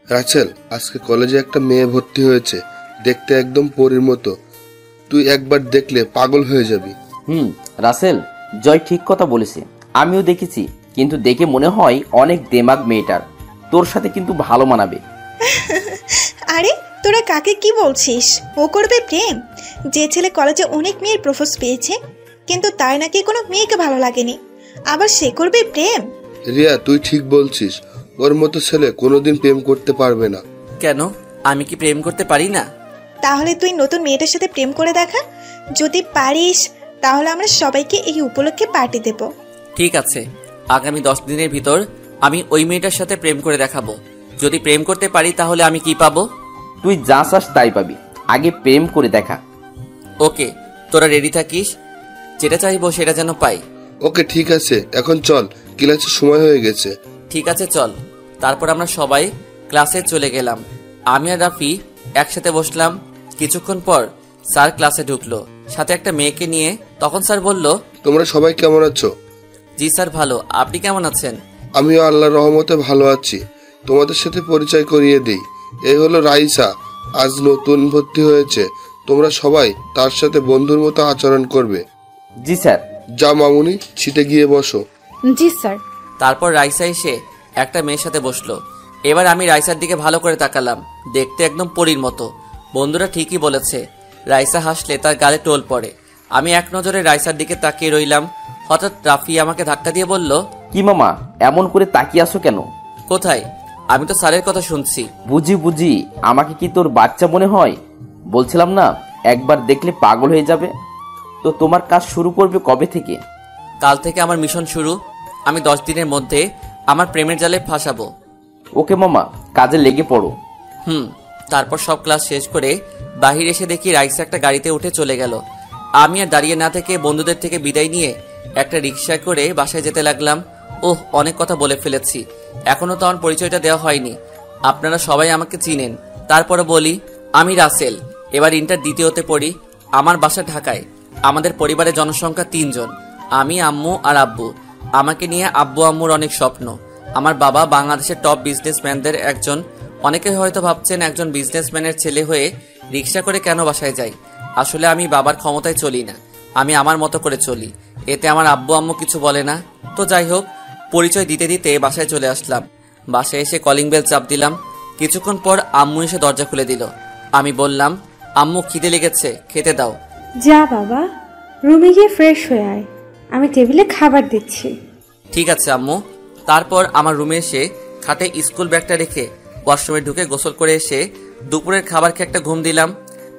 Rachel, আজকে কলেজে একটা মেয়ে ভর্তি হয়েছে, দেখতে একদম পরীর মতো। তুই একবার দেখলে পাগল হয়ে যাবি। রাসেল, জয় ঠিক কথা বলেছে, আমিও দেখেছি, কিন্তু দেখে মনে হয় অনেক দেমাগ মেয়েটার। তোর সাথে কিন্তু ভালো মানাবে। আরে তোরা কাকে কি বলছিস? ও করবে প্রেম? যে ছেলে কলেজে অনেক মেয়ের প্রপোজ পেয়েছে, কিন্তু তার নাকি কোনো মেয়েকে ভালো লাগেনি, আবার সে করবে প্রেম? রিয়া, তুই ঠিক বলছিস, ওর মতো ছেলে কোনোদিন প্রেম করতে পারবে না। কেন, আমি কি প্রেম করতে পারি না? তাহলে তুই নতুন মেয়েটার সাথে প্রেম করে দেখা। যদি পারিস তাহলে আমরা সবাইকে এই উপলক্ষে পার্টি দেব। ঠিক আছে, আগামী 10 দিনের ভিতর আমি ওই মেয়েটার সাথে প্রেম করে দেখাবো। যদি প্রেম করতে পারি তাহলে আমি কি পাবো? তুই যা চাস তাই পাবি, আগে প্রেম করে দেখা। ওকে, তোরা রেডি থাকিস, যেটা চাইবো সেটা যেন পাই। ওকে ঠিক আছে, এখন চল, ক্লাসের সময় হয়ে গেছে। ঠিক আছে চল। তারপর আমরা সবাই ক্লাসে চলে গেলাম। আমি আর রাফি একসাথে বসলাম। কিছুক্ষণ পর স্যার ক্লাসে ঢুকলো, সাথে একটা মেয়েকে নিয়ে। তখন স্যার বলল, তোমরা সবাই কেমন আছো? জি স্যার, ভালো। আপনি কেমন আছেন? আমিও আল্লাহর রহমতে ভালো আছি। তোমাদের সাথে পরিচয় করিয়ে দিই, এই হলো রাইসা, আজ নতুন ভর্তি হয়েছে। তোমরা সবাই তার সাথে বন্ধুর মতো আচরণ করবে। জি স্যার। যা মামুনি, ছিটে গিয়ে বসো। জি স্যার। তারপর রাইসা এসে একটা মেয়ের সাথে বসলো। এবার আমি রাইসার দিকে ভালো করে তাকালাম, দেখতে একদম পরীর মতো। বন্ধুরা ঠিকই বলেছে, রাইসা হাসলে তার গালে টোল পড়ে। আমি এক নজরে রাইসার দিকে তাকিয়ে রইলাম। হঠাৎ রাফি আমাকে ধাক্কা দিয়ে বলল, কি মামা, এমন করে তাকিয়ে আসো কেন? কোথায়? আমি তো স্যারের কথা শুনছি। বুঝি, আমাকে কি তোর বাচ্চা মনে হয়? বলছিলাম না, একবার দেখলে পাগল হয়ে যাবে। তো তোমার কাজ শুরু করবে কবে থেকে? কাল থেকে আমার মিশন শুরু। আমি 10 দিনের মধ্যে আমার প্রেমের জালে ফাঁসাবো। ওকে মামা, কাজে লেগে পড়ো। তারপর সব ক্লাস শেষ করে বাহির এসে দেখি রাইসা একটা গাড়িতে উঠে চলে গেল। আমি আর দাঁড়িয়ে না থেকে বন্ধুদের থেকে বিদায় নিয়ে একটা রিক্সা করে বাসায় যেতে লাগলাম। অনেক কথা বলে ফেলেছি, এখনো তো আমার পরিচয়টা দেওয়া হয়নি। আপনারা সবাই আমাকে চিনেন, তারপরে বলি, আমি রাসেল, এবার ইন্টার দ্বিতীয়তে পড়ি। আমার বাসা ঢাকায়। আমাদের পরিবারের জনসংখ্যা 3 জন, আমি, আম্মু আর আব্বু। আমাকে নিয়ে আব্বু আম্মুর অনেক স্বপ্ন। আমার বাবা বাংলাদেশের টপ বিজনেসম্যানদের একজন। অনেকে হয়তো ভাবছেন একজন বিজনেসম্যানের ছেলে হয়ে রিক্সা করে কেন বাসায় যাই। আসলে আমি বাবার ক্ষমতায় চলি না, আমি আমার মতো করে চলি। এতে আমার আব্বু আম্মু কিছু বলে না। তো যাই হোক, পরিচয় দিতে দিতে বাসায় চলে আসলাম। বাসায় এসে কলিং বেল চাপ দিলাম। কিছুক্ষণ পর আম্মু এসে দরজা খুলে দিল। আমি বললাম, আম্মু খিদে লেগেছে, খেতে দাও। যা বাবা, রুমে গিয়ে ফ্রেশ হয়ে আয়, আমি টেবিলে খাবার দিচ্ছি। ঠিক আছে আম্মু। তারপর আমার রুমে এসে খাটে স্কুল ব্যাগটা রেখে ওয়াশরুমে ঢুকে গোসল করে এসে দুপুরের খাবার খেয়ে একটা ঘুম দিলাম।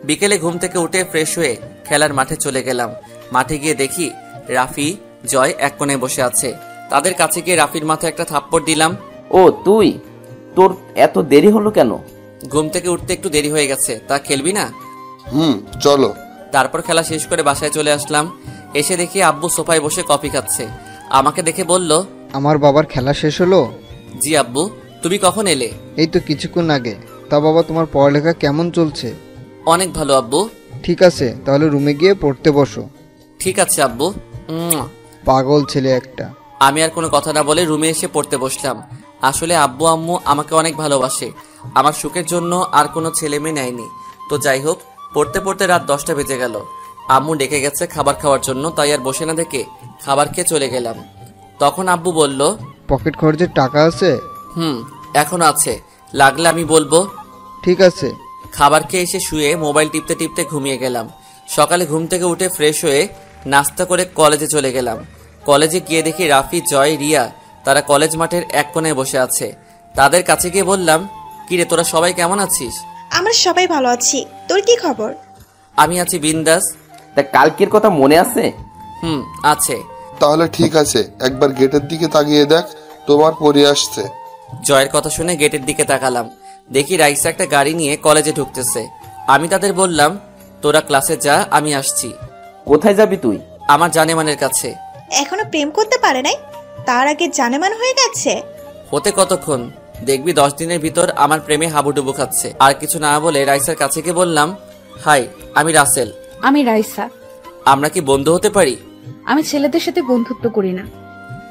বিকেলে ঘুম থেকে উঠে ফ্রেশ হয়ে খেলার মাঠে চলে গেলাম। মাঠে গিয়ে দেখি রাফি, জয় এক কোণে বসে আছে। তাদের কাছে গিয়ে রাফির মাথায় একটা থাপ্পড় দিলাম। ও তুই, তোর এত দেরি হলো কেন? ঘুম থেকে উঠতে একটু দেরি হয়ে গেছে, তা খেলবি না? চলো। তারপর খেলা শেষ করে বাসায় চলে আসলাম। এসে দেখি আব্বু সোফায় বসে কফি খাচ্ছে। আমাকে দেখে বলল, আমার বাবার খেলা শেষ হলো? জি আব্বু। তুমি কখন এলে? এই তো কিছুক্ষণ আগে। তা বাবা, তোমার পড়ালেখা কেমন চলছে? অনেক ভালো আব্বু। ঠিক আছে, তাহলে রুমে গিয়ে পড়তে বসো। ঠিক আছে আব্বু। পাগল ছেলে একটা। আমি আর কোনো কথা না বলে রুমে এসে পড়তে বসলাম। আসলে আব্বু আম্মু আমাকে অনেক ভালোবাসে, আমার সুখের জন্য আর কোনো ছেলে মেয়ে নেয়নি। তো যাই হোক, পড়তে পড়তে রাত 10টা বেজে গেল। আম্মু ডেকে গেছে খাবার খাওয়ার জন্য, তাই আর বসে না দেখে খাবার খেয়ে চলে গেলাম। তখন আব্বু বলল, পকেট খরচের টাকা আছে? এখন আছে, লাগলে আমি বলবো। ঠিক আছে। খাবার খেয়ে এসে শুয়ে মোবাইল টিপতে টিপতে ঘুমিয়ে গেলাম। সকালে ঘুম থেকে উঠে ফ্রেশ হয়ে নাস্তা করে কলেজে চলে গেলাম। কলেজে গিয়ে দেখি রাফি, জয়, রিয়া তারা কলেজ মাঠের এক কোণে বসে আছে। তাদের কাছে গিয়ে বললাম, কিরে তোরা সবাই কেমন আছিস? আমরা সবাই ভালো আছি, তোর কি খবর? আমি আছি বিন্দাস। তা কালকের কথা মনে আছে? আছে। তাহলে ঠিক আছে, একবার গেটের দিকে তাকিয়ে দেখ, তোমার পরি আসছে। জয়ের কথা শুনে গেটের দিকে তাকালাম। দেখি রাইসা একটা গাড়ি নিয়ে কলেজে ঢুকতেছে। আমি তাদের বললাম, তোরা ক্লাসে যা, আমি আসছি। কোথায় যাবি তুই? আমার জানেমানের কাছে। এখনো প্রেম করতে পারে নাই, তার আগে জানেমান হয়ে গেছে? হতে কতক্ষণ, দেখবি 10 দিনের ভিতর আমার প্রেমে হাবুডুবু খাচ্ছে। আর কিছু না বলে রাইসার কাছে গিয়ে বললাম, হাই, আমি রাসেল। আমি রাইসা। আমরা কি বন্ধু হতে পারি? আমি ছেলেদের সাথে বন্ধুত্ব করি না।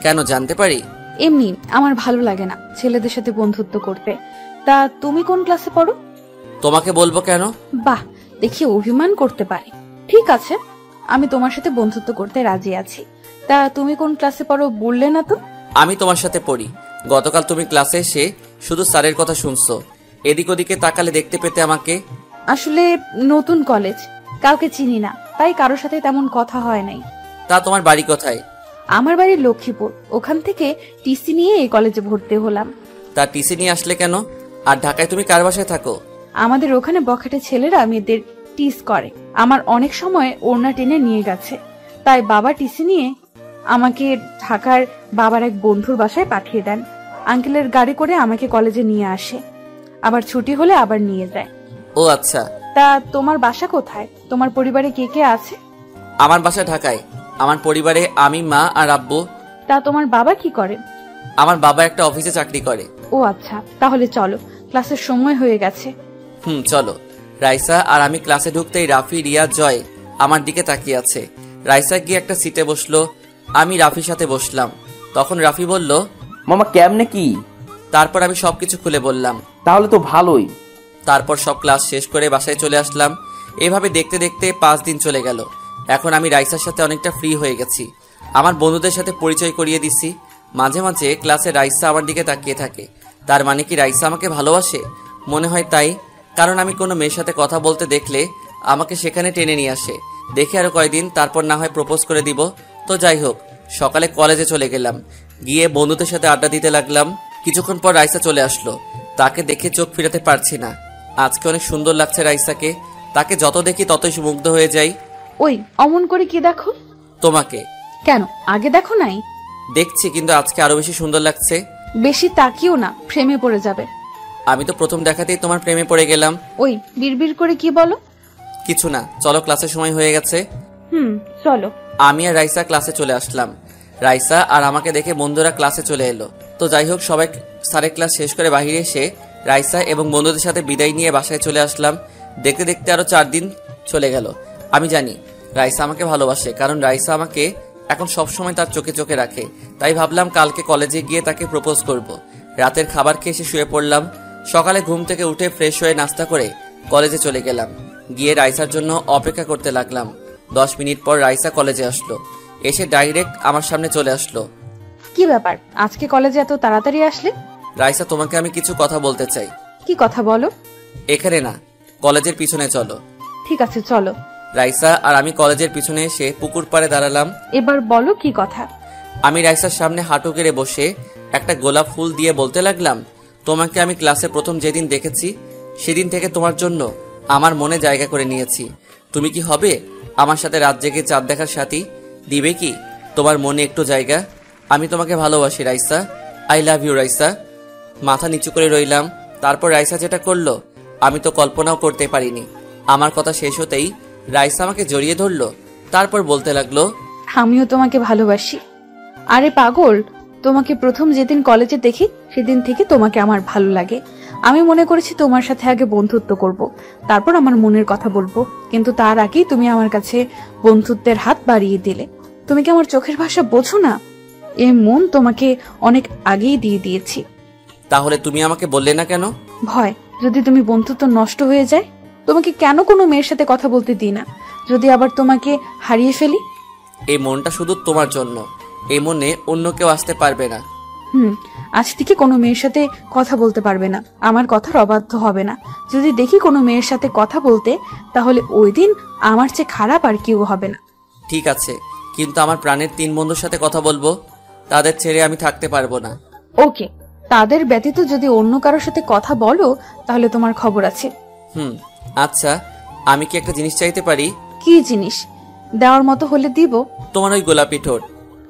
কেন, জানতে পারি? এমনি আমার ভালো লাগে না ছেলেদের সাথে বন্ধুত্ব করতে। তা তুমি কোন ক্লাসে পড়ো? তোমাকে বলবো কেন? বাহ, দেখি অভিমান করতে পারে। ঠিক আছে, আমি তোমার সাথে বন্ধুত্ব করতে রাজি আছি। তা তুমি কোন ক্লাসে পড়ো বললে না তো? আমি তোমার সাথে পড়ি। গতকাল তুমি ক্লাসে এসে শুধু স্যারের কথা শুনছো, এদিক ওদিকে তাকালে দেখতে পেতে আমাকে। আসলে নতুন কলেজ, কাউকে চিনি না, তাই কারোর সাথে তেমন কথা হয় নাই। তা তোমার বাড়ি কোথায়? আমার বাড়ি লক্ষ্মীপুর, ওখান থেকে টিসি নিয়ে এই কলেজে ভর্তি হলাম। তা টিসি নিয়ে আসলে কেন? আর ঢাকায় তুমি কার বাসায় থাকো? আমাদের ওখানে বখাটে ছেলেরা মেয়েদের টিস করে, আমার অনেক সময় ওড়না টেনে নিয়ে গেছে, তাই বাবা টিসি নিয়ে আমাকে ঢাকার বাবার এক বন্ধুর বাসায় পাঠিয়ে দেন। আঙ্কেলের গাড়ি করে আমাকে কলেজে নিয়ে আসে, আবার ছুটি হলে আবার নিয়ে যায়। ও আচ্ছা। তা তোমার বাসা কোথায়? তোমার পরিবারে কে কে আছে? আমার বাসা ঢাকায়। আমার পরিবারে আমি, মা আর আব্বু। তা তোমার বাবা কি করে? আমার বাবা একটা অফিসে চাকরি করে। ও আচ্ছা, তাহলে চলো, ক্লাসের সময় হয়ে গেছে। চলো। রাইসা আর আমি ক্লাসে ঢুকতেই রাফি, রিয়া, জয় আমার দিকে তাকিয়ে আছে। রাইসা গিয়ে একটা সিটে বসলো, আমি রাফির সাথে বসলাম। তখন রাফি বলল, মামা কেমনে কি? তারপর আমি সবকিছু খুলে বললাম। তাহলে তো ভালোই। তারপর সব ক্লাস শেষ করে বাসায় চলে আসলাম। এভাবে দেখতে দেখতে 5 দিন চলে গেল। এখন আমি রাইসার সাথে অনেকটা ফ্রি হয়ে গেছি। আমার বন্ধুদের সাথে পরিচয় করিয়ে দিছি। মাঝে মাঝে ক্লাসে রাইসা আমার দিকে তাকিয়ে থাকে। তার মানে কি রাইসা আমাকে ভালোবাসে? মনে হয় তাই, কারণ আমি কোনো মেয়ের সাথে কথা বলতে দেখলে আমাকে সেখানে টেনে নিয়ে আসে। দেখে আরো কয়েকদিন, তারপর না হয় প্রপোজ করে দিব। তো যাই হোক, সকালে কলেজে চলে গেলাম। গিয়ে বন্ধুদের সাথে আড্ডা দিতে লাগলাম। কিছুক্ষণ পর রাইসা চলে আসলো। তাকে দেখে চোখ ফিরাতে পারছি না। আজকে অনেক সুন্দর লাগছে রাইসাকে। তাকে যত দেখি ততই মুগ্ধ হয়ে যাই। ওই অমন করে কি দেখো? তোমাকে। কেন, আগে দেখো নাই? দেখছি, কিন্তু আজকে আরো বেশি সুন্দর লাগছে। বেশি তাকিও না, প্রেমে পড়ে যাবে। আমি তো প্রথম দেখাতেই তোমার প্রেমে পড়ে গেলাম। ওই বিড়বিড় করে কি বলো? কিছু না, চলো, ক্লাসের সময় হয়ে গেছে। চলো। আমি আর রাইসা ক্লাসে চলে আসলাম। রাইসা আর আমাকে দেখে বন্ধুরা ক্লাসে চলে এলো। তো যাই হোক, সবাই সাড়ে ক্লাস শেষ করে বাহিরে এসে রাইসা এবং বন্ধুদের সাথে বিদায় নিয়ে বাসায় চলে আসলাম। দেখতে দেখতে আরো 4 দিন চলে গেল। আমি জানি রাইসা আমাকে ভালোবাসে, কারণ রাইসা আমাকে এখন সবসময় তার চোখে চোখে রাখে। তাই ভাবলাম কালকে কলেজে গিয়ে তাকে প্রপোজ করব। রাতের খাবার খেয়ে এসে শুয়ে পড়লাম। সকালে ঘুম থেকে উঠে ফ্রেশ হয়ে নাস্তা করে কলেজে চলে গেলাম। গিয়ে রাইসার জন্য অপেক্ষা করতে লাগলাম। 10 মিনিট পর রাইসা কলেজে আসলো। এসে ডাইরেক্ট আমার সামনে চলে আসলো। কি ব্যাপার, আজকে কলেজে এত তাড়াতাড়ি আসলে? রাইসা, তোমাকে আমি কিছু কথা বলতে চাই। কি কথা বলো? এখানে না, কলেজের পিছনে চলো। ঠিক আছে, চলো। রাইসা আর আমি কলেজের পিছনে এসে পুকুর পাড়ে দাঁড়ালাম। এবার বলো কি কথা? আমি রাইসার সামনে হাঁটু গেড়ে বসে একটা গোলাপ ফুল দিয়ে বলতে লাগলাম, তোমাকে আমি ক্লাসে প্রথম যেদিন দেখেছি সেদিন থেকে তোমার জন্য আমার মনে জায়গা করে নিয়েছি। তুমি কি হবে আমার সাথে রাত জেগে চাঁদ দেখার সাথী? দিবে কি তোমার মনে একটু জায়গা? আমি তোমাকে ভালোবাসি Raisa. I love you Raisa. মাথা নিচু করে রইলাম। তারপর রাইসা যেটা করলো আমি তো কল্পনাও করতে পারিনি। আমার কথা শেষ হতেই রাইসা আমাকে জড়িয়ে ধরলো। তারপর বলতে লাগলো, আমিও তোমাকে ভালোবাসি। আরে পাগল, তোমাকে প্রথম যেদিন কলেজে দেখি সেদিন থেকে তোমাকে আমার ভালো লাগে। আমি মনে করেছি তোমার সাথে আগে বন্ধুত্ব করব, তারপর আমার মনের কথা বলবো, কিন্তু তার আগেই তুমি আমার কাছে বন্ধুত্বের হাত বাড়িয়ে দিলে। তুমি কি আমার চোখের ভাষা বোঝো না? এই মন তোমাকে অনেক আগেই দিয়ে দিয়েছি। তাহলে তুমি আমাকে বললে না কেন? ভয়, যদি তুমি বন্ধুত্ব নষ্ট হয়ে যায়। তোমাকে কেন কোনো মেয়ের সাথে কথা বলতে দিই না, যদি আবার তোমাকে হারিয়ে ফেলি। এই মনটা শুধু তোমার জন্য, এই মনে অন্য কেউ আসতে পারবে না। আজ থেকে কোনো মেয়ের সাথে কথা বলতে পারবে না, আমার কথার অবাধ্য হবে না। যদি দেখি কোনো মেয়ের সাথে কথা বলতে, তাহলে ওই দিন আমার চেয়ে খারাপ আর কেউ হবে না। ঠিক আছে, কিন্তু আমার প্রাণের 3 বন্ধুর সাথে কথা বলবো, তাদের ছেড়ে আমি থাকতে পারবো না। ওকে, তাদের ব্যতীত যদি অন্য কারোর সাথে কথা বলো তাহলে তোমার খবর আছে। আচ্ছা, আমি কি একটা জিনিস চাইতে পারি? কি জিনিস? দেওয়ার মতো হলে দিব। তোমার ওই গোলাপি ঠোঁট।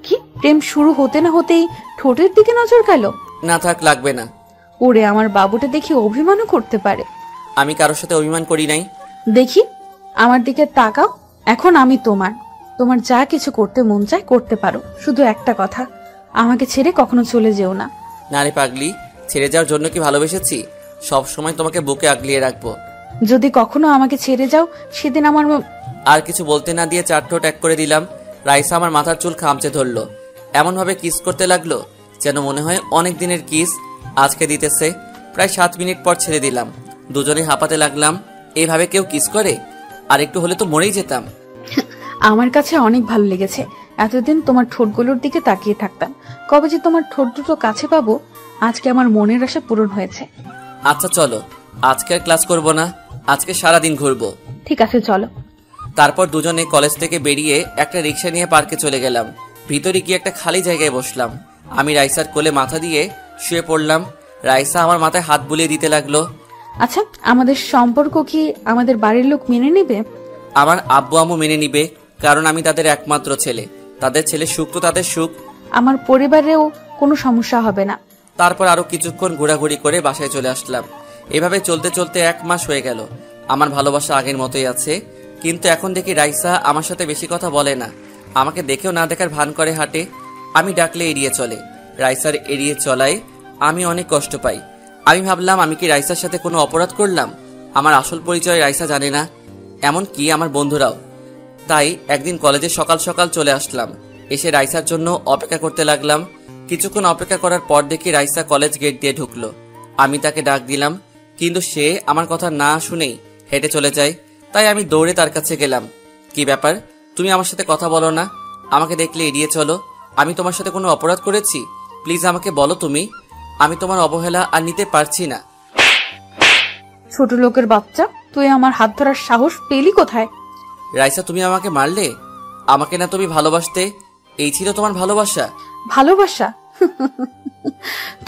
কি, প্রেম শুরু হতে না হতেই ঠোঁটের দিকে নজর গেল? না থাক, লাগবে না। ওরে, আমার বাবুটা দেখি অভিমানও করতে পারে। আমি কারোর সাথে অভিমান করি নাই। দেখি, আমার দিকে তাকাও। এখন আমি তোমার, তোমার যা কিছু করতে মন চায় করতে পারো, শুধু একটা কথা, আমাকে ছেড়ে কখনো চলে যেও না। না রে পাগলি, ছেড়ে যাওয়ার জন্য কি ভালোবেসেছি? সব সময় তোমাকে বুকে আগলিয়ে রাখবো। যদি কখনো আমাকে ছেড়ে যাও সেদিন আমার আর কিছু বলতে না দিয়ে 4 ঠোঁট এক করে দিলাম। রাইসা আমার মাথার চুল খামচে ধরলো, এমন ভাবে কিস করতে লাগলো যেন মনে হয় অনেক দিনের কিস আজকে দিতেছে। প্রায় 7 মিনিট পর ছেড়ে দিলাম। দুজনে হাঁপাতে লাগলাম। এইভাবে কেউ কিস করে? আর একটু হলে তো মরেই যেতাম। আমার কাছে অনেক ভালো লেগেছে। এতদিন তোমার ঠোঁটগুলোর দিকে তাকিয়ে থাকতাম, কবে যে তোমার ঠোঁট দুটো কাছে পাবো। আজকে আমার মনের আশা পূরণ হয়েছে। আচ্ছা চলো, আজকে আর ক্লাস করব না, আজকে সারাদিন ঘুরবো। ঠিক আছে চলো। তারপর দুজনে কলেজ থেকে বেরিয়ে একটা রিক্সা নিয়ে পার্কে চলে গেলাম। ভিতরে গিয়ে একটা খালি জায়গায় বসলাম। আমি রাইসার কোলে মাথা দিয়ে শুয়ে পড়লাম। রাইসা আমার মাথায় হাত বুলিয়ে দিতে লাগলো। আচ্ছা, আমাদের সম্পর্ক কি আমাদের বাড়ির লোক মেনে নেবে? আমার আব্বু আম্মু মেনে নিবে, কারণ আমি তাদের একমাত্র ছেলে। তাদের ছেলে সুখ তো তাদের সুখ। আমার পরিবারেও কোনো সমস্যা হবে না। তারপর আরো কিছুক্ষণ ঘোরাঘুরি করে বাসায় চলে আসলাম। এভাবে চলতে চলতে 1 মাস হয়ে গেল। আমার ভালোবাসা আগের মতোই আছে, কিন্তু এখন দেখি রাইসা আমার সাথে বেশি কথা বলে না। আমাকে দেখেও না দেখার ভান করে হাঁটে। আমি ডাকলে এড়িয়ে চলে। রাইসার এড়িয়ে চলায় আমি অনেক কষ্ট পাই। আমি ভাবলাম, আমি কি রাইসার সাথে কোনো অপরাধ করলাম? আমার আসল পরিচয় রাইসা জানে না, এমন কি আমার বন্ধুরাও। তাই একদিন কলেজে সকাল সকাল চলে আসলাম। এসে রাইসার জন্য অপেক্ষা করতে লাগলাম। কিছুক্ষণ অপেক্ষা করার পর দেখি রাইসা কলেজ গেট দিয়ে ঢুকলো। আমি তাকে ডাক দিলাম, কিন্তু সে আমার কথা না শুনেই হেঁটে চলে যায়। তাই আমি দৌড়ে তার কাছে গেলাম। কি ব্যাপার, তুমি আমার সাথে কথা বলো না? আমাকে দেখলে এড়িয়ে চলো। আমি তোমার সাথে কোনো অপরাধ করেছি? প্লিজ আমাকে বলো তুমি। আমি তোমার অবহেলা আর নিতে পারছি না। ছোট লোকের বাচ্চা, তুই আমার হাত ধরার সাহস পেলি কোথায়? রাইসা, তুমি আমাকে মারলে? আমাকে না তুমি ভালোবাসতে, এই ছিল তোমার ভালোবাসা? ভালোবাসা?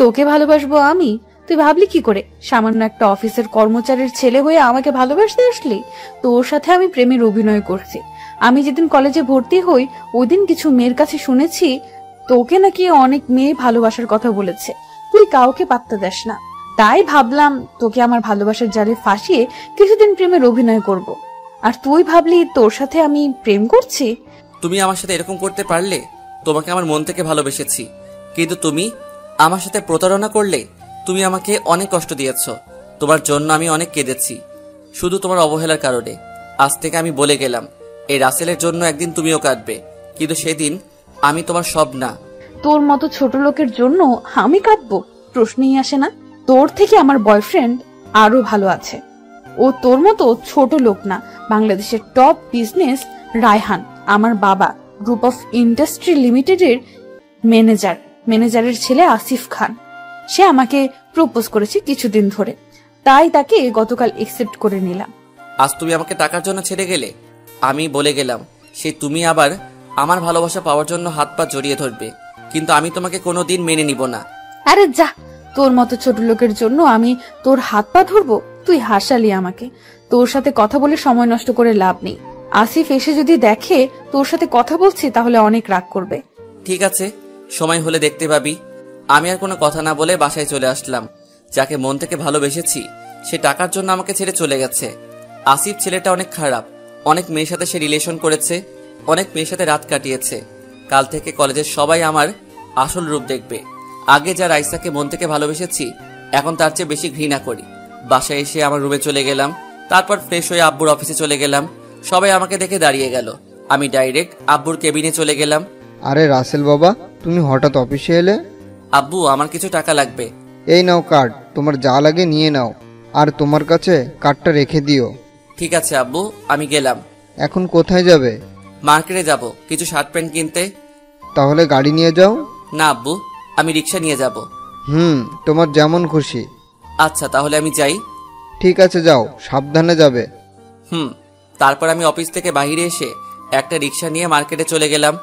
তোকে ভালোবাসবো আমি? তুই ভাবলি কি করে সামান্য একটা অফিসের কর্মচারীর ছেলে হয়ে আমাকে ভালোবাসতে আসলি? তোর সাথে আমি প্রেমের অভিনয় করছি। আমি যেদিন কলেজে ভর্তি হই ওই দিন কিছু মেয়ের কাছে শুনেছি তোকে নাকি অনেক মেয়ে ভালোবাসার কথা বলেছে। তুই কাউকে পাত্তা দেস না, তাই ভাবলাম তোকে আমার ভালোবাসার জালে ফাঁসিয়ে কিছুদিন প্রেমের অভিনয় করব। আর তুই ভাবলি তোর সাথে আমি প্রেম করছি? তুমি আমার সাথে এরকম করতে পারলে? তোমাকে আমার মন থেকে ভালোবেসেছি, কিন্তু তুমি আমার সাথে প্রতারণা করলে। তুমি আমাকে অনেক কষ্ট দিয়েছ, তোমার জন্য আমি অনেক কেঁদেছি, শুধু তোমার অবহেলার কারণে। আজ থেকে আমি বলে গেলাম, এই রাসেলের জন্য একদিন তুমিও কাঁদবে, কিন্তু সেদিন আমি তোমার সব না। তোর মতো ছোট লোকের জন্য আমি কাঁদবো? প্রশ্নই আসে না। তোর থেকে আমার বয়ফ্রেন্ড আরো ভালো আছে। ও তোর মতো ছোট লোক না, বাংলাদেশের টপ বিজনেস রায়হান, আমার বাবা, গ্রুপ অফ ইন্ডাস্ট্রি লিমিটেডের ম্যানেজারের ছেলে আসিফ খান। সে আমাকে প্রপোজ করেছে কিছুদিন ধরে, তাই তাকে গতকাল একসেপ্ট করে নিলাম। আজ তুমি আমাকে টাকার জন্য ছেড়ে গেলে। আমি বলে গেলাম, সে তুমি আবার আমার ভালোবাসা পাওয়ার জন্য হাত পা জড়িয়ে ধরবে, কিন্তু আমি তোমাকে কোনোদিন মেনে নিব না। আরে যা, তোর মতো ছোট লোকের জন্য আমি তোর হাত পা ধরবো? তুই হাসালি আমাকে। তোর সাথে কথা বলে সময় নষ্ট করে লাভ নেই। আসিফ এসে যদি দেখে তোর সাথে কথা বলছি তাহলে অনেক রাগ করবে। ঠিক আছে, সময় হলে দেখতে পাবি। আমি আর কোনো কথা না বলে বাসায় চলে আসলাম। যাকে মন থেকে ভালোবেসেছি সে টাকার জন্য আমাকে ছেড়ে চলে গেছে। আসিফ ছেলেটা অনেক খারাপ, অনেক মেয়ের সাথে সে রিলেশন করেছে, অনেক মেয়ের সাথে রাত কাটিয়েছে। কাল থেকে কলেজের সবাই আমার আসল রূপ দেখবে। আগে যা রাইসাকে মন থেকে ভালোবেসেছি এখন তার চেয়ে বেশি ঘৃণা করি। বাসায় এসে আমার রুমে চলে গেলাম, তারপর ফ্রেশ হয়ে আব্বুর অফিসে চলে গেলাম। সবাই আমাকে দেখে দাঁড়িয়ে গেল। আমি ডাইরেক্ট আব্বুর কেবিনে চলে গেলাম। আরে রাসেল বাবা, তুমি হঠাৎ অফিসে এলে? আব্বু, আমার কিছু টাকা লাগবে। এই নাও কার্ড, তোমার যা লাগে নিয়ে নাও, আর তোমার কাছে কার্ডটা রেখে দিও। ঠিক আছে আব্বু, আমি গেলাম। এখন কোথায় যাবে? মার্কেটে যাব কিছু শার্ট প্যান্ট কিনতে। তাহলে গাড়ি নিয়ে যাও। না আব্বু, আমি রিক্সা নিয়ে যাব। তোমার যেমন খুশি। আচ্ছা তাহলে আমি যাই। ঠিক আছে যাও, সাবধানে যাবে। তারপর আমি অফিস থেকে বাইরে এসে একটা রিক্সা নিয়ে মার্কেটে চলে গেলাম।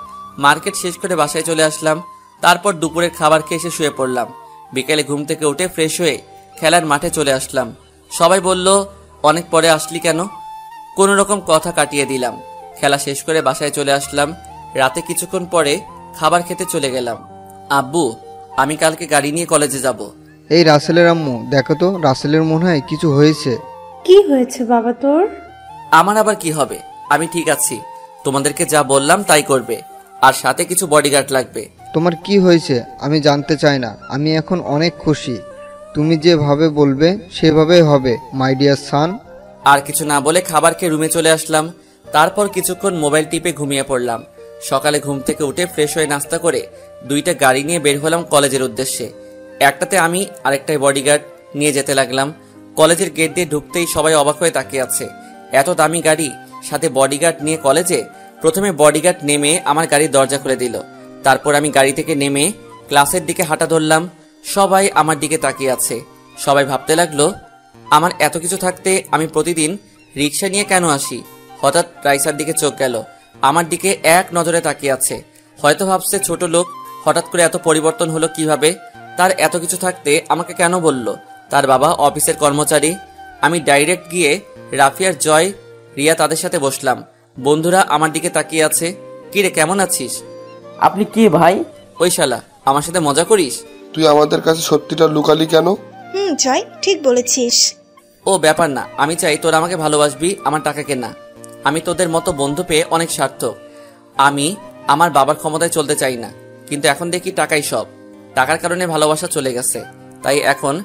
মার্কেট শেষ করে বাসায় চলে আসলাম। তারপর দুপুরের খাবার খেয়ে এসে শুয়ে পড়লাম। বিকেলে ঘুম থেকে উঠে ফ্রেশ হয়ে খেলার মাঠে চলে আসলাম। সবাই বলল, অনেক পরে আসলি কেন? কোনো রকম কথা কাটিয়ে দিলাম। খেলা শেষ করে বাসায় চলে আসলাম। রাতে কিছুক্ষণ পরে খাবার খেতে চলে গেলাম। আব্বু, আমি কালকে গাড়ি নিয়ে কলেজে যাব। এই রাসেলের আম্মু, দেখো তো রাসেলের মনে হয় কিছু হয়েছে। কি হয়েছে বাবা তোর? আমার আবার কি হবে? আমি ঠিক আছি। তোমাদেরকে যা বললাম তাই করবে, আর সাথে কিছু বডিগার্ড লাগবে। তোমার কি হয়েছে আমি জানতে চাই না, আমি এখন অনেক খুশি। তুমি যেভাবে বলবে সেভাবেই হবে মাই ডিয়ার সান। আর কিছু না বলে খাবার খেয়ে রুমে চলে আসলাম। তারপর কিছুক্ষণ মোবাইল টিপে ঘুমিয়ে পড়লাম। সকালে ঘুম থেকে উঠে ফ্রেশ হয়ে নাস্তা করে দুইটা গাড়ি নিয়ে বের হলাম কলেজের উদ্দেশ্যে। একটাতে আমি, আরেকটায় বডিগার্ড নিয়ে যেতে লাগলাম। কলেজের গেট দিয়ে ঢুকতেই সবাই অবাক হয়ে তাকিয়ে আছে। এত দামি গাড়ি, সাথে বডিগার্ড নিয়ে কলেজে। প্রথমে বডিগার্ড নেমে আমার গাড়ির দরজা খুলে দিল। তারপর আমি গাড়ি থেকে নেমে ক্লাসের দিকে হাঁটা ধরলাম। সবাই আমার দিকে তাকিয়ে আছে। সবাই ভাবতে লাগলো আমার এত কিছু থাকতে আমি প্রতিদিন রিক্সা নিয়ে কেন আসি। হঠাৎ রাইসার দিকে চোখ গেল, আমার দিকে এক নজরে তাকিয়ে আছে। হয়তো ভাবছে ছোট লোক, হঠাৎ করে এত পরিবর্তন হলো কিভাবে। তার এত কিছু থাকতে আমাকে কেন বলল? তার বাবা অফিসের কর্মচারী। আমি ডাইরেক্ট গিয়ে রাফিয়ার, জয়, রিয়া তাদের সাথে বসলাম। বন্ধুরা আমার দিকে তাকিয়ে আছে। কিরে, কেমন আছিস? আপনি কে ভাই? ওই শালা, আমার সাথে মজা করিস? তুই আমাদের কাছে সত্যিটা লুকালি কেন? জয়, ঠিক বলেছিস। ও ব্যাপার না, আমি চাই তোরা আমাকে ভালোবাসবি, আমার টাকাকে না। আমি তোদের মতো বন্ধু পেয়ে অনেক সার্থক। আমি আমার বাবার ক্ষমতায় চলতে চাই না, কিন্তু এখন দেখি টাকাই সব। টাকার কারণে ভালোবাসা চলে গেছে, তাই এখন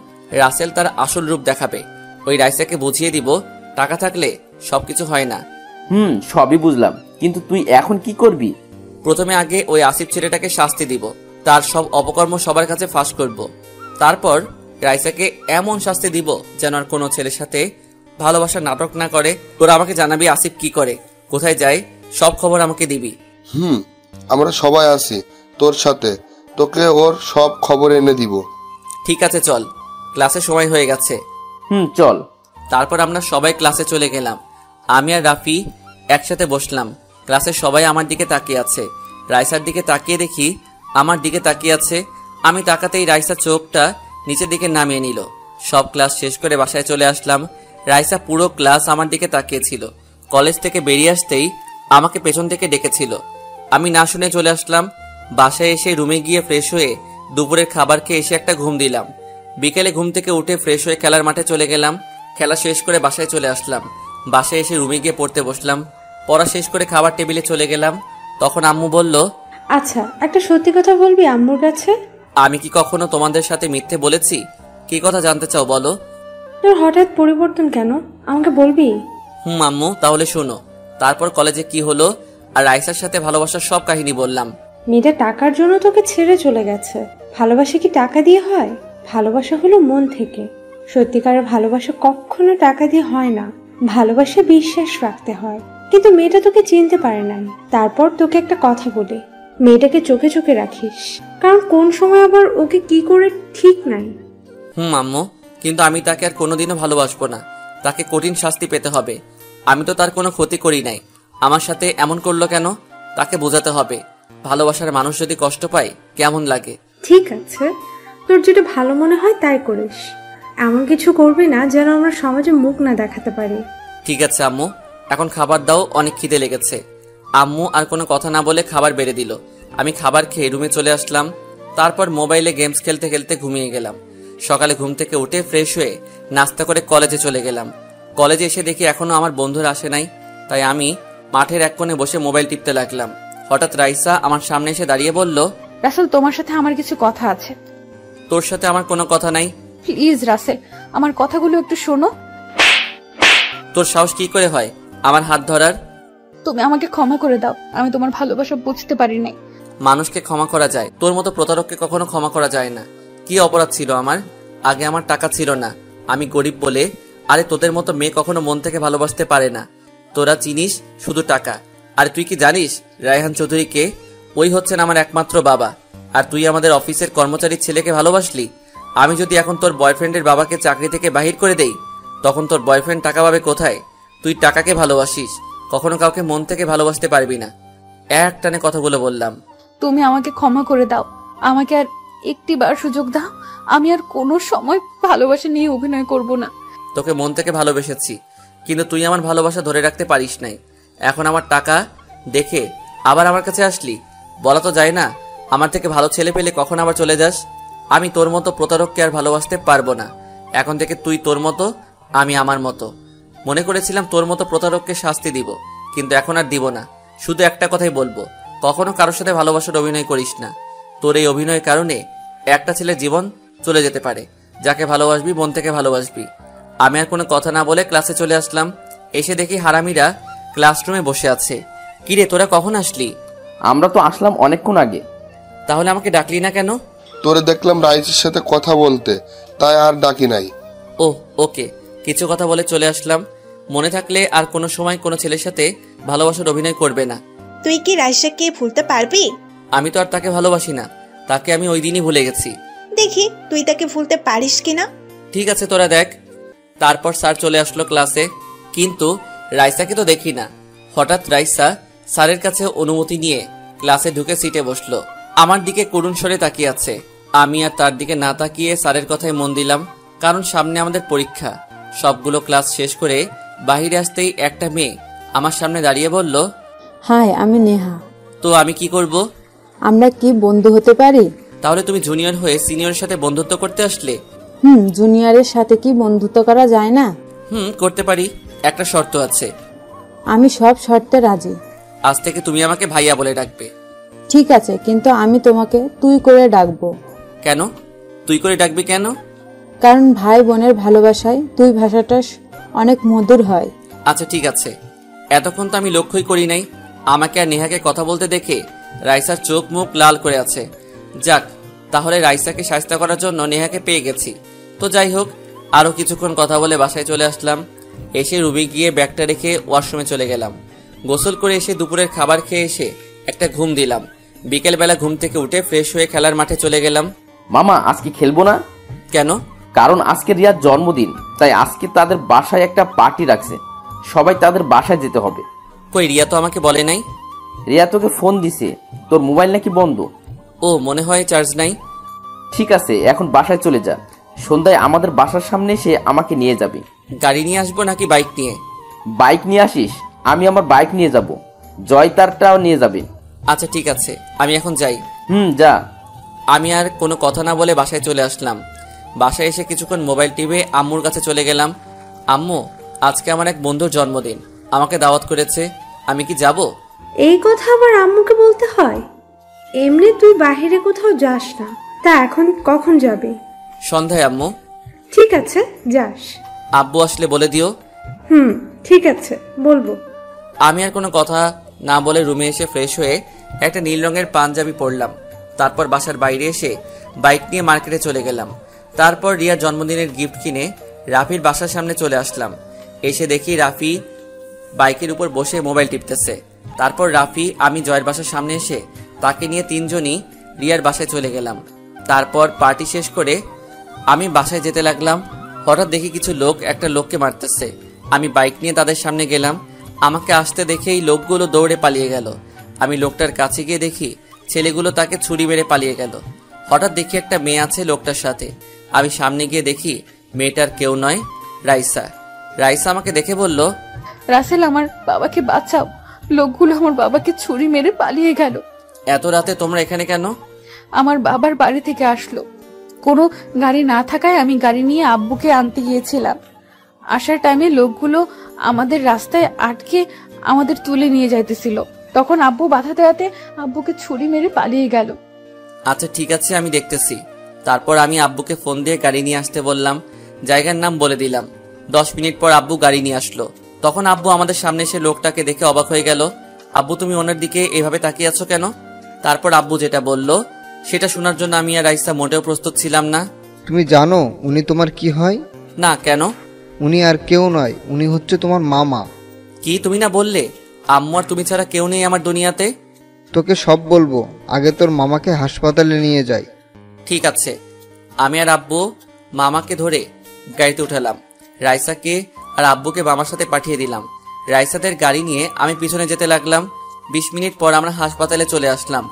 রাসেল তার আসল রূপ দেখাবে। ওই রাইসাকে বুঝিয়ে দিব টাকা থাকলে সবকিছু হয় না। সবই বুঝলাম, কিন্তু তুই এখন কি করবি? প্রথমে আগে ওই আসিফ ছেলেটাকে শাস্তি দিব, তার সব অপকর্ম সবার কাছে ফাঁস করব। তারপর রাইসাকে এমন শাস্তি দিব যেন আর কোনো ছেলের সাথে ভালোবাসার নাটক না করে। তোরা আমাকে জানাবি আসিফ কি করে, কোথায় যায়, সব খবর আমাকে দিবি। আমরা সবাই আছি তোর সাথে, তোকে ওর সব খবর এনে দিব। ঠিক আছে, চল, ক্লাসে সময় হয়ে গেছে। চল। তারপর আমরা সবাই ক্লাসে চলে গেলাম। আমি আর রাফি একসাথে বসলাম। ক্লাসে সবাই আমার দিকে তাকিয়ে আছে। রাইসার দিকে তাকিয়ে দেখি আমার দিকে তাকিয়ে আছে। আমি তাকাতেই রাইসা চোখটা নিচের দিকে নামিয়ে নিল। সব ক্লাস শেষ করে বাসায় চলে আসলাম। রাইসা পুরো ক্লাস আমার দিকে তাকিয়েছিল। কলেজ থেকে বেরিয়ে আসতেই আমাকে পেছন থেকে ডেকেছিল। আমি না শুনে চলে আসলাম। বাসায় এসে রুমে গিয়ে ফ্রেশ হয়ে দুপুরের খাবার খেয়ে এসে একটা ঘুম দিলাম। বিকেলে ঘুম থেকে উঠে ফ্রেশ হয়ে খেলার মাঠে চলে গেলাম। খেলা শেষ করে বাসায় চলে আসলাম। বাসায় এসে রুমে গিয়ে পড়তে বসলাম। পড়া শেষ করে খাবার টেবিলে চলে গেলাম। তখন আম্মু বলল, আচ্ছা, একটা সত্যি কথা বলবি আম্মুর কাছে? আমি কি কখনো তোমাদের সাথে মিথ্যে বলেছি? কি কথা জানতে চাও বলো? তোর হঠাৎ পরিবর্তন কেন, আমাকে বলবি? আম্মু, তাহলে শোনো। তারপর কলেজে কি হলো আর রাইসার সাথে ভালোবাসার সব কাহিনী বললাম। মেয়েটা টাকার জন্য তোকে ছেড়ে চলে গেছে। ভালোবাসা কি টাকা দিয়ে হয়? ভালোবাসা হলো মন থেকে। সত্যিকারের ভালোবাসা কখনো টাকা দিয়ে হয় না। ভালোবাসা বিশ্বাস রাখতে হয়। কিন্তু মেয়েটা তোকে চিনতে পারে নাই। তারপর তোকে একটা কথা বলি, মেয়েটাকে চোখে চোখে রাখিস, কারণ কোন সময় আবার ওকে কি করে ঠিক নাই। আম্মু, কিন্তু আমি তাকে আর কোনোদিনও ভালোবাসবো না। তাকে কঠিন শাস্তি পেতে হবে। আমি তো তার কোনো ক্ষতি করি নাই। আমার সাথে এমন করলো কেন? তাকে বোঝাতে হবে ভালোবাসার মানুষ যদি কষ্ট পায় কেমন লাগে। ঠিক আছে, তোর যেটা ভালো মনে হয় তাই করিস। এমন কিছু করবি না যেন আমরা সমাজে মুখ না দেখাতে পারি। ঠিক আছে আম্মু, এখন খাবার দাও, অনেক খিদে লেগেছে। আম্মু আর কোনো কথা না বলে খাবার বেড়ে দিল। আমি খাবার খেয়ে রুমে চলে আসলাম। তারপর মোবাইলে গেমস খেলতে খেলতে ঘুমিয়ে গেলাম। সকালে ঘুম থেকে উঠে ফ্রেশ হয়ে নাস্তা করে কলেজে চলে গেলাম। কলেজে এসে দেখি এখনো আমার বন্ধুরা আসে নাই, তাই আমি মাঠের এক কোণে বসে মোবাইল টিপতে লাগলাম। হঠাৎ রাইসা আমার সামনে এসে দাঁড়িয়ে বলল, রাসেল, তোমার সাথে আমার কিছু কথা আছে। তোর সাথে আমার কোনো কথা নাই। প্লিজ রাসেল, আমার কথাগুলো একটু শোনো। তোর সাহস কি করে হয় আমার হাত ধরার? তুমি আমাকে ক্ষমা করে দাও, আমি তোমার ভালোবাসা বুঝতে পারি নাই। মানুষকে ক্ষমা করা যায়, তোর মতো প্রতারককে কখনো ক্ষমা করা যায় না। কি অপরাধ ছিল আমার? আগে আমার টাকা ছিল না, আমি গরিব বলে। আরে তোদের মতো মেয়ে কখনো মন থেকে ভালোবাসতে পারে না। তোরা চিনিস শুধু টাকা। আর তুই কি জানিস রায়হান চৌধুরীকে? ওই হচ্ছেন আমার একমাত্র বাবা। আর তুই আমাদের অফিসের কর্মচারীর ছেলেকে ভালোবাসলি। আমি যদি এখন তোর বয়ফ্রেন্ডের বাবাকে চাকরি থেকে বাহির করে দেই, তখন তোর বয়ফ্রেন্ড টাকা পাবে কোথায়? তুই টাকাকে ভালোবাসিস, কখনো কাউকে মন থেকে ভালোবাসতে পারবি না। এক টানে কথাগুলো বললাম। তুমি আমাকে ক্ষমা করে দাও, আমাকে আর একটিবার সুযোগ দাও। আমি আর কোনো সময় ভালোবাসা নিয়ে অভিনয় করব না। তোকে মন থেকে ভালোবেসেছি, কিন্তু তুই আমার ভালোবাসা ধরে রাখতে পারিস নাই। এখন আমার টাকা দেখে আবার আমার কাছে আসলি। বলা তো যায় না, আমার থেকে ভালো ছেলে পেলে কখন আবার চলে যাস। আমি তোর মতো প্রতারককে আর ভালোবাসতে পারবো না। এখন থেকে তুই তোর মতো, আমি আমার মতো। মনে করেছিলাম তোর মতো প্রতারককে শাস্তি দিব, কিন্তু এখন আর দিব না। শুধু একটা কথাই বলবো, কখনো কারোর সাথে ভালোবাসার অভিনয় করিস না। তোর এই অভিনয়ের কারণে একটা ছেলের জীবন চলে যেতে পারে। যাকে ভালোবাসবি মন থেকে ভালোবাসবি। আমি আর কোনো কথা না বলে ক্লাসে চলে আসলাম। এসে দেখি হারামিরা ক্লাসরুমে বসে আছে। কিরে, তোরা কখন আসলি? আমরা তো আসলাম অনেকক্ষণ আগে। তাহলে আমাকে ডাকলি না কেন? তোরে দেখলাম রাইসের সাথে কথা বলতে, তাই আর ডাকি নাই। ওহ ওকে, কিছু কথা বলে চলে আসলাম। মনে থাকলে আর কোনো সময় কোনো ছেলের সাথে ভালোবাসার অভিনয় করবে না। তুই কি রাইসাকে ভুলতে পারবি? আমি তো আর তাকে ভালোবাসি না, তাকে আমি ওই দিনই ভুলে গেছি। দেখি তুই তাকে ভুলতে পারিস কিনা। ঠিক আছে, তোরা দেখ। তারপর স্যার চলে আসলো ক্লাসে, কিন্তু রাইসাকে তো দেখি না। হঠাৎ রাইসা স্যারের কাছে অনুমতি নিয়ে ক্লাসে ঢুকে সিটে বসলো। আমার দিকে করুণ স্বরে তাকিয়ে আছে। আমি আর তার দিকে না তাকিয়ে স্যারের কথায় মন দিলাম, কারণ সামনে আমাদের পরীক্ষা। সবগুলো ক্লাস শেষ করে বাহিরে আসতেই একটা মেয়ে আমার সামনে দাঁড়িয়ে বলল, হাই, আমি নেহা। তো আমি কি করব? আমরা কি বন্ধু হতে পারি? তাহলে তুমি জুনিয়র হয়ে সিনিয়রের সাথে বন্ধুত্ব করতে আসলে? জুনিয়রের সাথে কি বন্ধুত্ব করা যায় না? করতে পারি, একটা শর্ত আছে। আমি সব শর্তে রাজি। আজ থেকে তুমি আমাকে ভাইয়া বলে ডাকবে। ঠিক আছে, কিন্তু আমি তোমাকে তুই করে ডাকবো। কেন তুই করে ডাকবি কেন? কারণ ভাই বোনের ভালোবাসায় তুই ভাষাটা অনেক মধুর হয়। আচ্ছা ঠিক আছে। এতক্ষণ তো আমি লক্ষ্যই করি নাই আমাকে আর নেহাকে কথা বলতে দেখে রাইসার চোখ মুখ লাল করে আছে। যাক, তাহলে রাইসাকে শায়েস্তা করার জন্য নেহাকে পেয়ে গেছি। তো যাই হোক, আরো কিছুক্ষণ কথা বলে বাসায় চলে আসলাম। এসে রুমে গিয়ে ব্যাগটা রেখে ওয়াশরুমে চলে গেলাম। গোসল করে এসে দুপুরের খাবার খেয়ে এসে একটা ঘুম দিলাম। বিকেলবেলা ঘুম থেকে উঠে ফ্রেশ হয়ে খেলার মাঠে চলে গেলাম। মামা আজকে খেলবো না? কেন? কারণ আজকে রিয়ার জন্মদিন, তাই আজকে তাদের বাসায় একটা পার্টি রাখছে, সবাই তাদের বাসায় যেতে হবে। কই, রিয়া তো আমাকে বলে নাই। রিয়া তোকে ফোন দিছে, তোর মোবাইল নাকি বন্ধ। ও, মনে হয় চার্জ নাই। ঠিক আছে, এখন বাসায় চলে যা। সন্ধ্যায় আমাদের বাসার সামনে এসে আমাকে নিয়ে যাবি। গাড়ি নিয়ে আসবো নাকি বাইক নিয়ে? বাইক নিয়ে আসিস, আমি আমার বাইক নিয়ে যাব, জয় তারটাও নিয়ে যাবে। আচ্ছা ঠিক আছে, আমি এখন যাই। যা। আমি আর কোনো কথা না বলে বাসায় চলে আসলাম। বাসায় এসে কিছুক্ষণ মোবাইল টিপে আম্মুর কাছে চলে গেলাম। আম্মু, আজকে আমার এক বন্ধুর জন্মদিন, আমাকে দাওয়াত করেছে, আমি কি যাব? এই কথা আবার আম্মুকে বলতে হয়? এমনি তুই বাহিরে কোথাও যাস না, তা এখন কখন যাবে? সন্ধ্যায় আম্মু। ঠিক আছে, যাস। আব্বু আসলে বলে দিও। ঠিক আছে, বলবো। আমি আর কোনো কথা না বলে রুমে এসে ফ্রেশ হয়ে একটা নীল রঙের পাঞ্জাবি পরলাম। তারপর বাসার বাইরে এসে বাইক নিয়ে মার্কেটে চলে গেলাম। তারপর রিয়ার জন্মদিনের গিফট কিনে রাফির বাসার সামনে চলে আসলাম। এসে দেখি রাফি বাইকের উপর বসে মোবাইল টিপতেছে। তারপর রাফি আমি জয়ের বাসার সামনে এসে তাকে নিয়ে তিনজনই রিয়ার বাসায় চলে গেলাম। তারপর পার্টি শেষ করে আমি বাসায় যেতে লাগলাম। হঠাৎ দেখি কিছু লোক একটা লোককে মারতেছে। আমি বাইক নিয়ে তাদের সামনে গেলাম। আমাকে আসতে দেখে এই লোকগুলো দৌড়ে পালিয়ে গেল। আমি লোকটার কাছে গিয়ে দেখি ছেলেগুলো তাকে ছুরি মেরে পালিয়ে গেল। হঠাৎ দেখি একটা মেয়ে আছে লোকটার সাথে। আমি সামনে গিয়ে দেখি মেয়েটার কেউ নয়, রাইসা। রাইসা আমাকে দেখে বলল, রাসেল, আমার বাবাকে বাঁচাও, লোকগুলো আমার বাবাকে ছুরি মেরে পালিয়ে গেল। এত রাতে তোমরা এখানে কেন? আমার বাবার বাড়ি থেকে আসলো, কোনো গাড়ি না থাকায় আমি গাড়ি নিয়ে আব্বুকে আনতে গিয়েছিলাম। আসার টাইমে লোকগুলো আমাদের রাস্তায় আটকে আমাদের তুলে নিয়ে যাইতেছিল, তখন আব্বু বাধা দেওয়াতে আব্বুকে ছুরি মেরে পালিয়ে গেল। আচ্ছা ঠিক আছে, আমি দেখতেছি। তারপর আমি আব্বুকে ফোন দিয়ে গাড়ি নিয়ে আসতে বললাম, জায়গার নাম বলে দিলাম। 10 মিনিট পর আব্বু গাড়ি নিয়ে আসলো। তখন আব্বু আমাদের সামনে এসে লোকটাকে দেখে অবাক হয়ে গেল। আব্বু, তুমি ওনার দিকে এভাবে তাকিয়ে আছো কেন? তারপর আব্বু যেটা বলল সেটা শোনার জন্য আমি আর রাইসা মোটেও প্রস্তুত ছিলাম না। তুমি জানো উনি তোমার কি হয়? না, কেন? উনি আর কেউ নয়, উনি হচ্ছে তোমার মামা। কি তুমি না বললে আম্মু আর তুমি ছাড়া কেউ নেই আমার দুনিয়াতে? তোকে সব বলবো, আগে তোর মামাকে হাসপাতালে নিয়ে যাই। ঠিক আছে। আমি আর আব্বু মামাকে ধরে গাড়িতে উঠালাম। রাইসাকে আর আব্বুকে মামার সাথে পাঠিয়ে দিলাম। রাইসাদের গাড়ি নিয়ে আমি পিছনে যেতে লাগলাম। 20 মিনিট পর আমরা হাসপাতালে চলে আসলাম।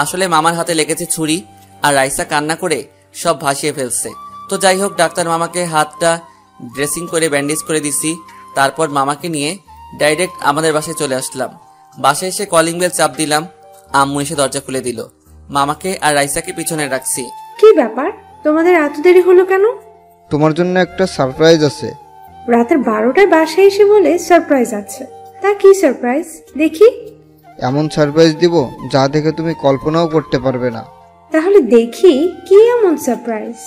আসলে মামার হাতে লেগেছে ছুরি, আর রাইসা কান্না করে সব ভাসিয়ে ফেলছে। তো যাই হোক, ডাক্তার মামাকে হাতটা ড্রেসিং করে ব্যান্ডেজ করে দিছি। তারপর মামাকে নিয়ে ডাইরেক্ট আমাদের বাসায় চলে আসলাম। বাসায় এসে কলিং বেল চাপ দিলাম। আম্মু এসে দরজা খুলে দিল। মামাকে আর রাইসাকে পিছনে রাখছি। কি ব্যাপার, তোমাদের এত দেরি হলো কেন? তোমার জন্য একটা সারপ্রাইজ আছে। রাতের 12টায় বাসায় এসে বলে সারপ্রাইজ আছে, তা কি সারপ্রাইজ দেখি? এমন সারপ্রাইজ দিব যা দেখে তুমি কল্পনাও করতে পারবে না। তাহলে দেখি কি এমন সারপ্রাইজ।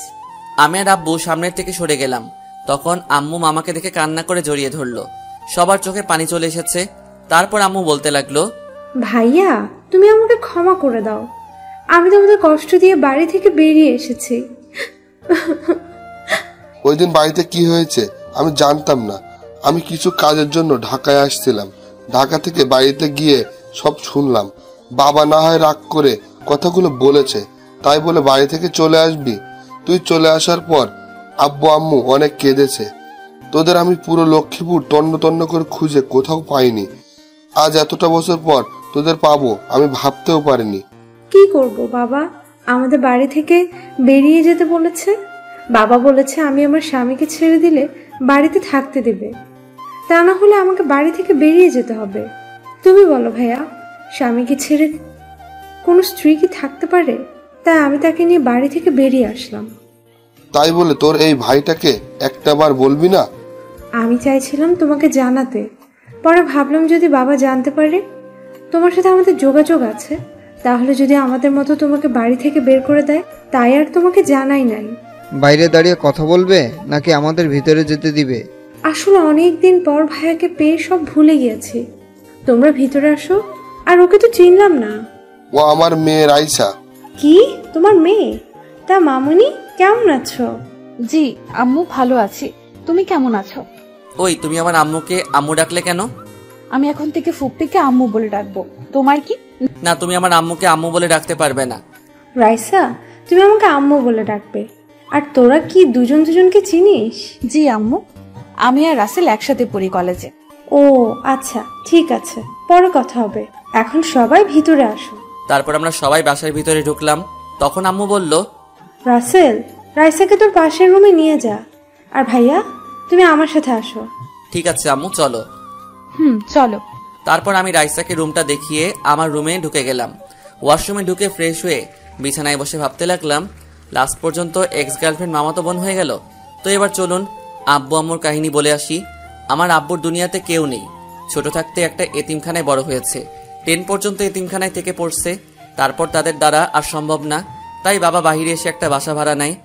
আমি আর আব্বু সামনের থেকে সরে গেলাম। তখন আম্মু মামাকে দেখে কান্না করে জড়িয়ে ধরলো। সবার চোখে পানি চলে এসেছে। তারপর আম্মু বলতে লাগলো, ভাইয়া, তুমি আমাকে ক্ষমা করে দাও, আমি তোমাদের কষ্ট দিয়ে বাড়ি থেকে বেরিয়ে এসেছি। ওই দিন বাড়িতে কি হয়েছে আমি জানতাম না। আমি কিছু কাজের জন্য ঢাকায় আসছিলাম। ঢাকা থেকে বাড়িতে গিয়ে সব শুনলাম। বাবা না হয় রাগ করে কথাগুলো বলেছে, তাই বলে বাড়ি থেকে চলে আসবি? তুই চলে আসার পর আব্বু আম্মু অনেক কেঁদেছে। তোদের আমি পুরো লক্ষ্মীপুর তন্ন তন্ন করে খুঁজে কোথাও পাইনি। আজ এতটা বছর পর তোদের পাবো আমি ভাবতেও পারিনি। কি করব বাবা, আমাদের বাড়ি থেকে বেরিয়ে যেতে বলেছে। বাবা বলেছে আমি আমার স্বামীকে ছেড়ে দিলে বাড়িতে থাকতে দেবে, তা না হলে আমাকে বাড়ি থেকে বেরিয়ে যেতে হবে। তুমি বলো ভাইয়া, স্বামীকে ছেড়ে কোনো স্ত্রী কি থাকতে পারে? তাই আমি তাকে নিয়ে বাড়ি থেকে বেরিয়ে আসলাম। তাই বলে তোর এই ভাইটাকে একটা বার বলবি না? আমি চাইছিলাম তোমাকে জানাতে, পরে ভাবলাম যদি বাবা জানতে পারে তোমার সাথে আমাদের যোগাযোগ আছে, তাহলে যদি আমাদের মতো তোমাকে বাড়ি থেকে বের করে দেয়, তাই আর তোমাকে জানাই নাই। বাইরে দাঁড়িয়ে কথা বলবে নাকি আমাদের ভিতরে যেতে দিবে? আসলে অনেক দিন পর ভাইয়াকে পেয়ে সব ভুলে গিয়েছি। তোমরা ভিতরে আসো। আর ওকে তো চিনলাম না। ও আমার মেয়ে রাইসা। কি তোমার মেয়ে? তা মামুনি কেমন আছো? জি আম্মু ভালো আছি, তুমি কেমন আছো? ওই তুমি আমার আম্মুকে আম্মু ডাকলে কেন? আমি এখন থেকে ফুপ্পিকে আম্মু বলে ডাকবো। তোমার কি? না, তুমি আমার আম্মুকে আম্মু বলে ডাকতে পারবে না। রাইসা, তুমি আমাকে আম্মু বলে ডাকবে। আর তোরা কি দুজন দুজনকে চিনিস? জি আম্মু, আমি আর রাসেল একসাথে পড়ি কলেজে। ও আচ্ছা, ঠিক আছে, পরে কথা হবে। এখন সবাই ভিতরে আসো। তারপর আমরা সবাই বাসার ভিতরে ঢুকলাম। তখন আম্মু বলল, রাসেল, রাইসাকে তোর পাশের রুমে নিয়ে যা। আর ভাইয়া, তুমি আমার সাথে আসো। ঠিক আছে আম্মু, চলো। চলো। তারপর আমি রাইসাকে রুমটা দেখিয়ে আমার রুমে ঢুকে গেলাম। ওয়াশরুমে ঢুকে ফ্রেশ হয়ে বিছানায় বসে ভাবতে লাগলাম, লাস্ট পর্যন্ত এক্স গার্লফ্রেন্ড মামাতো বোন হয়ে গেল। তো এবার চলুন আব্বু আম্মুর কাহিনী বলে আসি। আমার আব্বুর দুনিয়াতে কেউ নেই। ছোট থাকতে একটা এতিমখানায় বড় হয়েছে। 10 পর্যন্ত এতিমখানায় থেকে পড়ছে। তারপর তাদের দ্বারা আর সম্ভব না, তাই বাবা বাহিরে এসে একটা বাসা ভাড়া নেয়,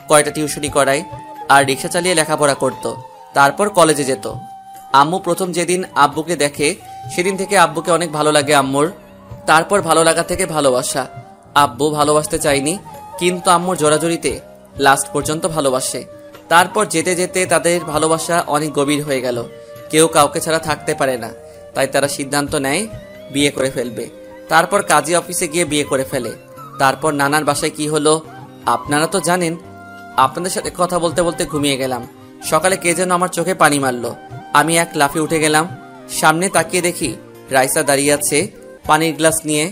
কয়টা টিউশনি করায়, আর রিক্সা চালিয়ে লেখাপড়া করত। তারপর কলেজে যেত। আম্মু প্রথম যেদিন আব্বুকে দেখে সেদিন থেকে আব্বুকে অনেক ভালো লাগে আম্মুর। তারপর ভালো লাগা থেকে ভালোবাসা। আব্বু ভালোবাসতে চায়নি, কিন্তু আম্মুর জোরাজুরিতে লাস্ট পর্যন্ত ভালোবাসে। তারপর যেতে যেতে তাদের ভালোবাসা অনেক গভীর হয়ে গেল। কেউ কাউকে ছাড়া থাকতে পারে না, তাই তারা সিদ্ধান্ত নেয় বিয়ে করে ফেলবে। তারপর কাজী অফিসে গিয়ে বিয়ে করে ফেলে। তারপর নানার বাসায় কি হলো আপনারা তো জানেন। আপনাদের সাথে কথা বলতে বলতে ঘুমিয়ে গেলাম। সকালে কে যেন আমার চোখে পানি মারলো। আমি এক লাফে উঠে গেলাম। সামনে তাকিয়ে দেখি রাইসা দাঁড়িয়ে আছে পানির গ্লাস নিয়ে।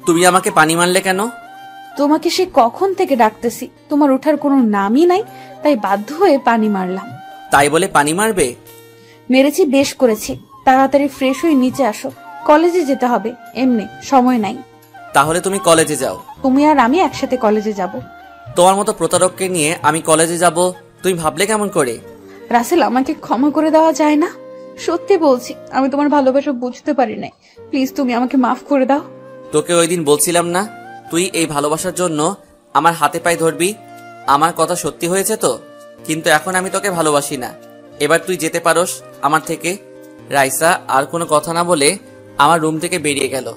তুমি আমাকে পানি মারলে কেন? তোমাকে সে কখন থেকে ডাকতেছি, তোমার ওঠার কোনো নামই নাই, তাই বাধ্য হয়ে পানি মারলাম। তাই বলে পানি মারবে? মেরেছি, বেশ করেছি। তাড়াতাড়ি ফ্রেশ হয়ে নিচে আসো, কলেজে যেতে হবে, এমনি সময় নাই। তাহলে তুমি কলেজে যাও। তুমি আর আমি একসাথে কলেজে যাব। তোমার মতো প্রতারককে নিয়ে আমি কলেজে যাব তুমি ভাবলে কেমন করে? রাসেল, আমাকে ক্ষমা করে দেওয়া যায় না? সত্যি বলছি, আমি তোমার ভালোবাসা বুঝতে পারি নাই। প্লিজ তুমি আমাকে মাফ করে দাও। তোকে ওই দিন বলছিলাম না তুই এই ভালোবাসার জন্য আমার হাতে পায়ে ধরবি? আমার কথা সত্যি হয়েছে তো? কিন্তু এখন আমি তোকে ভালোবাসি না। এবার তুই যেতে পারোস আমার থেকে। রাইসা আর কোনো কথা না বলে আমার রুম থেকে বেরিয়ে গেল।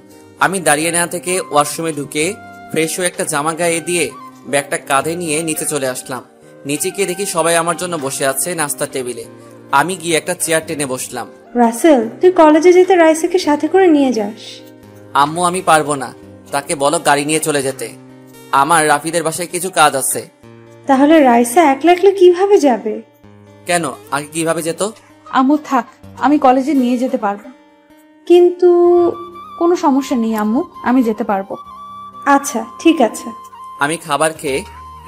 আমি দাঁড়িয়ে না থেকে ওয়াশরুমে ঢুকে ফ্রেশ হয়ে একটা জামা গায়ে দিয়ে ব্যাগটা কাঁধে নিয়ে নিচে চলে আসলাম। নিচে গিয়ে দেখি সবাই আমার জন্য বসে আছে নাস্তার টেবিলে। আমি গিয়ে একটা চেয়ার টেনে বসলাম। রাসেল, তুই কলেজে যেতে রাইসাকে সাথে করে নিয়ে যাস। আম্মু আমি পারবো না, তাকে বলো গাড়ি নিয়ে চলে যেতে। আমার রাফিদের বাসায় কিছু কাজ আছে। তাহলে রাইসা একলা একলা কিভাবে যাবে? কেন, আগে কিভাবে যেত? আম্মু থাক, আমি কলেজে নিয়ে যেতে পারবো। কিন্তু কোনো সমস্যা নেই আম্মু, আমি যেতে পারবো। আচ্ছা ঠিক আছে। আমি খাবার খেয়ে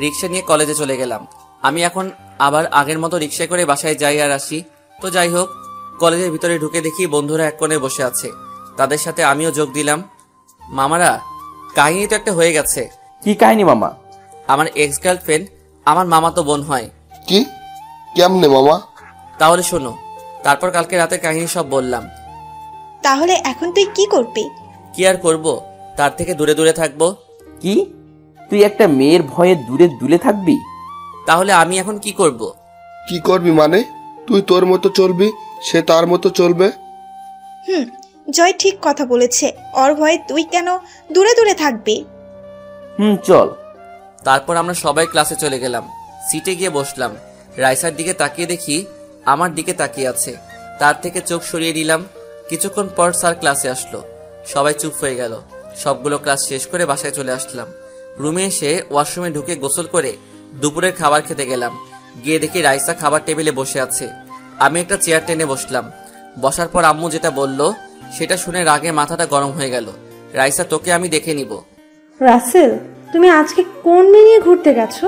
রিক্সা নিয়ে কলেজে চলে গেলাম। আমি এখন আবার আগের মতো রিক্সায় করে বাসায় যাই আর আসি। তো যাই হোক, কলেজের ভিতরে ঢুকে দেখি বন্ধুরা এক কোণে বসে আছে। তাদের সাথে আমিও যোগ দিলাম। মামারা, কাহিনী তো একটা হয়ে গেছে। কি কাহিনী মামা? আমার এক্স গার্লফ্রেন্ড আমার মামাতো বোন হয়। কি? কেমনে মামা? তাহলে শোনো। তারপর কালকে রাতের কাহিনী সব বললাম। তাহলে এখন তুই কি করবি? কি আর করব, তার থেকে দূরে দূরে থাকবো। কি? তুই একটা মেয়ের ভয়ে দূরে দূরে থাকবি? তাহলে আমি এখন কি করব? কি করবি মানে? তুই তোর মতো চলবি, সে তার মতো চলবে। জয় ঠিক কথা বলেছে। ওর ভয়ে তুই কেন দূরে দূরে থাকবি? চল। তারপর আমরা সবাই ক্লাসে চলে গেলাম। সিটে গিয়ে বসলাম। রাইসার দিকে তাকিয়ে দেখি আমার দিকে তাকিয়ে আছে। তার থেকে চোখ সরিয়ে দিলাম। কিছুক্ষণ পর স্যার ক্লাসে আসলো। সবাই চুপ হয়ে গেল। সবগুলো ক্লাস শেষ করে বাসায় চলে আসলাম। রুমে এসে ওয়াশরুমে ঢুকে গোসল করে দুপুরের খাবার খেতে গেলাম। গিয়ে দেখি রাইসা খাবার টেবিলে বসে আছে। আমি একটা চেয়ার টেনে বসলাম। বসার পর আম্মু যেটা বলল সেটা শুনে রাগে মাথাটা গরম হয়ে গেল। রাইসা, তোকে আমি দেখে নিব। রাসেল, তুমি আজকে কোন মেয়ে নিয়ে ঘুরতে গেছো?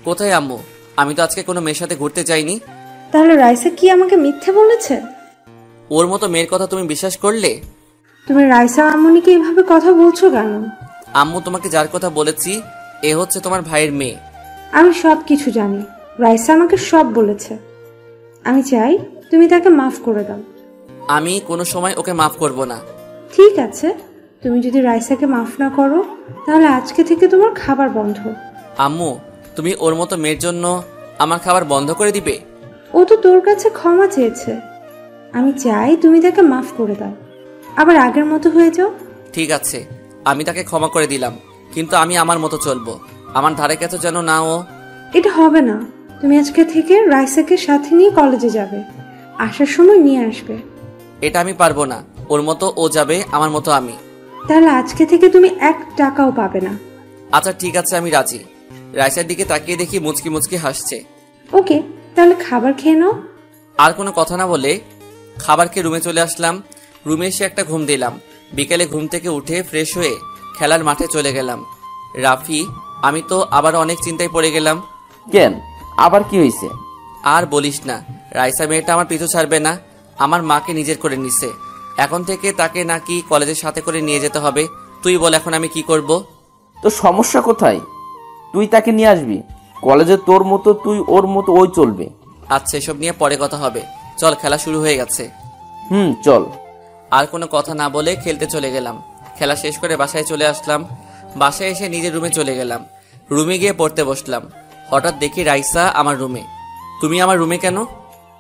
কোথায় আম্মু? আমি তো আজকে কোনো মেয়ের সাথে ঘুরতে যাইনি। তাহলে রাইসা কি আমাকে মিথ্যে বলেছে? ওর মতো মেয়ের কথা তুমি বিশ্বাস করলে? তুমি রাইসা আম্মুনিকে এভাবে কথা বলছো কেন? আম্মু, তোমাকে যার কথা বলেছি এ হচ্ছে তোমার ভাইয়ের মেয়ে। আমি সব কিছু জানি। রাইসা আমাকে সব বলেছে। আমি চাই তুমি তাকে মাফ করে দাও। আমি কোনো সময় ওকে মাফ করব না। ঠিক আছে, তুমি যদি রাইসাকে মাফ না করো তাহলে আজকে থেকে তোমার খাবার বন্ধ। আম্মু, তুমি ওর মতো মেয়ের জন্য আমার খাবার বন্ধ করে দিবে? ও তো তোর কাছে ক্ষমা চেয়েছে। আমি চাই তুমি তাকে মাফ করে দাও, আবার আগের মতো হয়ে যাও। ঠিক আছে, আমি তাকে ক্ষমা করে দিলাম, কিন্তু আমি আমার মতো চলবো। আমার ধারে কাছে যেন না ও। এটা হবে না। তুমি আজকে থেকে রাইসাকে সাথে নিয়ে কলেজে যাবে, আসার সময় নিয়ে আসবে। এটা আমি পারবো না। ওর মতো ও যাবে, আমার মতো আমি। তাহলে আজকে থেকে তুমি 1 টাকাও পাবে না। আচ্ছা ঠিক আছে, আমি রাজি। রাইসার দিকে তাকিয়ে দেখি মুচকি মুচকি হাসছে। ওকে, তাহলে খাবার খেয়ে নাও। আর কোনো কথা না বলে খাবার খেয়ে রুমে চলে আসলাম। রুমে এসে একটা ঘুম দিলাম। বিকেলে ঘুম থেকে উঠে ফ্রেশ হয়ে খেলার মাঠে চলে গেলাম। রাফি, আমি তো আবার অনেক চিন্তায় পড়ে গেলাম। কেন, আবার কি হয়েছে? আর বলিস না, রাইসা মেয়েটা আমার পিছু ছাড়বে না। আমার মাকে নিজের করে নিছে। এখন থেকে তাকে নাকি কলেজের সাথে করে নিয়ে যেতে হবে। তুই বল এখন আমি কি করব? তো সমস্যা কোথায়? তুই তাকে নিয়ে আসবি কলেজে, তোর মতো তুই, ওর মতো ওই চলবে। আচ্ছা, এসব নিয়ে পরে কথা হবে। চল, খেলা শুরু হয়ে গেছে। চল। আর কোনো কথা না বলে খেলতে চলে গেলাম। খেলা শেষ করে বাসায় চলে আসলাম। বাসায় এসে নিজের রুমে চলে গেলাম। রুমে গিয়ে পড়তে বসলাম। হঠাৎ দেখি রাইসা আমার রুমে। তুমি আমার রুমে কেন?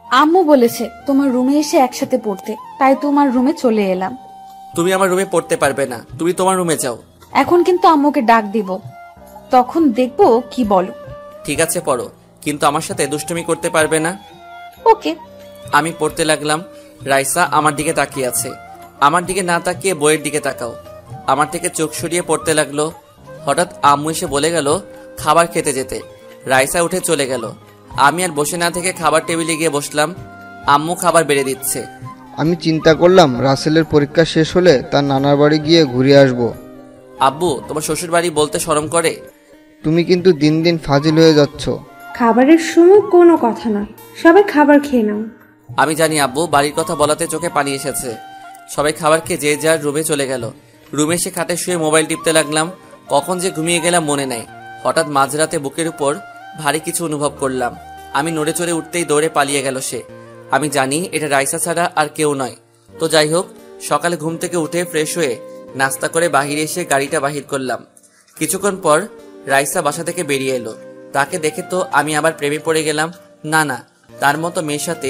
আম্মু বলেছে তোমার রুমে এসে একসাথে পড়তে, তাই তোমার রুমে চলে এলাম। তুমি আমার রুমে পড়তে পারবে না, তুমি তোমার রুমে যাও। এখন কিন্তু আম্মুকে ডাক দিব, তখন দেখবো কি বলো। ঠিক আছে, পড়ো, কিন্তু আমার সাথে দুষ্টুমি করতে পারবে না। ওকে। আমি পড়তে লাগলাম। রাইসা আমার দিকে তাকিয়ে আছে। আমার দিকে না তাকিয়ে বইয়ের দিকে তাকাও। আমার থেকে চোখ সরিয়ে পড়তে লাগলো। হঠাৎ আম্মু এসে বলে গেল খাবার খেতে যেতে। রাইসা উঠে চলে গেল। আমি আর বসে না থেকে খাবার টেবিলে গিয়ে বসলাম। আম্মু খাবার বেড়ে দিচ্ছে। আমি চিন্তা করলাম রাসেলের পরীক্ষা শেষ হলে তার নানার বাড়ি গিয়ে ঘুরে আসব। আব্বু, তোমার শ্বশুর বাড়ি বলতে শরম করে? তুমি কিন্তু দিন দিন ফাজিল হয়ে যাচ্ছ। খাবারের সময় কোনো কথা না, সবাই খাবার খেয়ে নাও। আমি জানি আব্বু, বাড়ির কথা বলাতে চোখে পানি এসেছে। সবাই খাবার খেয়ে যে যার রুমে চলে গেল। রুমে এসে খাটে শুয়ে মোবাইল টিপতে লাগলাম। কখন যে ঘুমিয়ে গেলাম মনে নাই। হঠাৎ মাঝরাতে বুকের উপর ভারী কিছু অনুভব করলাম। আমি নড়ে চড়ে উঠতেই দৌড়ে পালিয়ে গেল সে। আমি জানি এটা রাইসা ছাড়া আর কেউ নয়। তো যাই হোক, সকালে ঘুম থেকে উঠে ফ্রেশ হয়ে নাস্তা করে বাহিরে এসে গাড়িটা বাহির করলাম। কিছুক্ষণ পর রাইসা বাসা থেকে বেরিয়ে এলো। তাকে দেখে তো আমি আবার প্রেমে পড়ে গেলাম। না না, তার মতো মেয়ের সাথে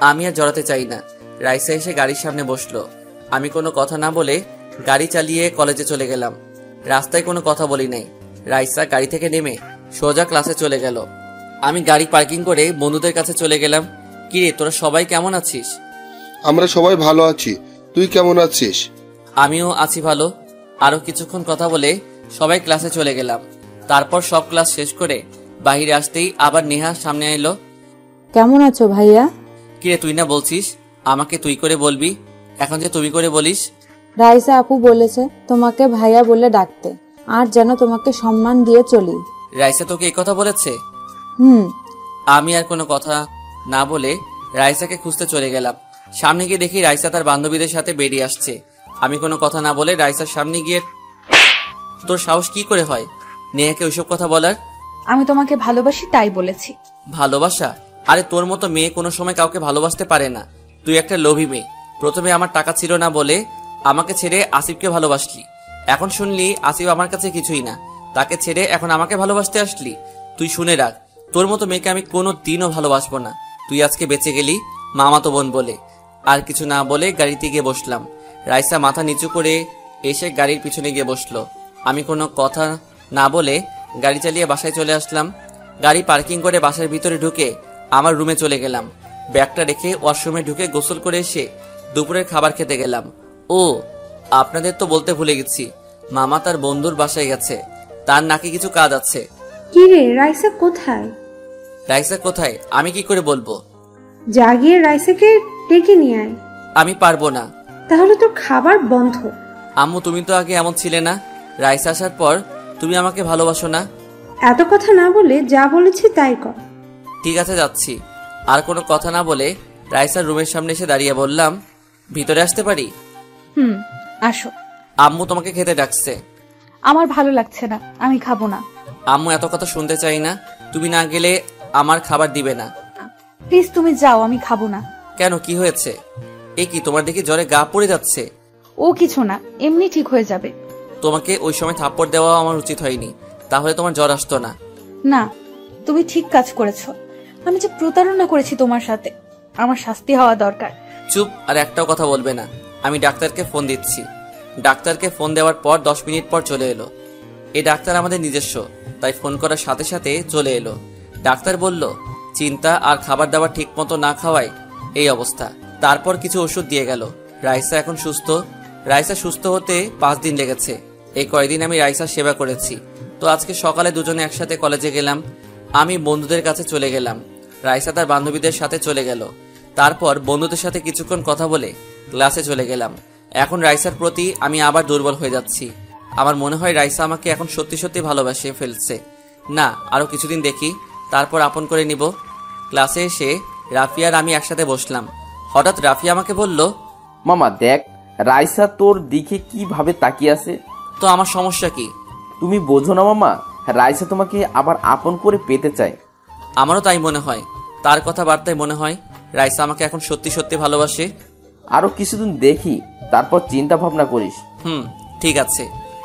আমি আর জড়াতে চাই না। রাইসা এসে গাড়ির সামনে বসলো। আমি কোনো কথা না বলে গাড়ি চালিয়ে কলেজে চলে গেলাম। রাস্তায় কোনো কথা বলি নাই। রাইসা গাড়ি থেকে নেমে সোজা ক্লাসে চলে গেল। আমি গাড়ি পার্কিং করে বন্ধুদের কাছে চলে গেলাম। কিরে, তোরা সবাই কেমন আছিস? আমরা সবাই ভালো আছি, তুই কেমন আছিস? আমিও আছি ভালো। আরো কিছুক্ষণ কথা বলে সবাই ক্লাসে চলে গেলাম। তারপর সব ক্লাস শেষ করে বাহিরে আসতেই আবার নেহা সামনে এলো। কেমন আছো ভাইয়া? কিরে, তুই না বলছিস আমাকে তুই করে বলবি, এখন যে তুমি করে বলিস? রাইসা আপু বলেছে তোমাকে ভাইয়া বলে ডাকতে, আর যেন তোমাকে সম্মান দিয়ে চলি। রাইসা তোকে এই কথা বলেছে? আমি আর কোনো কথা না বলে রাইসাকে খুঁজতে চলে গেলাম। সামনে গিয়ে দেখি রাইসা তার বান্ধবীদের সাথে বেরিয়ে আসছে। আমি কোনো কথা না বলে রাইসার সামনে গিয়ে, তোর সাহস কি করে হয় নেহাকে ওইসব কথা বলার? আমি তোমাকে ভালোবাসি তাই বলেছি। ভালোবাসা? আরে তোর মতো মেয়ে কোনো সময় কাউকে ভালোবাসতে পারে না। তুই একটা লোভী মেয়ে। প্রথমে আমার টাকা ছিল না বলে আমাকে ছেড়ে আসিফকে ভালোবাসলি। এখন শুনলি আসিফ আমার কাছে কিছুই না, তাকে ছেড়ে এখন আমাকে ভালোবাসতে আসলি। তুই শুনে রাখ, তোর মতো মেয়েকে আমি কোনো দিনও ভালোবাসবো না। তুই আজকে বেঁচে গেলি মামাতো বোন বলে। আর কিছু না বলে গাড়িতে গিয়ে বসলাম। রাইসা মাথা নিচু করে এসে গাড়ির পিছনে গিয়ে বসলো। আমি কোনো কথা না বলে গাড়ি চালিয়ে বাসায় চলে আসলাম। গাড়ি পার্কিং করে বাসার ভিতরে ঢুকে আমার রুমে চলে গেলাম। ব্যাগটা রেখে ওয়াশরুমে ঢুকে গোসল করে এসে দুপুরের খাবার খেতে গেলাম। ও আপনাদের তো বলতে ভুলে গেছি, মামা তার বন্ধুর বাসায় গেছে, তার নাকি কিছু কাজ আছে। কি রে, রাইসা কোথায়? রাইসা কোথায় আমি কি করে বলবো? যা গিয়ে রাইসাকে ডেকে নিয়ে আয়। আমি পারবো না। তাহলে তোর খাবার বন্ধ। আম্মু তুমি তো আগে এমন ছিলে না, রাইসা আসার পর তুমি আমাকে ভালোবাসো না? এত কথা না বলে যা বলেছি তাই কর। ঠিক আছে যাচ্ছি। আর কোনো কথা না বলে রাইসার রুমের সামনে এসে দাঁড়িয়ে বললাম, ভিতরে আসতে পারি? আসো। আম্মু তোমাকে খেতে ডাকছে। আমার ভালো লাগছে না, আমি খাবো না। আম্মু এত কথা শুনতে চাই না, তুমি না গেলে আমার খাবার দিবে না। প্লিজ তুমি যাও, আমি খাবো না। কেন, কি হয়েছে? এ কি, তোমার দেখি জ্বরে গা পড়ে যাচ্ছে? ও কিছু না, এমনি ঠিক হয়ে যাবে। তোমাকে ওই সময় থাপ্পড় দেওয়া আমার উচিত হয়নি, তাহলে তোমার জ্বর আসতো না। না, তুমি ঠিক কাজ করেছো। আমি যে প্রতারণা করেছি তোমার সাথে, আমার শাস্তি হওয়া দরকার। চুপ, আর একটাও কথা বলবে না। আমি ডাক্তারকে ফোন দিচ্ছি। ডাক্তারকে ফোন দেওয়ার পর 10 মিনিট পর চলে এলো। এই ডাক্তার আমাদের নিজস্ব, তাই ফোন করার সাথে সাথে চলে এলো। ডাক্তার বলল, চিন্তা আর খাবার দাবার ঠিক মতো না খাওয়ায় এই অবস্থা। তারপর কিছু ওষুধ দিয়ে গেল। রাইসা এখন সুস্থ। রাইসা সুস্থ হতে 5 দিন লেগেছে। এই কয়দিন আমি রাইসার সেবা করেছি। তো আজকে সকালে দুজনে একসাথে কলেজে গেলাম। আমি বন্ধুদের কাছে চলে গেলাম, রাইসা তার বান্ধবীদের সাথে চলে গেল। তারপর বন্ধুদের সাথে কিছুক্ষণ কথা বলে ক্লাসে চলে গেলাম। এখন রাইসার প্রতি আমি আবার দুর্বল হয়ে যাচ্ছি। আমার মনে হয় রাইসা আমাকে এখন সত্যি সত্যি ভালোবাসে ফেলছে। না, আরো কিছুদিন দেখি, তারপর আপন করে নিব। ক্লাসে এসে রাফিয়া আর আমি একসাথে বসলাম। হঠাৎ রাফিয়া আমাকে বলল, মামা দেখ, রাইসা তোর দিকে কিভাবে তাকিয়ে আছে। তো আমার সমস্যা কি? তুমি বোঝো না মামা, রাইসা তোমাকে আবার আপন করে পেতে চায়। আমারও তাই মনে হয়। তার কথাবার্তায় মনে হয় রাইসা আমাকে এখন সত্যি সত্যি ভালোবাসে। আরো কিছুদিন দেখি, তারপর চিন্তা ভাবনা করিস। ঠিক আছে।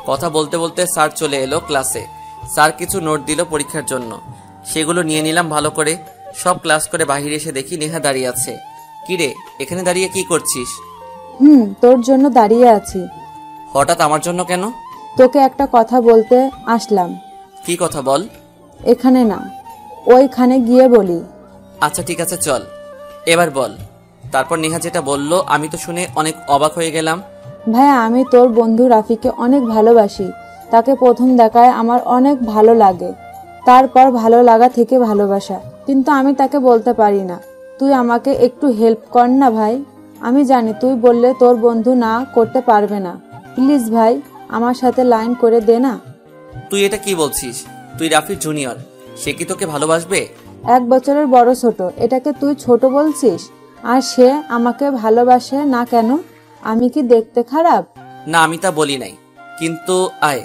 কথা বলতে বলতে স্যার চলে এলো ক্লাসে। স্যার কিছু নোট দিল পরীক্ষার জন্য, সেগুলো নিয়ে নিলাম ভালো করে। সব ক্লাস করে বাহিরে এসে দেখি নেহা দাঁড়িয়ে আছে। কিরে, এখানে দাঁড়িয়ে কি করছিস? তোর জন্য দাঁড়িয়ে আছি। হঠাৎ আমার জন্য কেন? তোকে একটা কথা বলতে আসলাম। কি কথা বল। এখানে না, ওইখানে গিয়ে বলি। আচ্ছা ঠিক আছে, চল এবার বল। তারপর নেহা যেটা বলল আমি তো শুনে অনেক অবাক হয়ে গেলাম। ভাইয়া, আমি তোর বন্ধু রাফিকে অনেক ভালোবাসি। তাকে প্রথম দেখায় আমার অনেক ভালো লাগে, তারপর ভালো লাগা থেকে ভালোবাসা। কিন্তু আমি তাকে বলতে পারি না। তুই আমাকে একটু হেল্প কর না ভাই। আমি জানি তুই বললে তোর বন্ধু না করতে পারবে না। প্লিজ ভাই, আমার সাথে লাইন করে দে না। তুই এটা কি বলছিস? তুই রাফির জুনিয়র, সে কি তোকে ভালোবাসবে? 1 বছরের বড় ছোট, এটাকে তুই ছোট বলছিস? আর সে আমাকে ভালোবাসে না কেন? আমি কি দেখতে খারাপ? না, আমি তা বলি নাই, কিন্তু আয়।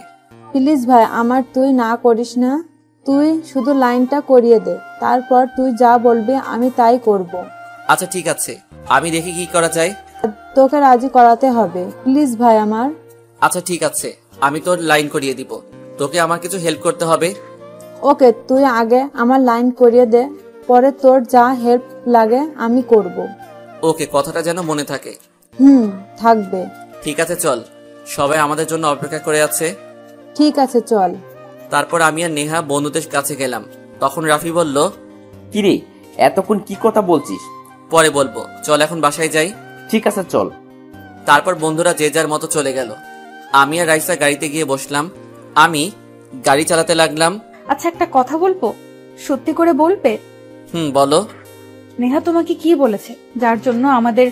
প্লিজ ভাই, আমার তুই না করিস না। তুই শুধু লাইনটা করিয়ে দে, তারপর তুই যা বলবি আমি তাই করব। আচ্ছা ঠিক আছে, আমি দেখি কি করা যায়। তোকে রাজি করাতে হবে, প্লিজ ভাই আমার। আচ্ছা ঠিক আছে, আমি তোর লাইন করিয়ে দিব। তোকে আমার কিছু হেল্প করতে হবে। ওকে, তুই আগে আমার লাইন করিয়ে দে, পরে তোর যা হেল্প লাগে আমি করব। ওকে, কথাটা যেন মনে থাকে। থাকবে। ঠিক আছে চল, সবাই আমাদের জন্য অপেক্ষা করে আছে। ঠিক আছে চল। তারপর আমি আর নেহা বন্ধুদের কাছে গেলাম। তখন রাফি বলল, কিরে, এতক্ষণ কি কথা বলছিস? পরে বলবো, চল এখন বাসায় যাই। ঠিক আছে চল। তারপর বন্ধুরা যে যার মতো চলে গেল। আমি আর রাইসা গাড়িতে গিয়ে বসলাম। আমি গাড়ি চালাতে লাগলাম। আচ্ছা, একটা কথা বলবো, সত্যি করে বলবে? বলো। নেহা তোমাকে কি বলেছে যার জন্য আমাদের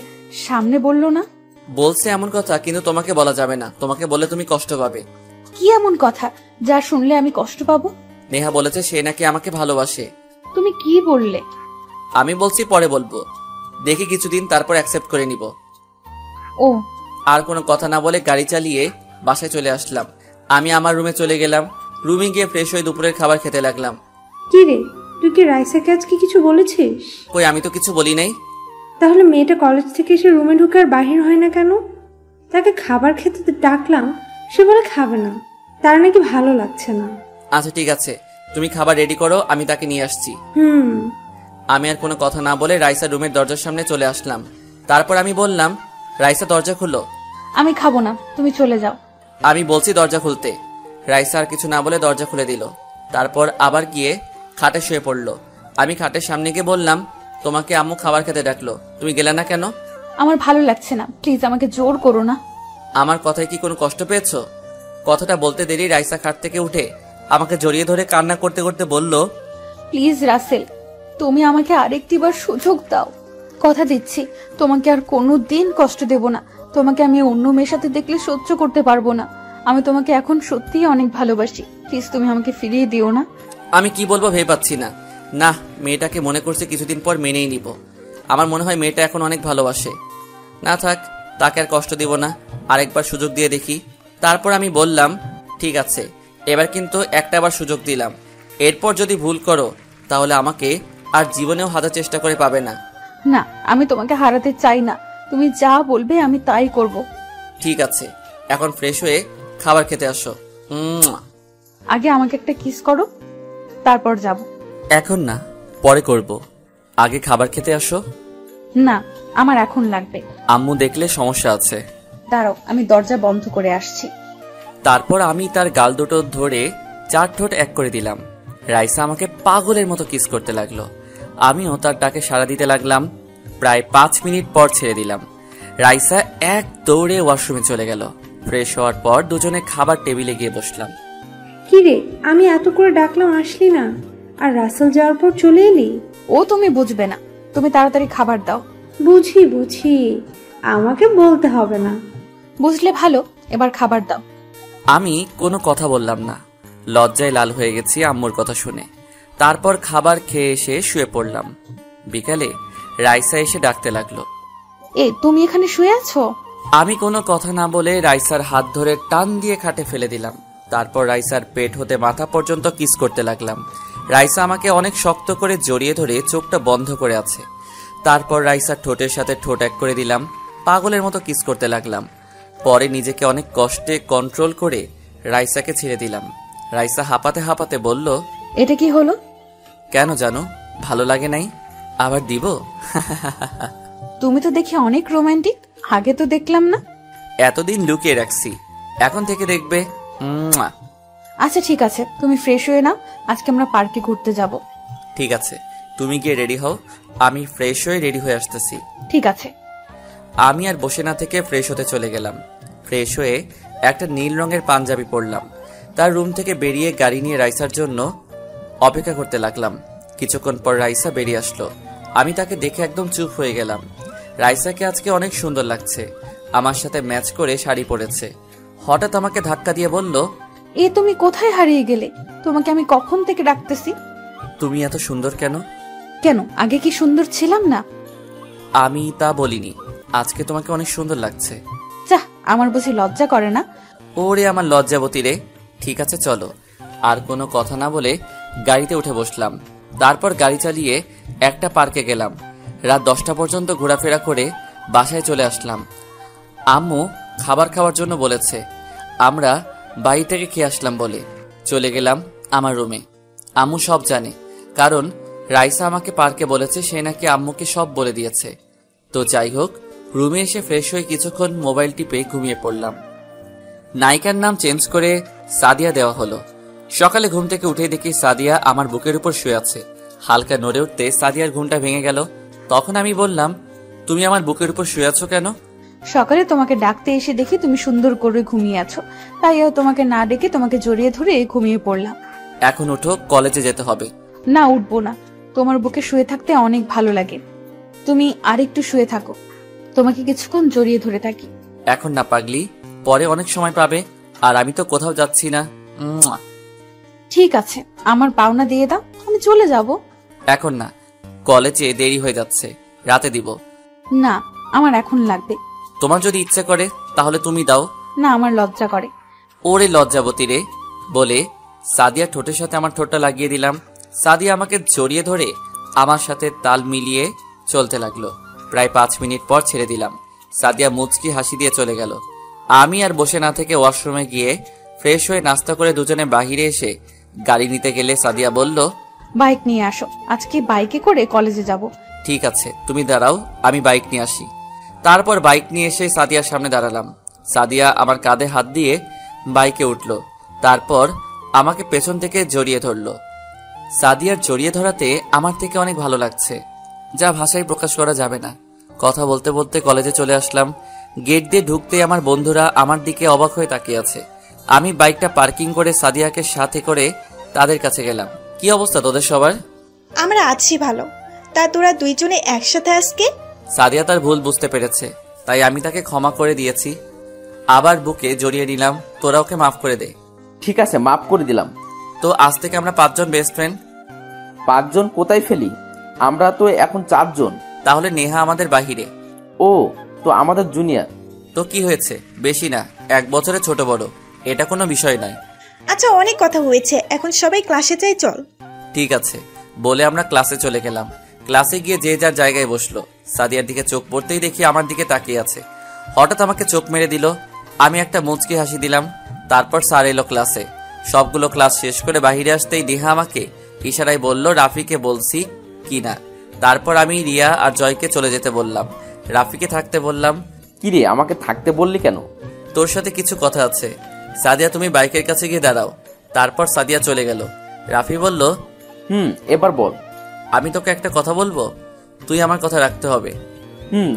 সামনে বললো না? বলছে এমন কথা, কিন্তু তোমাকে বলা যাবে না। তোমাকে বলে তুমি কষ্ট পাবে। কি এমন কথা যা শুনলে আমি কষ্ট পাবো? নেহা বলেছে সে নাকি আমাকে ভালোবাসে। তুমি কি বললে? আমি বলছি পরে বলবো, দেখি কিছুদিন, তারপর অ্যাকসেপ্ট করে নিব। ও। আর কোনো কথা না বলে গাড়ি চালিয়ে বাসায় চলে আসলাম। আমি আমার রুমে চলে গেলাম। রুমে গিয়ে ফ্রেশ হয়ে দুপুরের খাবার খেতে লাগলাম। কি রে, তুই কি রাইসাকে আজকে কিছু বলেছিস? কই, আমি তো কিছু বলি নাই। তাহলে মেয়েটা কলেজ থেকে এসে রুমে ঢুকে আর বাহির হয় না কেন? তাকে খাবার খেতে ডাকলাম, সে বলে খাবে না, তার নাকি ভালো লাগছে না। আচ্ছা ঠিক আছে, তুমি খাবার রেডি করো, আমি তাকে নিয়ে আসছি। আমি আর কোনো কথা না বলে রাইসা রুমের দরজার সামনে চলে আসলাম। তারপর আমি বললাম, রাইসা দরজা খুলো। আমি খাবো না, তুমি চলে যাও। আমি বলছি দরজা খুলতে। রাইসা আর কিছু না বলে দরজা খুলে দিল। তারপর আবার গিয়ে খাটে শুয়ে পড়লো। আমি খাটের সামনে গিয়ে বললাম, তোমাকে আম্মু খাবার খেতে ডাকলো, তুমি গেলে না কেন? আমার ভালো লাগছে না, প্লিজ আমাকে জোর করো না। আমার কথায় কি কোনো কষ্ট পেয়েছো? কথাটা বলতে দেরি রাইসা খাট থেকে উঠে আমাকে জড়িয়ে ধরে কান্না করতে করতে বলল, প্লিজ রাসেল, তুমি আমাকে আরেকটিবার সুযোগ দাও। কথা দিচ্ছি তোমাকে আর কোনো দিন কষ্ট দেব না। তোমাকে আমি অন্য মেয়ের সাথে দেখলে সহ্য করতে পারবো না। আমি তোমাকে এখন সত্যিই অনেক ভালোবাসি, প্লিজ তুমি আমাকে ফিরিয়ে দিও না। আমি কি বলবো ভেবে পাচ্ছি না। না, মেয়েটাকে মনে করছে কিছুদিন পর মেনেই নিব। আমার মনে হয় মেয়েটা এখন অনেক ভালোবাসে। না থাক, তাকে আর কষ্ট দিব না, আরেকবার সুযোগ দিয়ে দেখি। তারপর আমি বললাম, ঠিক আছে, এবার কিন্তু একটা আবার সুযোগ দিলাম। এরপর যদি ভুল করো তাহলে আমাকে আর জীবনেও হাজার চেষ্টা করে পাবে না। না, আমি তোমাকে হারাতে চাই না, তুমি যা বলবে আমি তাই করব। ঠিক আছে, এখন ফ্রেশ হয়ে খাবার খেতে আসো। আগে আমাকে একটা কিস করো, তারপর যাব। এখন না, পরে করব। আগে খাবার খেতে আসো। না, আমার এখন লাগবে। আম্মু দেখলে সমস্যা আছে। দাঁড়াও, আমি দরজা বন্ধ করে আসছি। তারপর আমি তার গাল দুটো ধরে 4 ঠোঁট এক করে দিলাম। রাইসা আমাকে পাগলের মতো কিস করতে লাগলো। আমিও তার ডাকে সাড়া দিতে লাগলাম। প্রায় 5 মিনিট পর ছেড়ে দিলাম। রাইসা এক দৌড়ে ওয়াশরুমে চলে গেল। ফ্রেশ হওয়ার পর দুজনে খাবার টেবিলে গিয়ে বসলাম। কি রে, আমি এত করে ডাকলাম আসলি না, আর রাসেল যাওয়ার পর চলে এলি? ও তুমি বুঝবে না, তুমি তাড়াতাড়ি খাবার দাও। বুঝি বুঝি, আমাকে বলতে হবে না। বুঝলে ভালো, এবার খাবার দাও। আমি কোনো কথা বললাম না, লজ্জায় লাল হয়ে গেছি আম্মুর কথা শুনে। তারপর খাবার খেয়ে এসে শুয়ে পড়লাম। বিকালে রাইসা এসে ডাকতে লাগলো, তুমি এখানে শুয়ে আছো? আমি কোনো কথা না বলে রাইসার হাত ধরে টান দিয়ে খাটে ফেলে দিলাম। তারপর রাইসার পেট হতে মাথা পর্যন্ত কিস করতে লাগলাম। রাইসা আমাকে অনেক শক্ত করে জড়িয়ে ধরে চোখটা বন্ধ করে আছে। তারপর রাইসার ঠোঁটের সাথে ঠোঁট এক করে দিলাম। পাগলের মতো কিস করতে লাগলাম। পরে নিজেকে অনেক কষ্টে কন্ট্রোল করে রাইসাকে ছেড়ে দিলাম। রাইসা হাঁপাতে হাঁপাতে বলল, এটা কি হলো? কেন জানো, ভালো লাগে নাই? আবার দিব? তুমি তো দেখি অনেক রোমান্টিক, আগে তো দেখলাম না। এতদিন লুকিয়ে রাখছি, এখন থেকে দেখবে। আচ্ছা ঠিক আছে, তুমি ফ্রেশ হয়ে নাও, আজকে আমরা পার্কে ঘুরতে যাব। ঠিক আছে, তুমি গিয়ে রেডি হও, আমি ফ্রেশ হয়ে রেডি হয়ে আসতেছি। ঠিক আছে। আমি আর বসে না থেকে ফ্রেশ হতে চলে গেলাম। ফ্রেশ হয়ে একটা নীল রঙের পাঞ্জাবি পরলাম। তার রুম থেকে বেরিয়ে গাড়ি নিয়ে রাইসার জন্য অপেক্ষা করতে লাগলাম। কিছুক্ষণ পর রাইসা বেরিয়ে আসলো। আমি তাকে দেখে একদম চুপ হয়ে গেলাম। রাইসাকে আজকে অনেক সুন্দর লাগছে, আমার সাথে ম্যাচ করে শাড়ি পরেছে। হঠাৎ আমাকে ধাক্কা দিয়ে বলল, তুমি কোথায় হারিয়ে গেলে? তোমাকে আমি কখন থেকে ডাকতেছি। তুমি এত সুন্দর কেন? কেন, আগে কি সুন্দর ছিলাম না? আমি তা বলিনি, আজকে তোমাকে অনেক সুন্দর লাগছে। যা, আমার বুঝি লজ্জা করে না? ওরে আমার লজ্জাবতী রে। ঠিক আছে চলো। আর কোনো কথা না বলে গাড়িতে উঠে বসলাম। তারপর গাড়ি চালিয়ে একটা পার্কে গেলাম। রাত 10টা পর্যন্ত ঘোরাফেরা করে বাসায় চলে আসলাম। আম্মু খাবার খাওয়ার জন্য বলেছে, আমরা বাড়ি থেকে খেয়ে আসলাম বলে চলে গেলাম আমার রুমে। আম্মু সব জানে, কারণ রাইসা আমাকে পার্কে বলেছে সে নাকি আম্মুকে সব বলে দিয়েছে। তো যাই হোক, রুমে এসে ফ্রেশ হয়ে কিছুক্ষণ মোবাইল টিপে ঘুমিয়ে পড়লাম। নায়িকার নাম চেঞ্জ করে সাদিয়া দেওয়া হলো। সকালে ঘুম থেকে উঠে দেখি সাদিয়া আমার বুকের উপর শুয়ে আছে। হালকা নড়ে উঠতে সাদিয়ার ঘুমটা ভেঙে গেল। তখন আমি বললাম, তুমি আমার বুকের উপর শুয়ে আছো কেন? সকালে তোমাকে ডাকতে এসে দেখি তুমি সুন্দর করে ঘুমিয়ে আছো, তাই তোমাকে না ডেকে তোমাকে জড়িয়ে ধরে ঘুমিয়ে পড়লাম। এখন উঠো, কলেজে যেতে হবে। না, উঠবো না, তোমার বুকে শুয়ে থাকতে অনেক ভালো লাগে। তুমি আরেকটু শুয়ে থাকো, তোমাকে কিছুক্ষণ জড়িয়ে ধরে থাকি। এখন না পাগলি, পরে অনেক সময় পাবে, আর আমি তো কোথাও যাচ্ছি না। ঠিক আছে, আমার পাওনা দিয়ে দাও, আমি চলে যাব। এখন না, কলেজে দেরি হয়ে যাচ্ছে, রাতে দিব। না, আমার এখন লাগবে। তোমার যদি ইচ্ছে করে তাহলে তুমি দাও। না, আমার লজ্জা করে। ওরে লজ্জাবতী রে বলে সাদিয়া ঠোঁটের সাথে আমার ঠোঁটটা লাগিয়ে দিলাম। সাদিয়া আমাকে জড়িয়ে ধরে আমার সাথে তাল মিলিয়ে চলতে লাগলো। প্রায় 5 মিনিট পর ছেড়ে দিলাম। সাদিয়া মুচকি হাসি দিয়ে চলে গেল। আমি আর বসে না থেকে ওয়াশরুমে গিয়ে ফ্রেশ হয়ে নাস্তা করে দুজনে বাহিরে এসে গাড়ি নিতে গেলে সাদিয়া বলল, বাইক নিয়ে আসো, আজকে বাইকে করে কলেজে যাব। ঠিক আছে, তুমি দাঁড়াও, আমি বাইক নিয়ে আসি। তারপর বাইক নিয়ে এসে সাদিয়ার সামনে দাঁড়ালাম। সাদিয়া আমার কাঁধে হাত দিয়ে বাইকে উঠল। তারপর আমাকে পেছন থেকে জড়িয়ে ধরলো। সাদিয়ার জড়িয়ে ধরাতে আমার থেকে অনেক ভালো লাগছে, যা ভাষায় প্রকাশ করা যাবে না। কথা বলতে বলতে কলেজে চলে আসলাম। গেট দিয়ে ঢুকতেই আমার বন্ধুরা আমার দিকে অবাক হয়ে তাকিয়ে আছে। আমি বাইকটা পার্কিং করে সাদিয়াকে সাথে করে তাদের কাছে গেলাম। কি অবস্থা তোদের সবার? আমরা আছি ভালো। তা তোরা দুইজনে একসাথে আজকে? সাদিয়া তার ভুল বুঝতে পেরেছে, তাই আমি তাকে ক্ষমা করে দিয়েছি। আবার বুকে জড়িয়ে নিলাম। তোরা ওকে মাফ করে দে। ঠিক আছে, মাফ করে দিলাম। তো আজ থেকে আমরা 5 জন বেস্ট ফ্রেন্ড। 5 জন কোথায় ফেলি? আমরা তো এখন 4 জন। তাহলে নেহা আমাদের বাহিরে। ও, তো আমাদের জুনিয়র। তো কি হয়েছে? বেশি না, 1 বছরে ছোট বড়, এটা কোনো বিষয় নয়। আচ্ছা, অনেক কথা হয়েছে, এখন সবাই ক্লাসে যাই, চল। ঠিক আছে বলে আমরা ক্লাসে চলে গেলাম। ক্লাসে গিয়ে যে যার জায়গায় বসলো। সাদিয়ার দিকে চোখ পড়তেই দেখি আমার দিকে তাকিয়ে আছে। হঠাৎ আমাকে চোখ মেরে দিল। আমি একটা মুচকি হাসি দিলাম। তারপর স্যার এলো ক্লাসে। সবগুলো ক্লাস শেষ করে বাহিরে আসতেই নেহা আমাকে ইশারায় বলল রাফিকে বলছি কি না। তারপর আমি রিয়া আর জয়কে চলে যেতে বললাম, রাফিকে থাকতে বললাম। কি রে, আমাকে থাকতে বললি কেন? তোর সাথে কিছু কথা আছে। সাদিয়া তুমি বাইকের কাছে গিয়ে দাঁড়াও। তারপর সাদিয়া চলে গেল। রাফি বলল, এবার বল। আমি তোকে একটা কথা বলবো, তুই আমার কথা রাখতে হবে।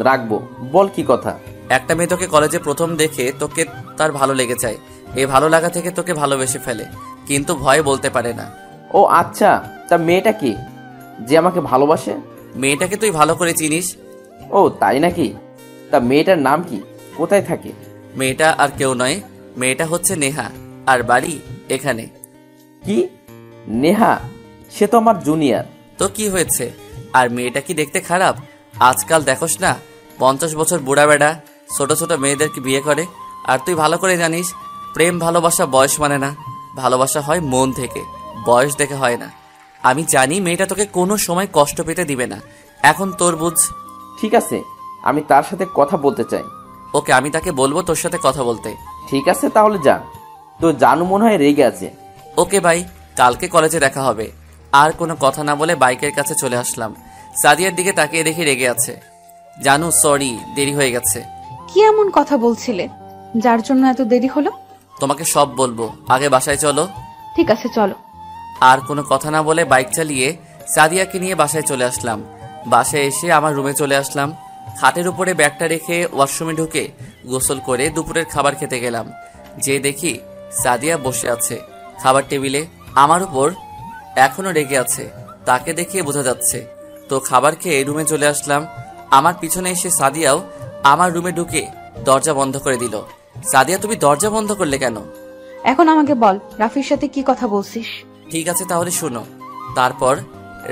রাখবো, বল কি কথা। একটা মেয়ে তোকে কলেজে প্রথম দেখে তোকে তার ভালো লেগে যায়। এই ভালো লাগা থেকে তোকে ভালোবেসে ফেলে, কিন্তু ভয় বলতে পারে না। ও আচ্ছা, তা মেয়েটা কি যে আমাকে ভালোবাসে? মেয়েটাকে তুই ভালো করে চিনিস। ও তাই নাকি? তা মেয়েটার নাম কি, কোথায় থাকে? মেয়েটা আর কেউ নয়, মেয়েটা হচ্ছে নেহা, আর বাড়ি এখানে। কি, নেহা? সে তো আমার জুনিয়র। তো কি হয়েছে? আর মেয়েটা কি দেখতে খারাপ? আজকাল দেখোস না 50 বছর বুড়া বেড়া ছোট ছোট মেয়েদেরকে বিয়ে করে। আর তুই ভালো করে জানিস প্রেম ভালোবাসা বয়স মানে না, ভালোবাসা হয় মন থেকে, বয়স দেখে হয় না। আমি জানি মেয়েটা তোকে কোনো সময় কষ্ট পেতে দিবে না। এখন তোর বুঝ। ঠিক আছে, আমি তার সাথে কথা বলতে চাই। ওকে, আমি তাকে বলবো তোর সাথে কথা বলতে। ঠিক আছে, তাহলে যা। তো জানু মনে হয় রেগে আছে। ওকে ভাই, কালকে কলেজে দেখা হবে। আর কোনো কথা না বলে বাইকের কাছে চলে আসলাম। সাদিয়ার দিকে তাকিয়ে দেখি রেগে আছে। জানু সরি, দেরি হয়ে গেছে। কি এমন কথা বলছিলে যার জন্য এত দেরি হলো? তোমাকে সব বলবো, আগে বাসায় চলো। ঠিক আছে, চলো। আর কোনো কথা না বলে বাইক চালিয়ে সাদিয়াকে নিয়ে বাসায় চলে আসলাম। বাসায় এসে আমার রুমে চলে আসলাম। খাটের উপরে ব্যাগটা রেখে ওয়াশরুমে ঢুকে গোসল করে দুপুরের খাবার খেতে গেলাম। যে দেখি সাদিয়া বসে আছে খাবার টেবিলে, আমার উপর এখনো রেগে আছে, তাকে দেখে বোঝা যাচ্ছে। তো খাবার খেয়ে রুমে চলে আসলাম। আমার পিছনে এসে সাদিয়াও আমার রুমে ঢুকে দরজা বন্ধ করে দিল। সাদিয়া, তুমি দরজা বন্ধ করলে কেন? এখন আমাকে বল, রাফির সাথে কি কথা বলছিস? ঠিক আছে তাহলে শোনো। তারপর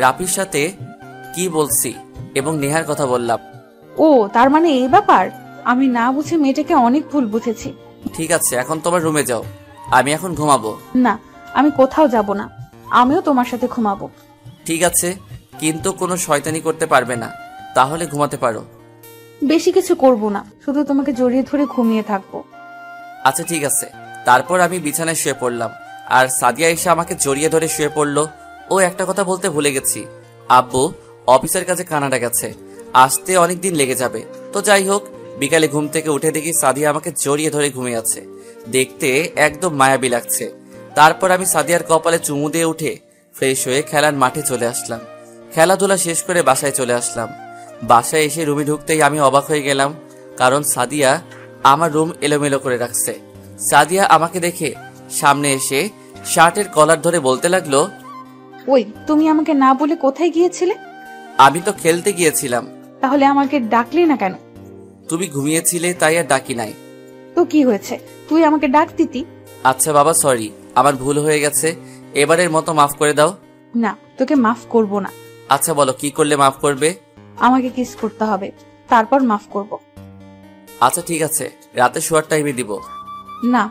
রাফির সাথে কি বলছি এবং নেহার কথা বললাম। ও, তার মানে এই ব্যাপার। আমি না বুঝে মেয়েটাকে অনেক ভুল বুঝেছি। ঠিক আছে, এখন তোমার রুমে যাও, আমি এখন ঘুমাবো। না, আমি কোথাও যাব না, আমিও তোমার সাথে ঘুমাবো। ঠিক আছে, কিন্তু কোনো শয়তানি করতে পারবে না, তাহলে ঘুমাতে পারো। বেশি কিছু করব না, শুধু তোমাকে জড়িয়ে ধরে ঘুমিয়ে থাকবো। আচ্ছা ঠিক আছে। তারপর আমি বিছানায় শুয়ে পড়লাম, আর সাদিয়া এসে আমাকে জড়িয়ে ধরে শুয়ে পড়লো। ও একটা কথা বলতে ভুলে গেছি, আব্বু অফিসের কাছে কানাডা গেছে, আসতে অনেক দিন লেগে যাবে। তো যাই হোক, বিকালে ঘুম থেকে উঠে দেখি সাদিয়া আমাকে জড়িয়ে ধরে ঘুমিয়ে আছে। দেখতে একদম মায়াবী লাগছে। তারপর আমি সাদিয়ার কপালে চুমু দিয়ে উঠে ফ্রেশ হয়ে খেলার মাঠে চলে আসলাম। খেলাধুলা শেষ করে বাসায় চলে আসলাম। বাসায় এসে রুমে ঢুকতেই আমি অবাক হয়ে গেলাম, কারণ সাদিয়া আমার রুম এলোমেলো করে রাখছে। সাদিয়া আমাকে দেখে সামনে এসে শার্টের কলার ধরে বলতে লাগলো, ওই, তুমি আমাকে না বলে কোথায় গিয়েছিলে? আমি তো খেলতে গিয়েছিলাম। তাহলে আমাকে ডাকলি না কেন? তুমি ঘুমিয়েছিলে তাই আর ডাকি নাই। তো কি হয়েছে, তুই আমাকে ডাক দিতি। আচ্ছা বাবা, সরি, আমার ভুল হয়ে গেছে, এবারের মতো মাফ করে দাও। না, তোকে মাফ করব না। আচ্ছা বলো, কি করলে মাফ করবে? আমাকে কিস করতে হবে, তারপর মাফ করব। আচ্ছা ঠিক আছে, রাতে শোয়ার টাইমে দিব। না,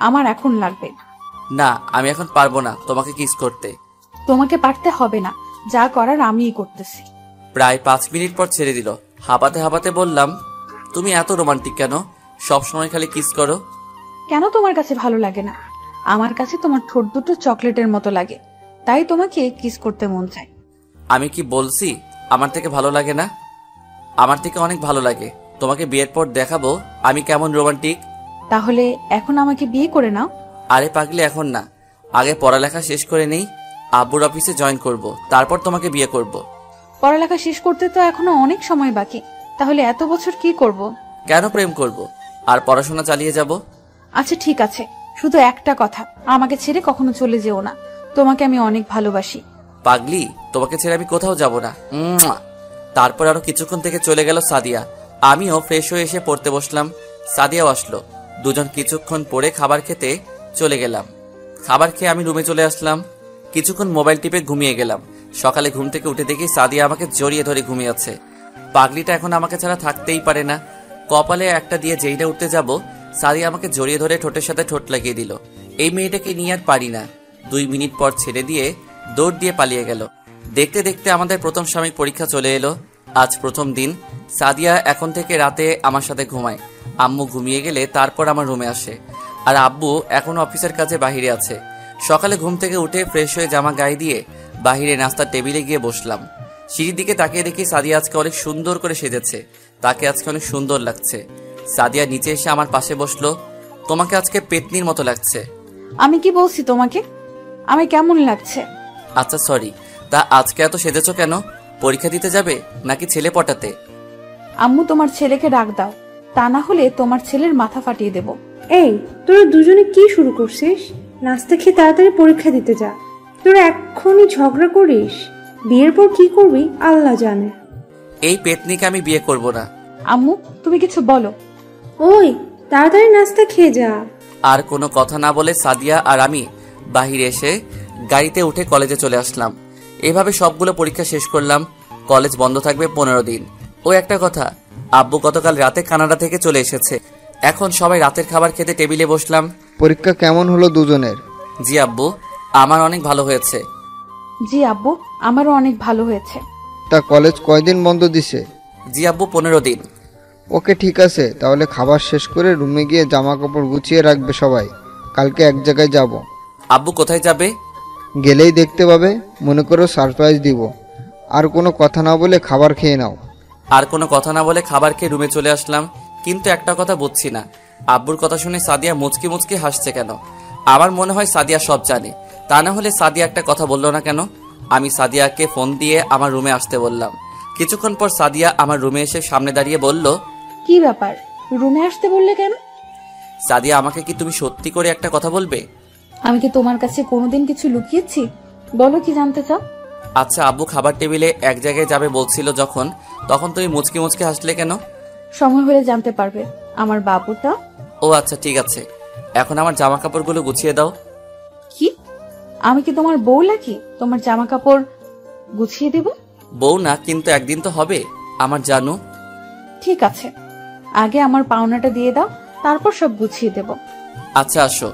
আমার এখন লাগবে। না, আমি এখন পারবো না তোমাকে কিস করতে। তোমাকে পারতে হবে না, যা করার আমিই করতেছি। প্রায় 5 মিনিট পর ছেড়ে দিল। হাঁপাতে হাঁপাতে বললাম, তুমি এত রোমান্টিক কেন? সবসময় খালি কিস করো। কেন তোমার কাছে ভালো লাগে না? আমার কাছে তোমার ঠোঁট দুটো চকলেটের মতো লাগে, তাই তোমাকে কিস করতে মন চায়। আমি কি বলছি আমার থেকে ভালো লাগে না? আমার থেকে অনেক ভালো লাগে। তোমাকে বিয়ের পর দেখাবো আমি কেমন রোমান্টিক। তাহলে এখন আমাকে বিয়ে করে নাও। আরে পাগলি, এখন না, আগে পড়ালেখা শেষ করে নেই, আব্বুর অফিসে জয়েন করব, তারপর তোমাকে বিয়ে করব। পড়ালেখা শেষ করতে তো এখনো অনেক সময় বাকি, তাহলে এত বছর কি করব? কেন প্রেম করব আর পড়াশোনা চালিয়ে যাব? আচ্ছা ঠিক আছে, শুধু একটা কথা, আমাকে ছেড়ে কখনো চলে যেও না, তোমাকে আমি অনেক ভালোবাসি। পাগলি, তোমাকে ছেড়ে আমি কোথাও যাব না। তারপর আরো কিছুক্ষণ থেকে চলে গেল সাদিয়া। আমিও ফ্রেশ হয়ে এসে পড়তে বসলাম। সাদিয়াও আসলো। দুজন কিছুক্ষণ পরে খাবার খেতে চলে গেলাম। খাবার খেয়ে আমি রুমে চলে আসলাম। কিছুক্ষণ মোবাইল টিপে ঘুমিয়ে গেলাম। সকালে ঘুম থেকে উঠে দেখি সাদিয়া আমাকে জড়িয়ে ধরে ঘুমিয়ে আছে। পাগলিটা এখন আমাকে ছাড়া থাকতেই পারে না। কপালে একটা দিয়ে যেইটা উঠতে যাব, সাদিয়া আমাকে জড়িয়ে ধরে ঠোঁটের সাথে ঠোঁট লাগিয়ে দিল। এই মেয়েটাকে নিয়ে আর পারি না। 2 মিনিট পর ছেড়ে দিয়ে দৌড় দিয়ে পালিয়ে গেল। দেখতে দেখতে আমাদের প্রথম সাময়িক পরীক্ষা চলে এলো। আজ প্রথম দিন। সাদিয়া এখন থেকে রাতে আমার সাথে ঘুমায়। আম্মু ঘুমিয়ে গেলে তারপর আমার রুমে আসে। আর আব্বু এখন অফিসের কাজে বাহিরে আছে। সকালে ঘুম থেকে উঠে ফ্রেশ হয়ে জামা গায়ে দিয়ে বাহিরে নাস্তার টেবিলে গিয়ে বসলাম। সিঁড়ির দিকে তাকিয়ে দেখি সাদিয়া আজকে অনেক সুন্দর করে সেজেছে। তাকে আজকে অনেক সুন্দর লাগছে। সাদিয়া নিচে এসে আমার পাশে বসলো। তোমাকে আজকে পেতনির মতো লাগছে। আমি কি বলছি তোমাকে? আমি কেমন লাগছে? আচ্ছা সরি, তা আজকে এত সেজেছো কেন? পরীক্ষা দিতে যাবে নাকি ছেলে পটাতে? আম্মু, তোমার ছেলেকে ডাক দাও, তা না হলে তোমার ছেলের মাথা ফাটিয়ে দেব। এই, তোরা দুজনে কি শুরু করছিস? নাস্তা খেয়ে তাড়াতাড়ি পরীক্ষা দিতে যা। তোরা এক্ষুনি ঝগড়া করিস, বিয়ের পর কি করবি আল্লাহ জানে। এই পেতনিকে আমি বিয়ে করব না। আম্মু, তুমি কিছু বলো। ওই, তাড়াতাড়ি নাস্তা খেয়ে যা। আর কোনো কথা না বলে সাদিয়া আর আমি বাহিরে এসে গাড়িতে উঠে কলেজে চলে আসলাম। এভাবে সবগুলো পরীক্ষা শেষ করলাম। কলেজ বন্ধ থাকবে 15 দিন। ও একটা কথা, আব্বু গতকাল রাতে কানাডা থেকে চলে এসেছে। এখন সবাই রাতের খাবার খেতে টেবিলে বসলাম। পরীক্ষা কেমন হলো দুজনের? জি আব্বু, আমার অনেক ভালো হয়েছে। জি আব্বু, আমারও অনেক ভালো হয়েছে। তা কলেজ কয়দিন বন্ধ দিছে? জি আব্বু, 15 দিন। ওকে ঠিক আছে, তাহলে খাবার শেষ করে রুমে গিয়ে জামা কাপড় গুছিয়ে রাখবে সবাই। কালকে এক জায়গায় যাব। আব্বু কোথায় যাবে? গেলেই দেখতে পাবে, মনে করো সারপ্রাইজ দিব। আর কোনো কথা না বলে খাবার খেয়ে নাও। আর কোনো কথা না বলে খাবার খেয়ে রুমে চলে আসলাম। কিন্তু একটা কথা বুঝছি না, আব্বুর কথা শুনে সাদিয়া মুচকি মুচকি হাসছে কেন? আমার মনে হয় সাদিয়া সব জানে। তা না হলে সাদিয়া একটা কথা বললো না কেন? আমি সাদিয়াকে ফোন দিয়ে আমার রুমে আসতে বললাম। কিছুক্ষণ পর সাদিয়া আমার রুমে এসে সামনে দাঁড়িয়ে বলল, কি ব্যাপার, রুমে আসতে বললে কেন? সাদিয়া, আমাকে কি তুমি সত্যি করে একটা কথা বলবে? আমি কি তোমার কাছে কোনোদিন কিছু লুকিয়েছি? বলো, কি জানতে চাও? আচ্ছা, আব্বু খাবার টেবিলে এক জায়গায় যাবে বলছিল যখন, তখন তুমি মুচকি মুচকি হাসলে কেন? সময় হলে জানতে পারবে। আমার বাবুটা। ও আচ্ছা ঠিক আছে, এখন আমার জামা কাপড়গুলো গুছিয়ে দাও। কি? আমি কি তোমার বউ নাকি তোমার জামা কাপড় গুছিয়ে দেব? বউ না, কিন্তু একদিন তো হবে আমার জানু। ঠিক আছে, আগে আমার পাওনাটা দিয়ে দাও, তারপর সব গুছিয়ে দেব। আচ্ছা আসো।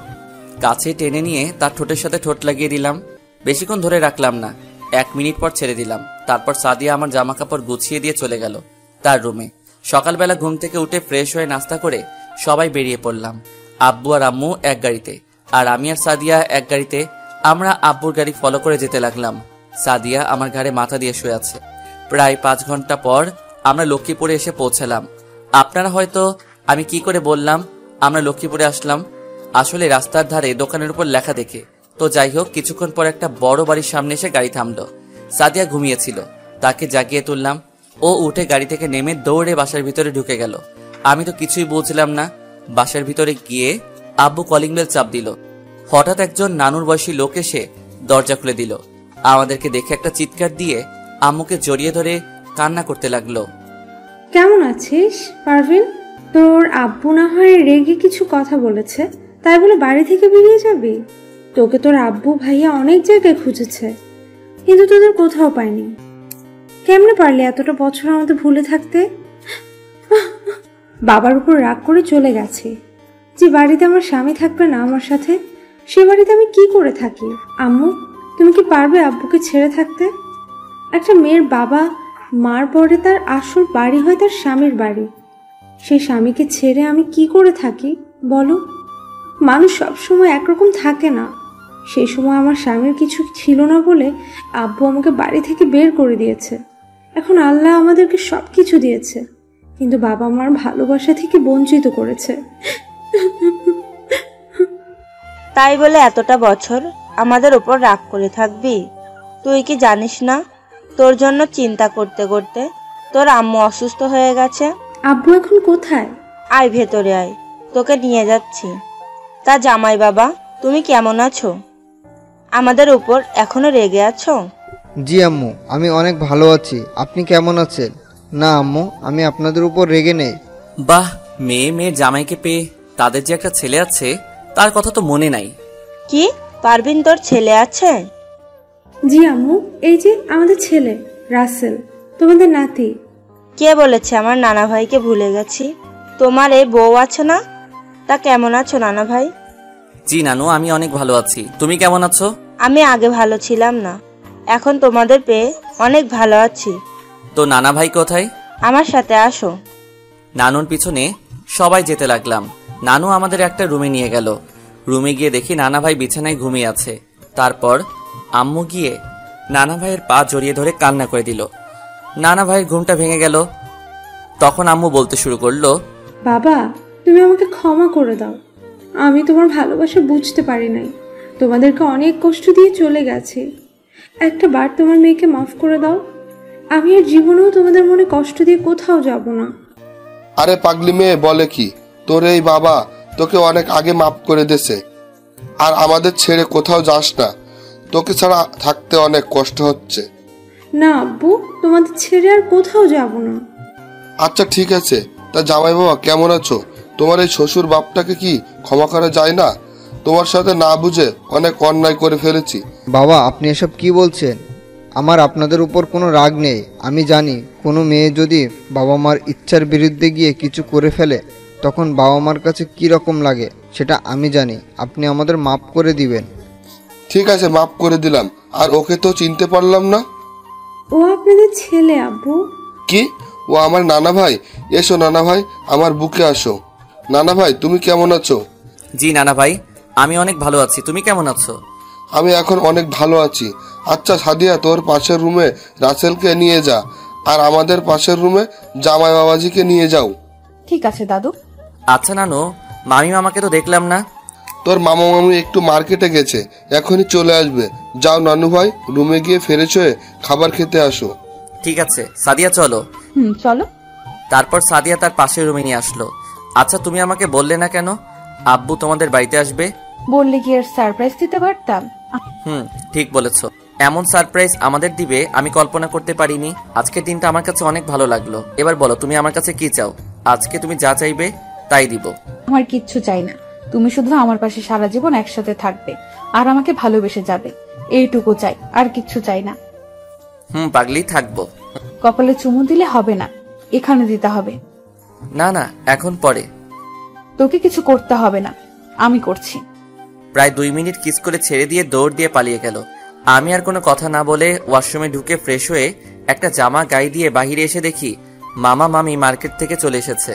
কাছে টেনে নিয়ে তার ঠোঁটের সাথে ঠোঁট লাগিয়ে দিলাম। বেশিক্ষণ ধরে রাখলাম না, 1 মিনিট পর ছেড়ে দিলাম। তারপর সাদিয়া আমার জামা কাপড় গুছিয়ে দিয়ে চলে গেল তার রুমে। সকালবেলা ঘুম থেকে উঠে ফ্রেশ হয়ে নাস্তা করে সবাই বেরিয়ে পড়লাম। আব্বু আর আম্মু এক গাড়িতে, আর আমি আর সাদিয়া এক গাড়িতে। আমরা আব্বুর গাড়ি ফলো করে যেতে লাগলাম। সাদিয়া আমার ঘাড়ে মাথা দিয়ে শুয়ে আছে। প্রায় 5 ঘন্টা পর আমরা লক্ষ্মীপুরে এসে পৌঁছালাম। আপনারা হয়তো আমি কি করে বললাম আমরা লক্ষ্মীপুরে আসলাম, আসলে রাস্তার ধারে দোকানের উপর লেখা দেখে। তো যাই হোক, কিছুক্ষণ পর একটা বড় বাড়ির সামনে এসে গাড়ি থামলো। সাদিয়া ঘুমিয়েছিল, তাকে জাগিয়ে তুললাম। ও উঠে গাড়ি থেকে নেমে দৌড়ে বাসার ভিতরে ঢুকে গেল। আমি তো কিছুই বুঝলাম না। বাসার ভিতরে গিয়ে আব্বু কলিং বেল চাপ দিল। হঠাৎ একজন নানুর বয়সী লোক এসে দরজা খুলে দিল। আমাদেরকে দেখে একটা চিৎকার দিয়ে আম্মুকে জড়িয়ে ধরে কান্না করতে লাগলো। কেমন আছিস পারভিন? তোর আব্বু না হয় রেগে কিছু কথা বলেছে, তাই বলে বাড়ি থেকে বেরিয়ে যাবি? তোকে তোর আব্বু ভাইয়া অনেক জায়গায় খুঁজেছে, কিন্তু তোদের কোথাও পায়নি। কেমনে পারলি এতটা বছর আমাদের ভুলে থাকতে? বাবার উপর রাগ করে চলে গেছে। যে বাড়িতে আমার স্বামী থাকবে না আমার সাথে, সে বাড়িতে আমি কি করে থাকি? আম্মু, তুমি কি পারবে আব্বুকে ছেড়ে থাকতে? একটা মেয়ের বাবা মার পরে তার আসল বাড়ি হয় তার স্বামীর বাড়ি। সেই স্বামীকে ছেড়ে আমি কি করে থাকি বলো? মানুষ সবসময় একরকম থাকে না। সেই সময় আমার স্বামীর কিছু ছিল না বলে আব্বু আমাকে বাড়ি থেকে বের করে দিয়েছে। এখন আল্লাহ আমাদেরকে সব কিছু দিয়েছে, কিন্তু বাবা মার ভালোবাসা থেকে বঞ্চিত করেছে। তাই বলে এতটা বছর আমাদের উপর রাগ করে থাকবি? তুই কি জানিস না তোর জন্য চিন্তা করতে করতে তোর আম্মু অসুস্থ হয়ে গেছে? আব্বু এখন কোথায়? আয় ভেতরে আয়, তোকে নিয়ে যাচ্ছি। তা জামাই বাবা, তুমি কেমন আছো? আমাদের উপর এখনো রেগে আছো? জি আম্মু, আমি অনেক ভালো আছি। আপনি কেমন আছেন? না আম্মু, আমি আপনাদের উপর রেগে নেই। বাহ, মেয়ে জামাইকে পেয়ে তাদের যে একটা ছেলে আছে তার কথা তো মনে নাই। কি পারভিন, তোর ছেলে আছে? জি আম্মু, এই যে আমাদের ছেলে রাসেল, তোমাদের নাতি। কে বলেছে আমার নানা ভাইকে ভুলে গেছি? তোমার এই বউ আছে না? তা কেমন আছো নানা ভাই? জি নানু, আমি অনেক ভালো আছি। তুমি কেমন আছো? আমি আগে ভালো ছিলাম না, এখন তোমাদের পেয়ে অনেক ভালো আছি। তো নানা ভাই কোথায়? আমার সাথে আসো। নানুর পিছনে সবাই যেতে লাগলাম। নানু আমাদের একটা রুমে নিয়ে গেল। রুমে গিয়ে দেখি নানা ভাই বিছানায় ঘুমিয়ে আছে। তারপর আম্মু গিয়ে নানা ভাইয়ের পা জড়িয়ে ধরে কান্না করে দিল। নানা ভাইয়ের ঘুমটা ভেঙে গেল। তখন আম্মু বলতে শুরু করলো, বাবা, তুমি আমাকে ক্ষমা করে দাও। আমি তোমার ভালোবাসা বুঝতে পারি নাই, তোমাদেরকে অনেক কষ্ট দিয়ে চলে গেছি। একটা বার তোমার মেয়েকে মাফ করে দাও। আমি আর জীবনেও তোমাদের মনে কষ্ট দিয়ে কোথাও যাব না। আরে পাগলি মেয়ে বলে কি, তোর এই বাবা তোকে অনেক আগে মাফ করে দিয়েছে। আর আমাদের ছেড়ে কোথাও যাস না, তোকে ছাড়া থাকতে অনেক কষ্ট হচ্ছে। না আব্বু, তোমাদের ছেড়ে আর কোথাও যাব না। আচ্ছা ঠিক আছে, তা জামাই বাবা কেমন আছো? তোমার এই শ্বশুর বাপটাকে কি ক্ষমা করা যায় না? তোমার সাথে না বুঝে অনেক অন্যায় করে ফেলেছি। বাবা, আপনি এসব কি বলছেন? আমার আপনাদের উপর কোনো রাগ নেই। আমি জানি কোনো মেয়ে যদি বাবা মার ইচ্ছার বিরুদ্ধে গিয়ে কিছু করে ফেলে তখন বাবা মার কাছে কী রকম লাগে সেটা আমি জানি। আপনি আমাদের মাফ করে দিবেন। ঠিক আছে, মাফ করে দিলাম। আর ওকে তো চিনতে পারলাম না। ও আপনাদের ছেলে আব্বু। কি, ও আমার নানা ভাই? এসো নানা ভাই, আমার বুকে আসো। নানা ভাই, তুমি কেমন আছো? জি নানা ভাই, আমি অনেক ভালো আছি। তুমি কেমন আছো? আমি এখন অনেক ভালো আছি। আচ্ছা সাদিয়া, তোর পাশের রুমে রাসেলকে নিয়ে যা, আর আমাদের পাশের রুমে জামাই বাবাজিকে নিয়ে যাও। ঠিক আছে দাদু। আচ্ছা নানু, মামি মামাকে তো দেখলাম না। তোর মামা মামি একটু মার্কেটে গেছে, এখনই চলে আসবে। যাও নানু ভাই, রুমে গিয়ে ফ্রেশ হয়ে খাবার খেতে আসো। ঠিক আছে সাদিয়া, চলো। চলো। তারপর সাদিয়া তার পাশের রুমে নিয়ে আসলো। আচ্ছা তুমি আমাকে বললে না কেন আব্বু তোমাদের বাড়িতে আসবে? বললে কি আর সারপ্রাইজ দিতে পারতাম? ঠিক বলেছো। এমন সারপ্রাইজ আমাদের দিবে আমি কল্পনা করতে পারিনি। আজকের দিনটা আমার কাছে অনেক ভালো লাগলো। এবার বলো তুমি আমার কাছে কি চাও? আজকে তুমি যা চাইবে তাই দিব। আমার কিচ্ছু চাই না, তুমি শুধু আমার পাশে সারা জীবন একসাথে থাকবে আর আমাকে ভালোবেসে যাবে, এইটুকু চাই, আর কিচ্ছু চাই না। পাগলি, থাকবো। কপালে চুমু দিলে হবে না, এখানে দিতে হবে। না না, এখন পরে। তোকে কিছু করতে হবে না, আমি করছি। প্রায় 2 মিনিট কিস করে ছেড়ে দিয়ে দৌড় দিয়ে পালিয়ে গেল। আমি আর কোনো কথা না বলে ওয়াশরুমে ঢুকে ফ্রেশ হয়ে একটা জামা গায়ে দিয়ে বাহিরে এসে দেখি মামা মামি মার্কেট থেকে চলে এসেছে।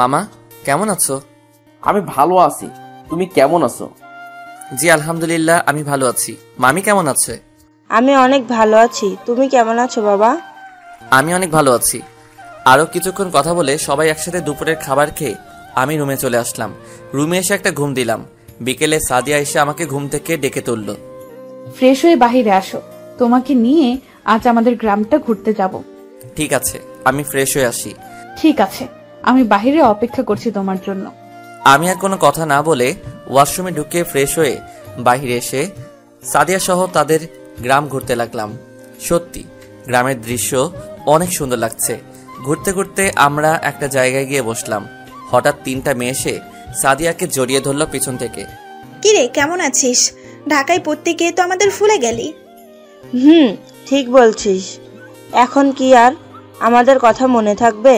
মামা কেমন আছো? আমি ভালো আছি, তুমি কেমন আছো? জি আলহামদুলিল্লাহ, আমি ভালো আছি। মামি কেমন আছে? আমি অনেক ভালো আছি। তুমি কেমন আছো বাবা? আমি অনেক ভালো আছি। আরো কিছুক্ষণ কথা বলে সবাই একসাথে দুপুরের খাবার খেয়ে আমি রুমে চলে আসলাম। রুমে এসে একটা ঘুম দিলাম। বিকেলে সাদিয়া এসে আমাকে ঘুম থেকে ডেকে তুলল। ফ্রেশ হয়ে বাহিরে আসো, তোমাকে নিয়ে আজ আমাদের গ্রামটা ঘুরতে যাব। ঠিক আছে, আমি ফ্রেশ হয়ে আসি। ঠিক আছে, আমি বাহিরে অপেক্ষা করছি তোমার জন্য। আমি আর কোনো কথা না বলে ওয়াশরুমে ঢুকে ফ্রেশ হয়ে বাহিরে এসে সাদিয়া সহ তাদের গ্রাম ঘুরতে লাগলাম। সত্যি গ্রামের দৃশ্য অনেক সুন্দর লাগছে। ঘুরতে ঘুরতে আমরা একটা জায়গায় গিয়ে বসলাম। হঠাৎ 3টা মেয়ে এসে সাদিয়াকে জড়িয়ে ধরলো পিছন থেকে। কিরে, কেমন আছিস? ঢাকায় পড়তে গিয়ে তো আমাদের ভুলে গেলি। ঠিক বলছিস। এখন কি আর আমাদের কথা মনে থাকবে?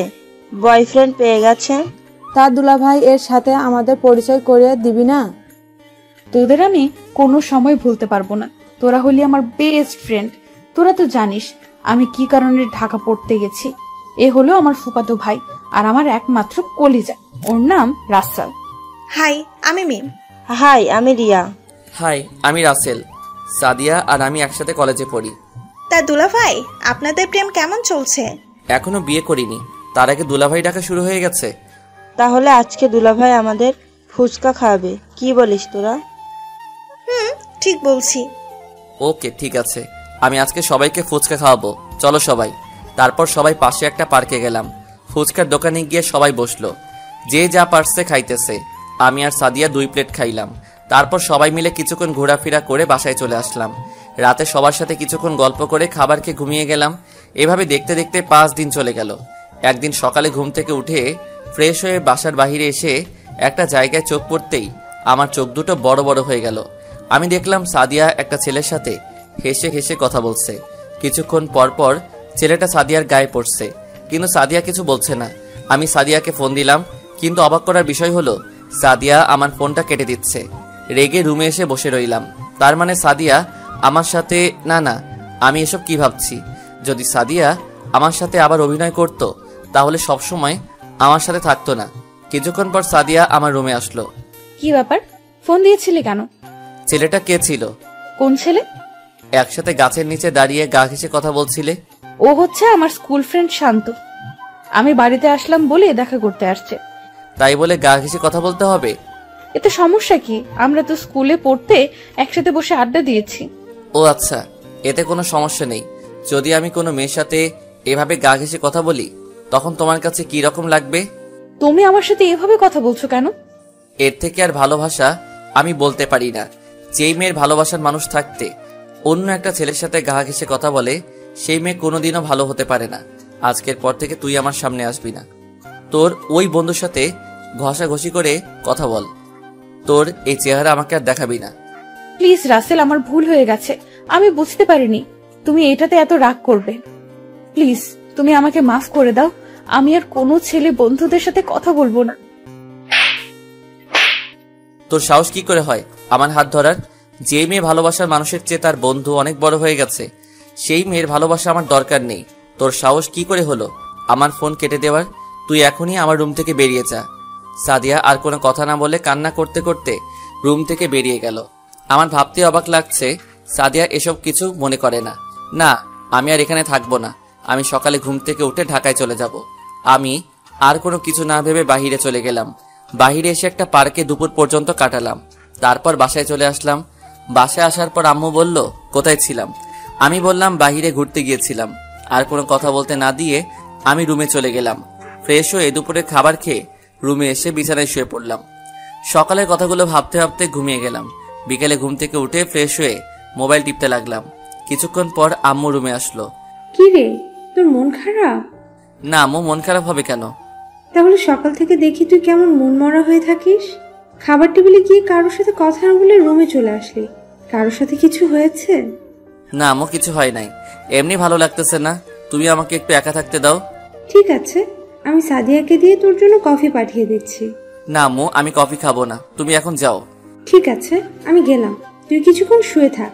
বয়ফ্রেন্ড পেয়ে গেছে। তার দুলাভাই এর সাথে আমাদের পরিচয় করিয়ে দিবি না? তোদের আমি কোনো সময় ভুলতে পারবো না। তোরা হলি আমার বেস্ট ফ্রেন্ড। তোরা তো জানিস আমি কি কারণে ঢাকা পড়তে গেছি। এ হলো আমার ফুফাতো ভাই আর আমার একমাত্র কলিজা, ওর নাম রাসেল। হাই, আমি মিম। হাই, আমি রিয়া। হাই, আমি রাসেল। সাদিয়া আর আমি একসাথে কলেজে পড়ি। তা দুলাভাই, আপনাদের প্রেম কেমন চলছে? এখনো বিয়ে করিনি, তার আগে দুলাভাই ডাকা শুরু হয়ে গেছে। তাহলে আজকে দুলাভাই আমাদের ফুচকা খাওয়াবে, কি বলিস তোরা? ঠিক বলছি। ওকে ঠিক আছে, আমি আজকে সবাইকে ফুচকা খাওয়াবো, চলো সবাই। তারপর সবাই পাশে একটা পার্কে গেলাম। ফুচকার দোকানে গিয়ে সবাই বসলো, যে যা পারছে খাইতেছে। আমি আর সাদিয়া 2 প্লেট খাইলাম। তারপর সবাই মিলে কিছুক্ষণ ঘোরাফেরা করে বাসায় চলে আসলাম। রাতে সবার সাথে কিছুক্ষণ গল্প করে খাবার খেয়ে ঘুমিয়ে গেলাম। এভাবে দেখতে দেখতে 5 দিন চলে গেল। একদিন সকালে ঘুম থেকে উঠে ফ্রেশ হয়ে বাসার বাইরে এসে একটা জায়গায় চোখ পড়তেই আমার চোখ দুটো বড় বড় হয়ে গেল। আমি দেখলাম সাদিয়া একটা ছেলের সাথে হেসে হেসে কথা বলছে। কিছুক্ষণ পর পর ছেলেটা সাদিয়ার গায়ে পড়ছে, কিন্তু সাদিয়া কিছু বলছে না। আমি সাদিয়াকে ফোন দিলাম, কিন্তু অবাক করার বিষয় হলো সাদিয়া আমার ফোনটা কেটে দিচ্ছে। রেগে রুমে এসে বসে রইলাম। তার মানে সাদিয়া আমার সাথে না, আমি এসব কি ভাবছি? যদি সাদিয়া আমার সাথে আবার অভিনয় করত তাহলে সবসময় আমার সাথে থাকতো না। কিছুক্ষণ পর সাদিয়া আমার রুমে আসলো। কি ব্যাপার, ফোন দিয়েছিলে কেন? ছেলেটা কে ছিল? কোন ছেলে? একসাথে গাছের নিচে দাঁড়িয়ে গা ঘেঁষে কথা বলছিলে। ও হচ্ছে আমার স্কুল ফ্রেন্ড শান্ত। আমি বাড়িতে আসলাম বলে দেখা করতে আসছে। তাই বলে গা ঘেঁষে কথা বলতে হবে? এতে সমস্যা কি? আমরা তো স্কুলে পড়তে একসাথে বসে আড্ডা দিয়েছি। ও আচ্ছা, এতে কোনো সমস্যা নেই। যদি আমি কোনো মেয়ের সাথে এভাবে গা ঘেঁষে কথা বলি তখন তোমার কাছে কি রকম লাগবে? তুমি আমার সাথে এভাবে কথা বলছো কেন? এর থেকে আর ভালোবাসা আমি বলতে পারি না। যেই মেয়ের ভালোবাসার মানুষ থাকতে অন্য একটা ছেলের সাথে গা ঘেঁষে কথা বলে সেই মেয়ে কোনোদিনও ভালো হতে পারে না। আজকের পর থেকে তুই আমার সামনে আসবি না। তোর ওই বন্ধুর সাথে ঘষাঘষি করে কথা বল। তোর এই চেহারা আমাকে আর দেখাবি না। প্লিজ রাসেল, আমার ভুল হয়ে গেছে। আমি বুঝতে পারিনি তুমি এটাতে এত রাগ করবে। প্লিজ তুমি আমাকে মাফ করে দাও। আমি আর কোনো ছেলে বন্ধুদের সাথে কথা বলবো না। তোর সাহস কি করে হয় আমার হাত ধরার? যে মেয়ে ভালোবাসার মানুষের চেয়ে তার বন্ধু অনেক বড় হয়ে গেছে সেই মেয়ের ভালোবাসা আমার দরকার নেই। তোর সাহস কি করে হলো আমার ফোন কেটে দেওয়ার? তুই এখনই আমার রুম থেকে বেরিয়ে যা। সাদিয়া আর কোনো কথা না বলে কান্না করতে করতে রুম থেকে বেরিয়ে গেল। আমার ভাবতে অবাক লাগছে সাদিয়া এসব কিছু মনে করে না। না, আমি আর এখানে থাকবো না। আমি সকালে ঘুম থেকে উঠে ঢাকায় চলে যাব। আমি আর কোনো কিছু না ভেবে বাহিরে চলে গেলাম। বাহিরে এসে একটা পার্কে দুপুর পর্যন্ত কাটালাম। তারপর বাসায় চলে আসলাম। বাসায় আসার পর আম্মু বলল, কোথায় ছিলাম? আমি বললাম বাহিরে ঘুরতে গিয়েছিলাম। আর কোনো কথা বলতে না দিয়ে আমি রুমে চলে গেলাম। ফ্রেশ হয়ে দুপুরে খাবার খেয়ে রুমে এসে বিছানায় শুয়ে পড়লাম। সকালের কথাগুলো ভাবতে ভাবতে ঘুমিয়ে গেলাম। বিকেলে ঘুম থেকে উঠে ফ্রেশ হয়ে মোবাইল টিপতে লাগলাম। কিছুক্ষণ পর আম্মু রুমে আসলো। কি রে, তোর মন খারাপ? না আম্মু, মন খারাপ হবে কেন? তাহলে সকাল থেকে দেখি তুই কেমন মন মরা হয়ে থাকিস। খাবার টেবিলে গিয়ে কারোর সাথে কথা না বলে রুমে চলে আসলি। কারোর সাথে কিছু হয়েছে? না আম্মু, কিছু হয় নাই। এমনি ভালো লাগতেছে না। তুমি আমাকে একটু একা থাকতে দাও। ঠিক আছে, আমি সাদিয়াকে দিয়ে তোর জন্য কফি পাঠিয়ে দিচ্ছি। না আম্মু, আমি কফি খাবো না, তুমি এখন যাও। ঠিক আছে, আমি গেলাম, তুই কিছুক্ষণ শুয়ে থাক।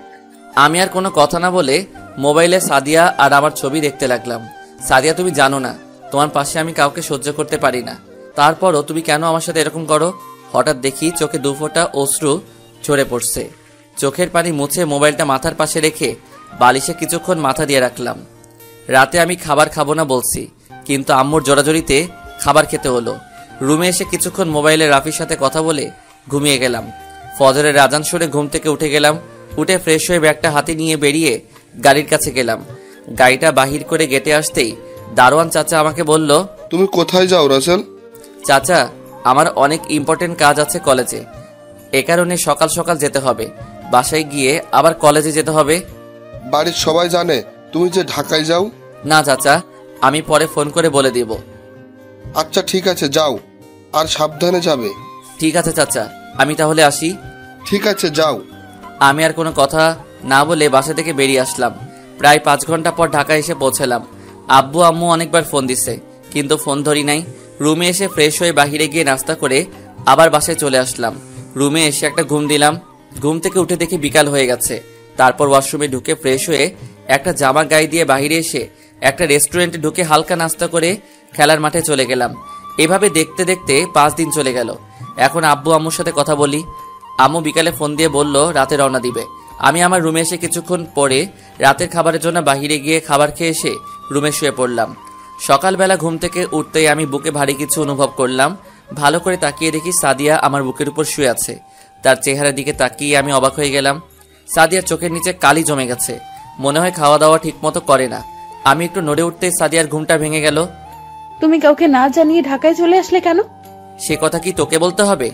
আমি আর কোনো কথা না বলে মোবাইলে সাদিয়া আর আমার ছবি দেখতে লাগলাম। সাদিয়া, তুমি জানো না তোমার পাশে আমি কাউকে সহ্য করতে পারি না। তারপরও তুমি কেন আমার সাথে এরকম করো? হঠাৎ দেখি চোখে 2 ফোঁটা অশ্রু ঝরে পড়ছে। চোখের পানি মুছে মোবাইলটা মাথার পাশে রেখে বালিশে কিছুক্ষণ মাথা দিয়ে রাখলাম। রাতে আমি খাবার খাবো না বলছি, কিন্তু আম্মুর জোরাজোরিতে খাবার খেতে হলো। রুমে এসে কিছুক্ষণ মোবাইলে রাফির সাথে কথা বলে ঘুমিয়ে গেলাম। ফজরের আজান শুনে ঘুম থেকে উঠে গেলাম। উঠে ফ্রেশ হয়ে ব্যাগটা হাতে নিয়ে বেরিয়ে গাড়ির কাছে গেলাম। গাড়িটা বাহির করে গেটে আসতেই দারোয়ান চাচা আমাকে বলল, তুমি কোথায় যাও রাসেল? চাচা, আমার অনেক ইম্পর্টেন্ট কাজ আছে কলেজে, এ কারণে সকাল সকাল যেতে হবে। বাসায় গিয়ে আবার কলেজে যেতে হবে। বাড়ির সবাই জানে তুমি যে ঢাকায় যাও? না চাচা, আমি পরে ফোন করে বলে দিব। আচ্ছা ঠিক আছে, যাও, আর সাবধানে যাবে। ঠিক আছে চাচা, আমি তাহলে আসি। ঠিক আছে, যাও। আমি আর কোনো কথা না বলে বাসা থেকে বেরিয়ে আসলাম। প্রায় 5 ঘন্টা পর ঢাকা এসে পৌঁছালাম। আব্বু আম্মু অনেকবার ফোন দিছে, কিন্তু ফোন ধরি নাই। রুমে এসে ফ্রেশ হয়ে বাহিরে গিয়ে নাস্তা করে আবার বাসায় চলে আসলাম। রুমে এসে একটা ঘুম দিলাম। ঘুম থেকে উঠে দেখি বিকাল হয়ে গেছে। তারপর ওয়াশরুমে ঢুকে ফ্রেশ হয়ে একটা জামা গায়ে দিয়ে বাহিরে এসে একটা রেস্টুরেন্টে ঢুকে হালকা নাস্তা করে খেলার মাঠে চলে গেলাম। এভাবে দেখতে দেখতে 5 দিন চলে গেল। এখন আব্বু আম্মুর সাথে কথা বলি। আম্মু বিকালে ফোন দিয়ে বলল রাতে রওনা দিবে। আমি আমার রুমে এসে কিছুক্ষণ পরে রাতের খাবারের জন্য বাহিরে গিয়ে খাবার খেয়ে এসে রুমে শুয়ে পড়লাম। সকালবেলা ঘুম থেকে উঠতেই আমি বুকে ভারী কিছু অনুভব করলাম। ভালো করে তাকিয়ে দেখি সাদিয়া আমার বুকের উপর শুয়ে আছে। তার চেহারার দিকে তাকিয়ে আমি অবাক হয়ে গেলাম। সাদিয়ার চোখের নিচে কালি জমে গেছে, মনে হয় খাওয়া দাওয়া ঠিক মতো করে না। আমি একটু নড়ে উঠতেই সাদিয়ার ঘুমটা ভেঙে গেল। তুমি কাউকে না জানিয়ে ঢাকায় চলে আসলে কেন? সে কথা কি তোকে বলতে হবে?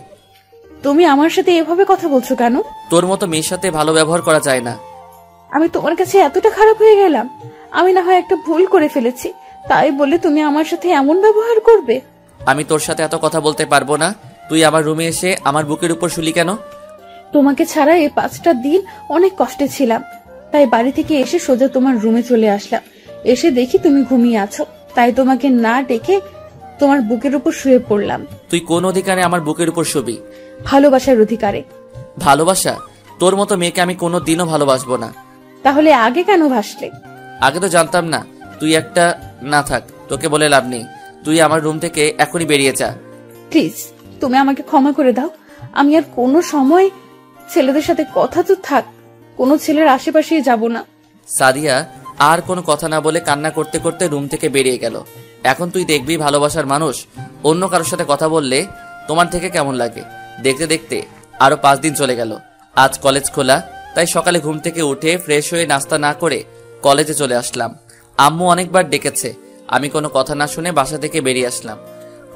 তুমি আমার সাথে এভাবে কথা বলছো কেন? তোর মতো মেয়ের সাথে ভালো ব্যবহার করা যায় না। আমি তোমার কাছে এতটা খারাপ হয়ে গেলাম? আমি না হয় একটা ভুল করে ফেলেছি, তাই বলে তুমি আমার সাথে এমন ব্যবহার করবে? আমি তোর সাথে এত কথা বলতে পারবো না। তুই আমার রুমে এসে আমার বুকের উপর শুলি কেন? তোমাকে ছাড়া এই 5টা দিন অনেক কষ্টে ছিলাম, তাই বাড়ি থেকে এসে সোজা তোমার রুমে চলে আসলাম। এসে দেখি তুমি ঘুমিয়ে আছো, তাই তোমাকে না ডেকে তোমার বুকের উপর শুয়ে পড়লাম। তুই কোন অধিকারে আমার বুকের উপর শুবি? ভালোবাসার অধিকারে। ভালোবাসা? তোর মতো মেয়েকে আমি কোনো দিনও ভালোবাসবো না। তাহলে আগে কেন ভাসলে? আগে তো জানতাম না। তুই একটা না থাক, তোকে বলে লাভ নেই। তুই আমার রুম থেকে এখনই বেরিয়ে যা। প্লিজ তুমি আমাকে ক্ষমা করে দাও। আমি আর কোনো সময় ছেলেদের সাথে কথা তো থাক, কোনো ছেলের আশেপাশে যাব না। সাদিয়া আর কোনো কথা না বলে কান্না করতে করতে রুম থেকে বেরিয়ে গেল। এখন তুই দেখবি ভালোবাসার মানুষ অন্য কারোর সাথে কথা বললে তোমার থেকে কেমন লাগে। দেখতে দেখতে আরো 5 দিন চলে গেল। আজ কলেজ খোলা, তাই সকালে ঘুম থেকে উঠে ফ্রেশ হয়ে নাস্তা না করে কলেজে চলে আসলাম। আম্মু অনেকবার ডেকেছে, আমি কোনো কথা না শুনে বাসা থেকে বেরিয়ে আসলাম।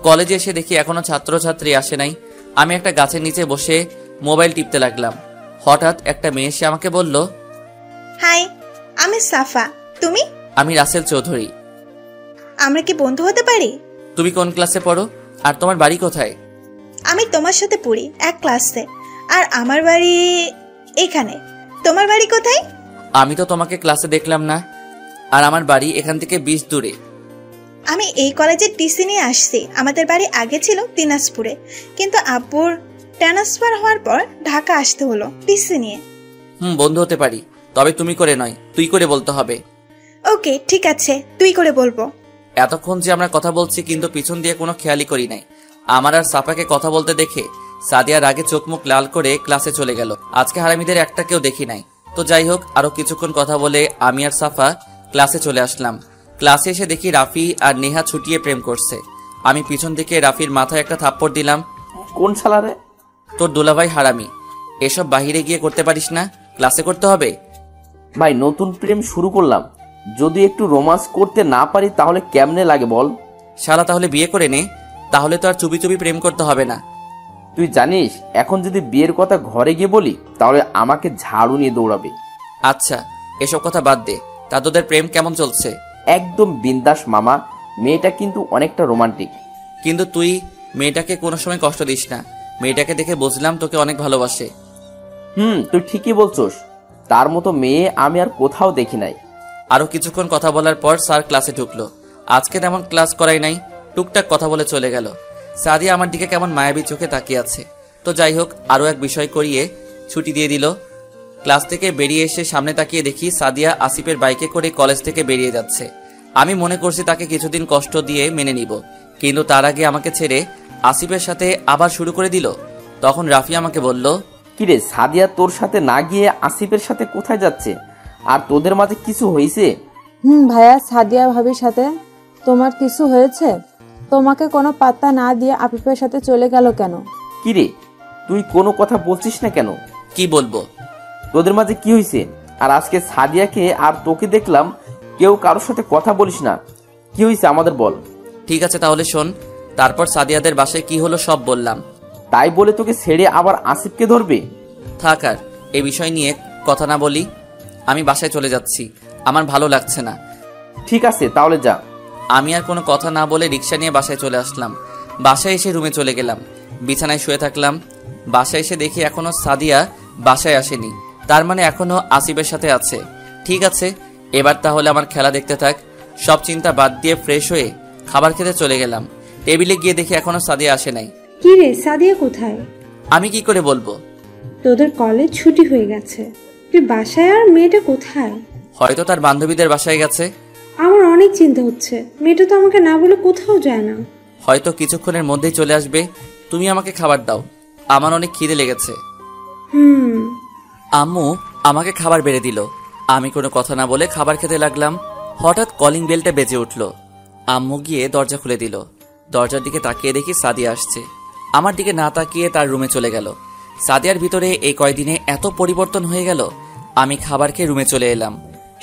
কলেজে এসে দেখি এখনো ছাত্রছাত্রী আসে নাই। আমি একটা গাছের নিচে বসে মোবাইল টিপতে লাগলাম। হঠাৎ একটা মেয়ে এসে আমাকে বলল, হাই, আমি সাফা। তুমি? আমি রাসেল চৌধুরী। আমরা কি বন্ধু হতে পারি? তুমি কোন ক্লাসে পড়ো আর তোমার বাড়ি কোথায়? আমি তোমার সাথে পড়ি এক ক্লাসে, আর আমার বাড়ি এখানে। তোমার বাড়ি কোথায়? আমি তো তোমাকে ক্লাসে দেখলাম না, আর আমার বাড়ি এখান থেকে 20 দূরে। আমি এই কলেজের টিসি নিয়ে আসছি। আমাদের বাড়ি আগে ছিল দিনাজপুরে, কিন্তু আব্বুর ট্রান্সফার হওয়ার পর ঢাকা আসতে হলো টিসি নিয়ে। বন্ধু হতে পারি, তবে তুমি করে নয়, তুই করে বলতে হবে। ওকে ঠিক আছে, তুই করে বলবো। এতক্ষণ যে আমরা কথা বলছি কিন্তু পিছন দিয়ে কোনো খেয়ালই করি নাই। আমার আর সাফাকে কথা বলতে দেখে সাদিয়ার আগে চোখ মুখ লাল করে ক্লাসে চলে গেল। আজকে হারামিদের একটা কেউ দেখি নাই। তো যাই হোক, আরো কিছুক্ষণ কথা বলে আমি আর সাফা ক্লাসে চলে আসলাম। ক্লাসে এসে দেখি রাফি আর নেহা ছুটিয়ে প্রেম করছে। আমি পিছন থেকে রাফির মাথায় একটা থাপ্পড় দিলাম। কোন শালারে? তোর দুলাভাই হারামি। এসব বাহিরে গিয়ে করতে পারিস না, ক্লাসে করতে হবে। ভাই নতুন প্রেম শুরু করলাম, যদি একটু রোমান্স করতে না পারি তাহলে কেমনে লাগে বল? শালা তাহলে বিয়ে করে নে, তাহলে তো আর চুপি চুপি প্রেম করতে হবে না। তুই জানিস এখন যদি বিয়ের কথা ঘরে গিয়ে বলি তাহলে আমাকে ঝাড়ু নিয়ে দৌড়াবে। আচ্ছা এসব কথা বাদ দে, তা তোদের প্রেম কেমন চলছে? একদম বিন্দাস মামা, মেয়েটা কিন্তু অনেকটা রোমান্টিক। কিন্তু তুই মেয়েটাকে কোনো সময় কষ্ট দিস না। মেয়েটাকে দেখে বুঝলাম তোকে অনেক ভালোবাসে। তুই ঠিকই বলছস, তার মতো মেয়ে আমি আর কোথাও দেখি নাই। আরো কিছুক্ষণ কথা বলার পর স্যার ক্লাসে ঢুকলো। আজকে তেমন ক্লাস করাই নাই, টুকটাক কথা বলে চলে গেল। সাদিয়া আমার দিকে কেমন মায়াবী চোখে তাকিয়ে আছে। তো যাই হোক, আরো এক বিষয় করিয়ে ছুটি দিয়ে দিল। ক্লাস থেকে বেরিয়ে এসে সামনে তাকিয়ে দেখি সাদিয়া আসিফের বাইকে করে কলেজ থেকে বেরিয়ে যাচ্ছে। আমি মনে করছি তাকে কিছুদিন কষ্ট দিয়ে মেনে নিব, কিন্তু তার আগে আমাকে ছেড়ে আসিফের সাথে আবার শুরু করে দিল। তখন রাফি আমাকে বলল, কিরে সাদিয়া তোর সাথে না গিয়ে আসিফের সাথে কোথায় যাচ্ছে? আর তোদের মাঝে কিছু হয়েছে? ভাইয়া, সাদিয়া ভাবির সাথে তোমার কিছু হয়েছে? তোমাকে কোনো পাত্তা না দিয়ে আফিফের সাথে চলে গেল কেন? কিরে তুই কোনো কথা বলছিস না কেন? কি বলবো? তোদের মাঝে কি হয়েছে? আর আজকে সাদিয়াকে আর তোকে দেখলাম কেউ কারোর সাথে কথা বলিস না, কি হয়েছে আমাদের বল। ঠিক আছে তাহলে শোন। তারপর সাদিয়াদের বাসায় কি হলো সব বললাম। তাই বলে তোকে ছেড়ে আবার আসিফকে ধরবে? থাক আর এই বিষয় নিয়ে কথা না বলি। আমি বাসায় চলে যাচ্ছি, আমার ভালো লাগছে না। ঠিক আছে তাহলে যা। আমি আর কোনো কথা না বলে রিক্সা নিয়ে বাসায় চলে আসলাম। বাসায় এসে রুমে চলে গেলাম, বিছানায় শুয়ে থাকলাম। বাসায় এসে দেখি এখনো সাদিয়া বাসায় আসেনি, তার মানে এখনো আসিফের সাথে আছে। ঠিক আছে, এবার তাহলে আমার খেলা দেখতে থাক। সব চিন্তা বাদ দিয়ে ফ্রেশ হয়ে খাবার খেতে চলে গেলাম। টেবিলে গিয়ে দেখি এখনো সাদিয়া আসে নাই। কি রে, সাদিয়া কোথায়? আমি কি করে বলবো? তোদের কলেজ ছুটি হয়ে গেছে, তুই বাসায়, আর মেয়েটা কোথায়? হয়তো তার বান্ধবীদের বাসায় গেছে। আমার অনেক চিন্তা হচ্ছে, মেয়েটা তো আমাকে না বলে কোথাও যায় না। হয়তো কিছুক্ষণের মধ্যেই চলে আসবে। তুমি আমাকে খাবার দাও, আমার অনেক খিদে লেগেছে। আম্মু আমাকে খাবার বেড়ে দিল। আমি কোনো কথা না বলে খাবার খেতে লাগলাম। হঠাৎ কলিং বেলটা বেজে উঠল। আম্মু গিয়ে দরজা খুলে দিল। দরজার দিকে তাকিয়ে দেখি সাদিয়া আসছে। আমার দিকে না তাকিয়ে তার রুমে চলে গেল। সাদিয়ার ভিতরে এই কয়দিনে এত পরিবর্তন হয়ে গেল আমি খাবার খেয়ে রুমে চলে এলাম।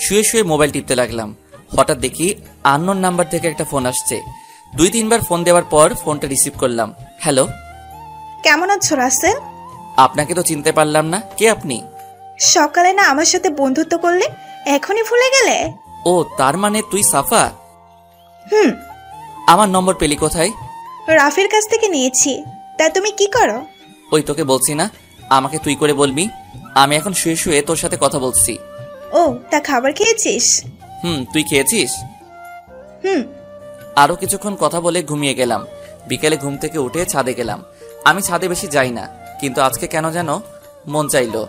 শুয়ে শুয়ে মোবাইল টিপতে লাগলাম। হঠাৎ দেখি আননোন নাম্বার থেকে একটা ফোন আসছে। 2-3 বার ফোন দেওয়ার পর ফোনটা রিসিভ করলাম। হ্যালো, কেমন আছো রাসেল? আপনাকে তো চিনতে পারলাম না, কে আপনি? সকালে না আমার সাথে বন্ধুত্ব করলে, এখনই ভুলে গেলে? ও, তার মানে তুই সাফা? হুম। আমার নম্বর পেলি কোথায়? রাফির কাছ থেকে নিয়েছি। তা তুমি কি করো? ওই তোকে বলছি না আমাকে তুই করে বলবি। আমি এখন শুয়ে শুয়ে তোর সাথে কথা বলছি। ও, তা খাবার খেয়েছিস? তুই খেয়েছিস? হুম। আরো কিছুক্ষণ কথা বলে ঘুমিয়ে গেলাম। বিকেলে ঘুম থেকে উঠে ছাদে গেলাম। আমি ছাদে বেশি যাই না, কিন্তু আজকে কেন যেন মন চাইলো।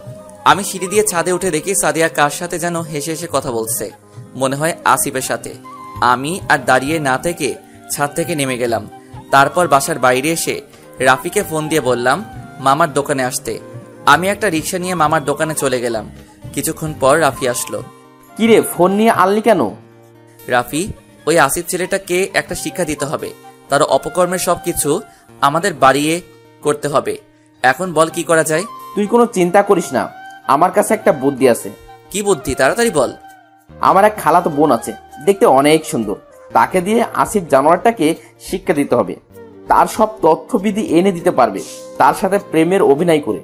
আমি সিঁড়ি দিয়ে ছাদে উঠে দেখি সাদিয়া কার সাথে যেন হেসে হেসে কথা বলছে, মনে হয় আসিফের সাথে। আমি আর দাঁড়িয়ে না থেকে ছাদ থেকে নেমে গেলাম। তারপর বাসার বাইরে এসে রাফিকে ফোন দিয়ে বললাম মামার দোকানে আসতে। আমি একটা রিক্সা নিয়ে মামার দোকানে চলে গেলাম। কিছুক্ষণ পর রাফি আসলো। কিরে, ফোন নিয়ে আনলি কেন? রাফি, ওই আসিফ ছেলেটাকে একটা শিক্ষা দিতে হবে। তার অপকর্মের সবকিছু আমাদের বাড়িয়ে করতে হবে। এখন বল কি করা যায়? তুই কোনো চিন্তা করিস না, আমার কাছে একটা বুদ্ধি আছে। কি বুদ্ধি, তাড়াতাড়ি বল। আমার এক খালাতো বোন আছে, দেখতে অনেক সুন্দর। তাকে দিয়ে আসিফ জানোয়ারটাকে শিক্ষা দিতে হবে। তার সব তথ্যবিধি এনে দিতে পারবে, তার সাথে প্রেমের অভিনয় করে।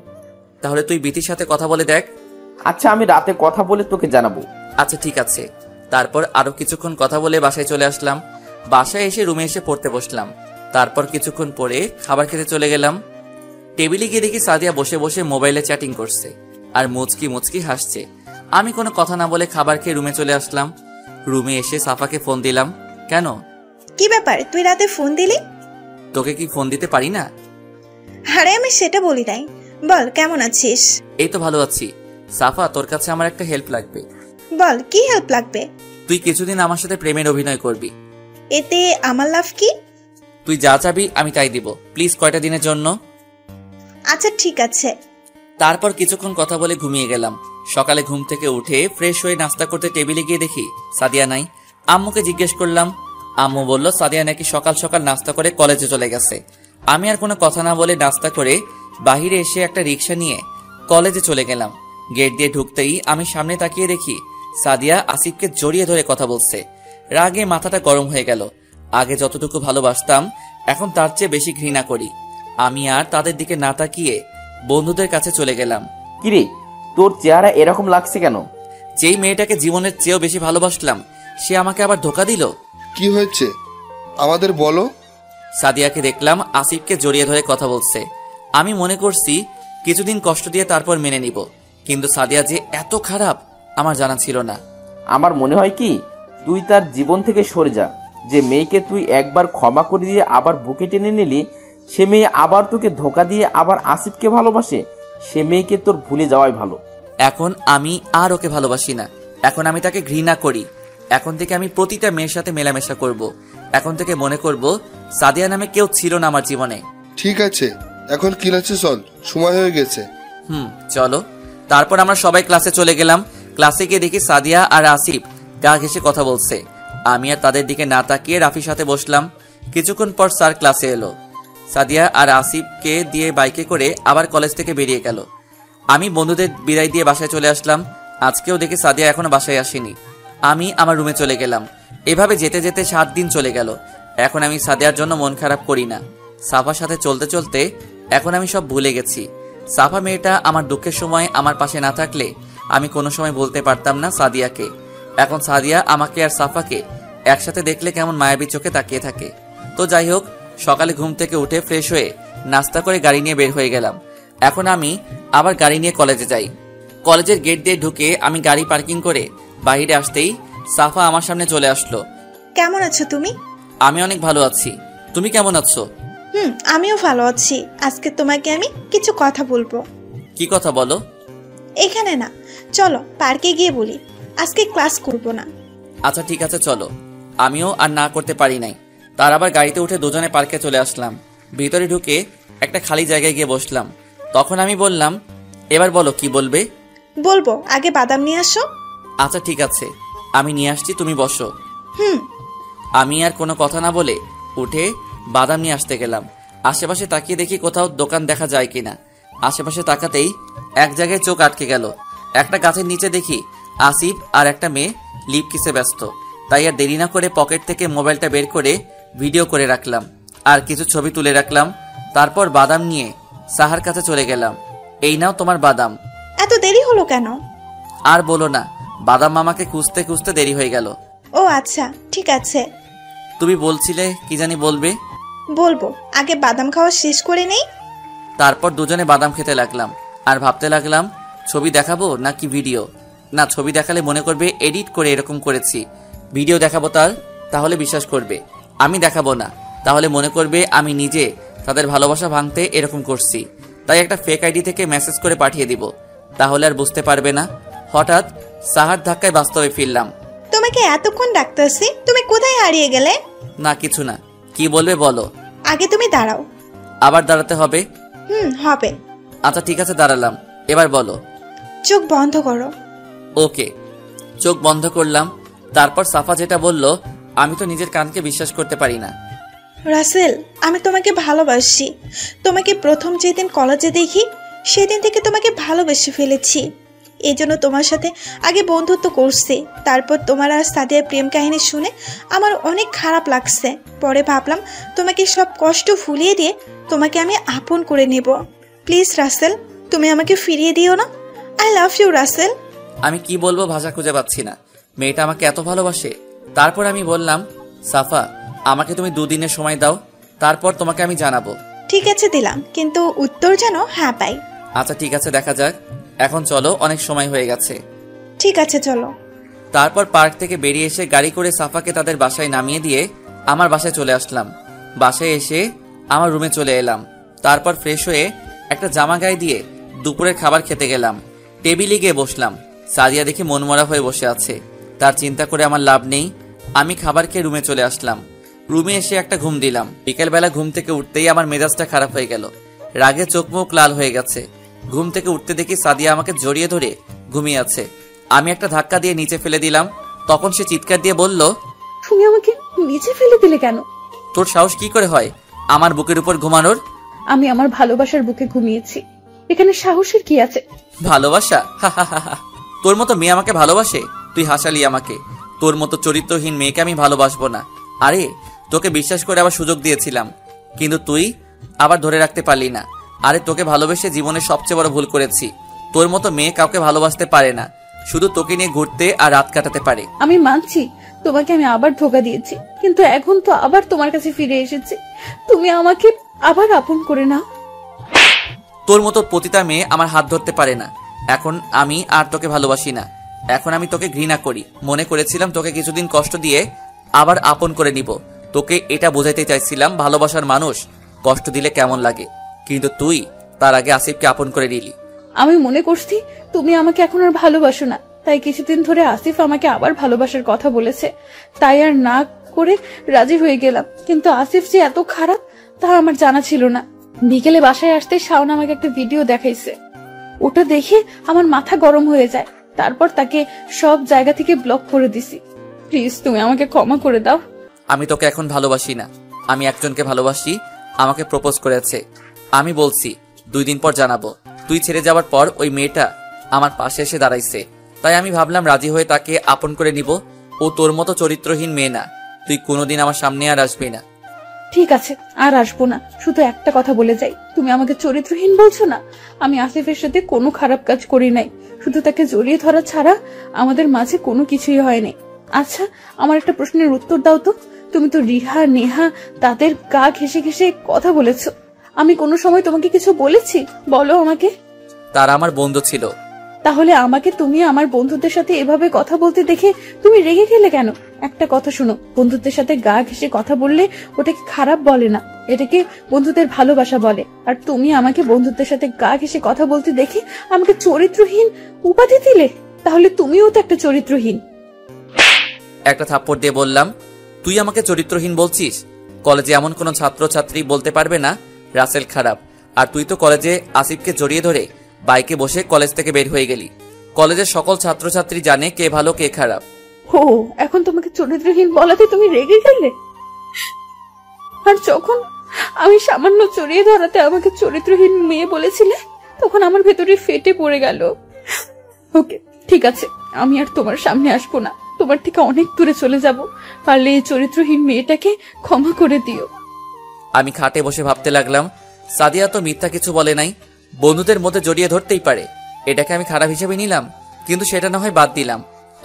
তাহলে তুই বিতির সাথে কথা বলে দেখ। আচ্ছা, আমি রাতে কথা বলে তোকে জানাবো। আচ্ছা ঠিক আছে। তারপর আরো কিছুক্ষণ কথা বলে বাসায় চলে আসলাম। বাসায় এসে রুমে এসে পড়তে বসলাম। তারপর কিছুক্ষণ পরে খাবার খেতে চলে গেলাম। টেবিলে গিয়ে দেখি সাদিয়া বসে বসে মোবাইলে চ্যাটিং করছে আর মুচকি মুচকি হাসছে। আমি কোনো কথা না বলে খাবার খেয়ে রুমে চলে আসলাম। রুমে এসে সাফাকে ফোন দিলাম। কেন? কি ব্যাপার, তুই রাতে ফোন দিলি? তোকে কি ফোন দিতে পারি না? আরে আমি সেটা বলি নাই। বল, কেমন আছিস? এই তো ভালো আছি। সাফা, তোর কাছে আমার একটা হেল্প লাগবে। বল, কি হেল্প লাগবে? তুই কিছুদিন আমার সাথে প্রেমের অভিনয় করবি। এতে আমার লাভ কি? তুই যা চাবি আমি তাই দিব, প্লিজ কয়টা দিনের জন্য। আচ্ছা ঠিক আছে। তারপর কিছুক্ষণ কথা বলে ঘুমিয়ে গেলাম। সকালে ঘুম থেকে উঠে ফ্রেশ হয়ে নাস্তা করতে টেবিলে গিয়ে দেখি সাদিয়া নাই। আম্মুকে জিজ্ঞেস করলাম। আম্মু বলল সাদিয়া নাকি সকাল সকাল নাস্তা করে কলেজে চলে গেছে। আমি আর কোনো কথা না বলে নাস্তা করে বাহিরে এসে একটা রিক্সা নিয়ে কলেজে চলে গেলাম। গেট দিয়ে ঢুকতেই আমি সামনে তাকিয়ে দেখি সাদিয়া আসিফকে জড়িয়ে ধরে কথা বলছে। রাগে মাথাটা গরম হয়ে গেল। আগে যতটুকু ভালোবাসতাম এখন তার চেয়ে বেশি ঘৃণা করি। আমি আর তাদের দিকে না তাকিয়ে বন্ধুদের কাছে চলে গেলাম। কিরে, তোর চেহারা এরকম লাগছে কেন? যেই মেয়েটাকে জীবনের চেয়েও বেশি ভালোবাসলাম সে আমাকে আবার ধোকা দিল। কি হয়েছে আমাদের বলো? সাদিয়াকে দেখলাম আসিফকে জড়িয়ে ধরে কথা বলছে। আমি মনে করছি কিছুদিন কষ্ট দিয়ে তারপর মেনে নিব, কিন্তু সাদিয়া যে এত খারাপ আমার জানা ছিল না। আমার মনে হয় কি, তুই তার জীবন থেকে সরে যা। যে মেয়েকে তুই একবার ক্ষমা করে দিয়ে আবার বুকে টেনে নিলি, সে মেয়ে আবার তোকে ধোকা দিয়ে আবার আসিফকে ভালোবাসে। সে মেয়েকে তোর ভুলে যাওয়াই ভালো। এখন আমি আর ওকে ভালোবাসি না, এখন আমি তাকে ঘৃণা করি। এখন থেকে আমি প্রতিটা মেয়ের সাথে মেলামেশা করব। এখন থেকে মনে করব সাদিয়া নামে কেউ ছিল না আমার জীবনে। ঠিক আছে, এখন ক্লাসে চল, সময় হয়ে গেছে। চলো। তারপর আমরা সবাই ক্লাসে চলে গেলাম। ক্লাসে গিয়ে দেখি সাদিয়া আর আসিফ গা ঘেঁষে কথা বলছে। আমি আর তাদের দিকে না তাকিয়ে রাফির সাথে বসলাম। কিছুক্ষণ পর স্যার ক্লাসে এলো। সাদিয়া আর আসিফকে দিয়ে বাইকে করে আবার কলেজ থেকে বেরিয়ে গেল। আমি বন্ধুদের বিদায় দিয়ে বাসায় চলে আসলাম। আজকেও দেখি সাদিয়া এখনো বাসায় আসেনি। আমি আমার রুমে চলে গেলাম। এভাবে যেতে যেতে 7 দিন চলে গেল। এখন আমি সাদিয়ার জন্য মন খারাপ করি না। সাফার সাথে চলতে চলতে এখন আমি সব ভুলে গেছি। সাফা মেয়েটা আমার দুঃখের সময় আমার পাশে না থাকলে আমি কোনো সময় বলতে পারতাম না সাদিয়াকে। এখন সাদিয়া আমাকে আর সাফাকে একসাথে দেখলে কেমন মায়াবী চোখে তাকিয়ে থাকে। তো যাই হোক, সকালে ঘুম থেকে উঠে ফ্রেশ হয়ে নাস্তা করে গাড়ি নিয়ে বের হয়ে গেলাম। এখন আমি আবার গাড়ি নিয়ে কলেজে যাই। কলেজের গেট দিয়ে ঢুকে আমি গাড়ি পার্কিং করে বাইরে আসতেই সাফা আমার সামনে চলে আসলো। কেমন আছো তুমি? আমি অনেক ভালো আছি, তুমি কেমন আছো? আমিও ভালো আছি। আজকে তোমাকে আমি কিছু কথা বলবো। কি কথা বলো? এখানে না, চলো পার্কে গিয়ে বলি। আজকে ক্লাস করব না। আচ্ছা ঠিক আছে চলো। আমিও আর না করতে পারি নাই। তার আবার গাড়িতে উঠে দুজনে পার্কে চলে আসলাম। ভিতরে ঢুকে একটা খালি জায়গায় গিয়ে বসলাম। তখন আমি বললাম, এবার বলো কি বলবে? বলবো, আগে বাদাম নিয়ে আসো। আচ্ছা ঠিক আছে, আমি নিয়ে আসছি, তুমি বসো। হুম। আমি আর কোনো কথা না বলে উঠে বাদাম নিয়ে আসতে গেলাম। আশেপাশে তাকিয়ে দেখি কোথাও দোকান দেখা যায় কিনা। আশেপাশে তাকাতেই এক জায়গায় চোখ আটকে গেল। একটা গাছের নিচে দেখি আসিফ আর একটা মেয়ে লিপ কিসে ব্যস্ত। তাই আর দেরি না করে পকেট থেকে মোবাইলটা বের করে ভিডিও করে রাখলাম আর কিছু ছবি তুলে রাখলাম। তারপর বাদাম নিয়ে সাহার কাছে চলে গেলাম। এই নাও তোমার বাদাম। এত দেরি হলো কেন? আর বলো না, বাদাম মামাকে খুঁজতে খুঁজতে দেরি হয়ে গেল। ও আচ্ছা, ঠিক আছে। তুমি বলছিলে কি জানি বলবে? বলবো, আগে বাদাম খাওয়া শেষ করে নেই। তারপর দুজনে বাদাম খেতে লাগলাম আর ভাবতে লাগলাম ছবি দেখাবো নাকি ভিডিও। না, ছবি দেখালে মনে করবে এডিট করে এরকম করেছি। ভিডিও দেখাবো তাহলে বিশ্বাস করবে। আমি দেখাবো না, তাহলে মনে করবে আমি নিজে তাদের ভালোবাসা ভাঙতে এরকম করছি। তাই একটা ফেক আইডি থেকে মেসেজ করে পাঠিয়ে দিব, তাহলে আর বুঝতে পারবে না। হঠাৎ সাহার ধাক্কায় বাস্তবে ফিরলাম। তোমাকে এতক্ষণ ডাকতেছি, তুমি কোথায় হারিয়ে গেলে? না কিছু না, কি বলবে বলো। আগে তুমি দাঁড়াও। আবার দাঁড়াতে হবে? হবে। আচ্ছা ঠিক আছে, দাঁড়ালাম। এবার বলো। চোখ বন্ধ করো। ওকে, চোখ বন্ধ করলাম। তারপর সাফা যেটা বলল আমি তো নিজের কানকে বিশ্বাস করতে পারি না। রাসেল, আমি তোমাকে ভালোবাসি। তোমাকে প্রথম যেদিন কলেজে দেখি সেদিন থেকে তোমাকে ভালোবেসে ফেলেছি। এই জন্য তোমার সাথে আগে বন্ধুত্ব করছি। তারপর তোমার আর সাদিয়ার প্রেম কাহিনী শুনে আমার অনেক খারাপ লাগছে। পরে ভাবলাম তোমাকে সব কষ্ট ভুলিয়ে দিয়ে তোমাকে আমি আপন করে নেব। প্লিজ রাসেল, তুমি আমাকে ফিরিয়ে দিও না। I love you Rasel. আমি কি বলবো, ভাষা খুঁজে পাচ্ছি না। মেয়েটা আমাকে এত ভালোবাসে। তারপর আমি বললাম, সাফা আমাকে তুমি 2 দিনের সময় দাও, তারপর তোমাকে আমি জানাবো। ঠিক আছে দিলাম, কিন্তু উত্তর যেন হ্যাঁ পাই। আচ্ছা ঠিক আছে, দেখা যাক। এখন চলো, অনেক সময় হয়ে গেছে। ঠিক আছে চলো। তারপর পার্ক থেকে বেরিয়ে এসে গাড়ি করে সাফাকে তাদের বাসায় নামিয়ে দিয়ে আমার বাসায় চলে আসলাম। বাসায় এসে আমার রুমে চলে এলাম। তারপর ফ্রেশ হয়ে একটা জামা গায়ে দিয়ে দুপুরের খাবার খেতে গেলাম। টেবিলে গিয়ে বসলাম। সাদিয়া দেখে মনমরা হয়ে বসে আছে। তার চিন্তা করে আমার লাভ নেই। আমি খাবার খেয়ে রুমে চলে আসলাম। রুমে এসে একটা ঘুম দিলাম। বিকেলবেলা ঘুম থেকে উঠতেই আমার মেজাজটা খারাপ হয়ে গেল। রাগে চোখ মুখ লাল হয়ে গেছে। ঘুম থেকে উঠতে দেখি সাদিয়া আমাকে জড়িয়ে ধরে ঘুমিয়ে আছে। আমি একটা ধাক্কা দিয়ে নিচে ফেলে দিলাম। তখন সে চিৎকার দিয়ে বলল, তুমি আমাকে নিচে ফেলে দিলে কেন? তোর সাহস কি করে হয় আমার বুকের উপর ঘুমানোর? আমি আমার ভালোবাসার বুকে ঘুমিয়েছি, এখানে সাহসের কি আছে? ভালোবাসা? তোর মতো মেয়ে আমাকে ভালোবাসে? তুই হাসালি আমাকে। তোর মতো চরিত্রহীন মেয়েকে আমি ভালোবাসবো না। আরে তোকে বিশ্বাস করে আবার সুযোগ দিয়েছিলাম, কিন্তু তুই আবার ধরে রাখতে পারলি না। আরে তোকে ভালোবেসে জীবনের সবচেয়ে বড় ভুল করেছি। তোর মতো মেয়ে কাউকে ভালোবাসতে পারে না, শুধু তোকে নিয়ে ঘুরতে আর রাত কাটাতে পারে। আমি মানছি তোমাকে আমি আবার ধোকা দিয়েছি, কিন্তু এখন তো আবার তোমার কাছে ফিরে এসেছি। তুমি আমাকে আবার আপন করে নাও। তোর মতো পতিতা মেয়ে আমার হাত ধরতে পারে না। এখন আমি আর তোকে ভালোবাসি না। এখন আমি তোকে ঘৃণা করি। মনে করেছিলাম তোকে কিছুদিন কষ্ট দিয়ে আবার আপন করে নিব। তোকে এটা বোঝাইতে চাইছিলাম ভালোবাসার মানুষ কষ্ট দিলে কেমন লাগে, কিন্তু তুই তার আগে আসিফকে আপন করে নিলি। আমি মনে করছি তুমি আমাকে এখন আর ভালোবাসো না, তাই কিছুদিন ধরে আসিফ আমাকে আবার ভালোবাসার কথা বলেছে, তাই আর না করে রাজি হয়ে গেলাম। কিন্তু আসিফ যে এত খারাপ তা আমার জানা ছিল না। বিকেলে বাসায় আসতে শাওন আমাকে একটা ভিডিও দেখাইছে। ওটা দেখে আমার মাথা গরম হয়ে যায়। তারপর তাকে সব জায়গা থেকে ব্লক করে দিছি। প্লিজ তুমি আমাকে ক্ষমা করে দাও। আমি তোকে এখন ভালোবাসি না। আমি একজনকে ভালোবাসি, আমাকে প্রপোজ করেছে। আমি বলছি 2 দিন পর জানাবো। তুই ছেড়ে যাওয়ার পর ওই মেয়েটা আমার পাশে এসে দাঁড়াইছে, তাই আমি ভাবলাম রাজি হয়ে তাকে আপন করে নিব। ও তোর মতো চরিত্রহীন মেয়ে না। তুই কোনোদিন আমার সামনে আর আসবি না। ঠিক আছে, আর আসবো না। শুধু একটা কথা বলে যাই, তুমি আমাকে চরিত্রহীন বলছো না? আমি আসিফের সাথে কোনো খারাপ কাজ করি নাই, শুধু তাকে জড়িয়ে ধরা ছাড়া আমাদের মাঝে কোনো কিছুই হয়নি। আচ্ছা, আমার একটা প্রশ্নের উত্তর দাও তো। তুমি তো রিহা, নেহা তাদের গা ঘেঁষে ঘেঁষে কথা বলেছো। আমি কোনো সময় তোমাকে কিছু বলেছি? বলো আমাকে। তারা আমার বন্ধু ছিল। তাহলে আমাকে তুমি আমার বন্ধুদের সাথে এভাবে কথা বলতে দেখে তুমি রেগে গেলে কেন? একটা কথা শোনো, বন্ধুদের সাথে গা ঘেঁষে কথা বললে ওটাকে খারাপ বলে না, এটাকে বন্ধুদের ভালোবাসা বলে। আর তুমি আমাকে বন্ধুদের সাথে গা ঘেঁষে কথা বলতে দেখে আমাকে চরিত্রহীন উপাধি দিলে। তাহলে তুমিও তো একটা চরিত্রহীন। একটা থাপ্পড় দিয়ে বললাম, তুই আমাকে চরিত্রহীন বলছিস? কলেজে এমন কোন ছাত্র ছাত্রী বলতে পারবে না রাসেল খারাপ। আর তুই তো কলেজে আসিফকে জড়িয়ে ধরে বাইকে বসে কলেজ থেকে বের হয়ে গেলি। কলেজের সকল ছাত্রছাত্রী জানে কে ভালো কে খারাপ। ও, এখন তোমাকে চরিত্রহীন বলাতে তুমি রেগে গেলে? আর যখন আমি সামান্য জড়িয়ে ধরাতে আমাকে চরিত্রহীন মেয়ে বলেছিলে, তখন আমার ভেতরে ফেটে পড়ে গেল। ওকে, ঠিক আছে, আমি আর তোমার সামনে আসবো না, তোমার থেকে অনেক দূরে চলে যাব। পারলে এই চরিত্রহীন মেয়েটাকে ক্ষমা করে দিও। আমি খাটে বসে ভাবতে লাগলাম, সাদিয়া তো মিথ্যা কিছু বলে নাই, বন্ধুদের মধ্যে জড়িয়ে ধরতেই পারে। এটাকে আমি খারাপ হিসেবে নিলাম, কিন্তু সেটা না হয় বাদ দিলাম।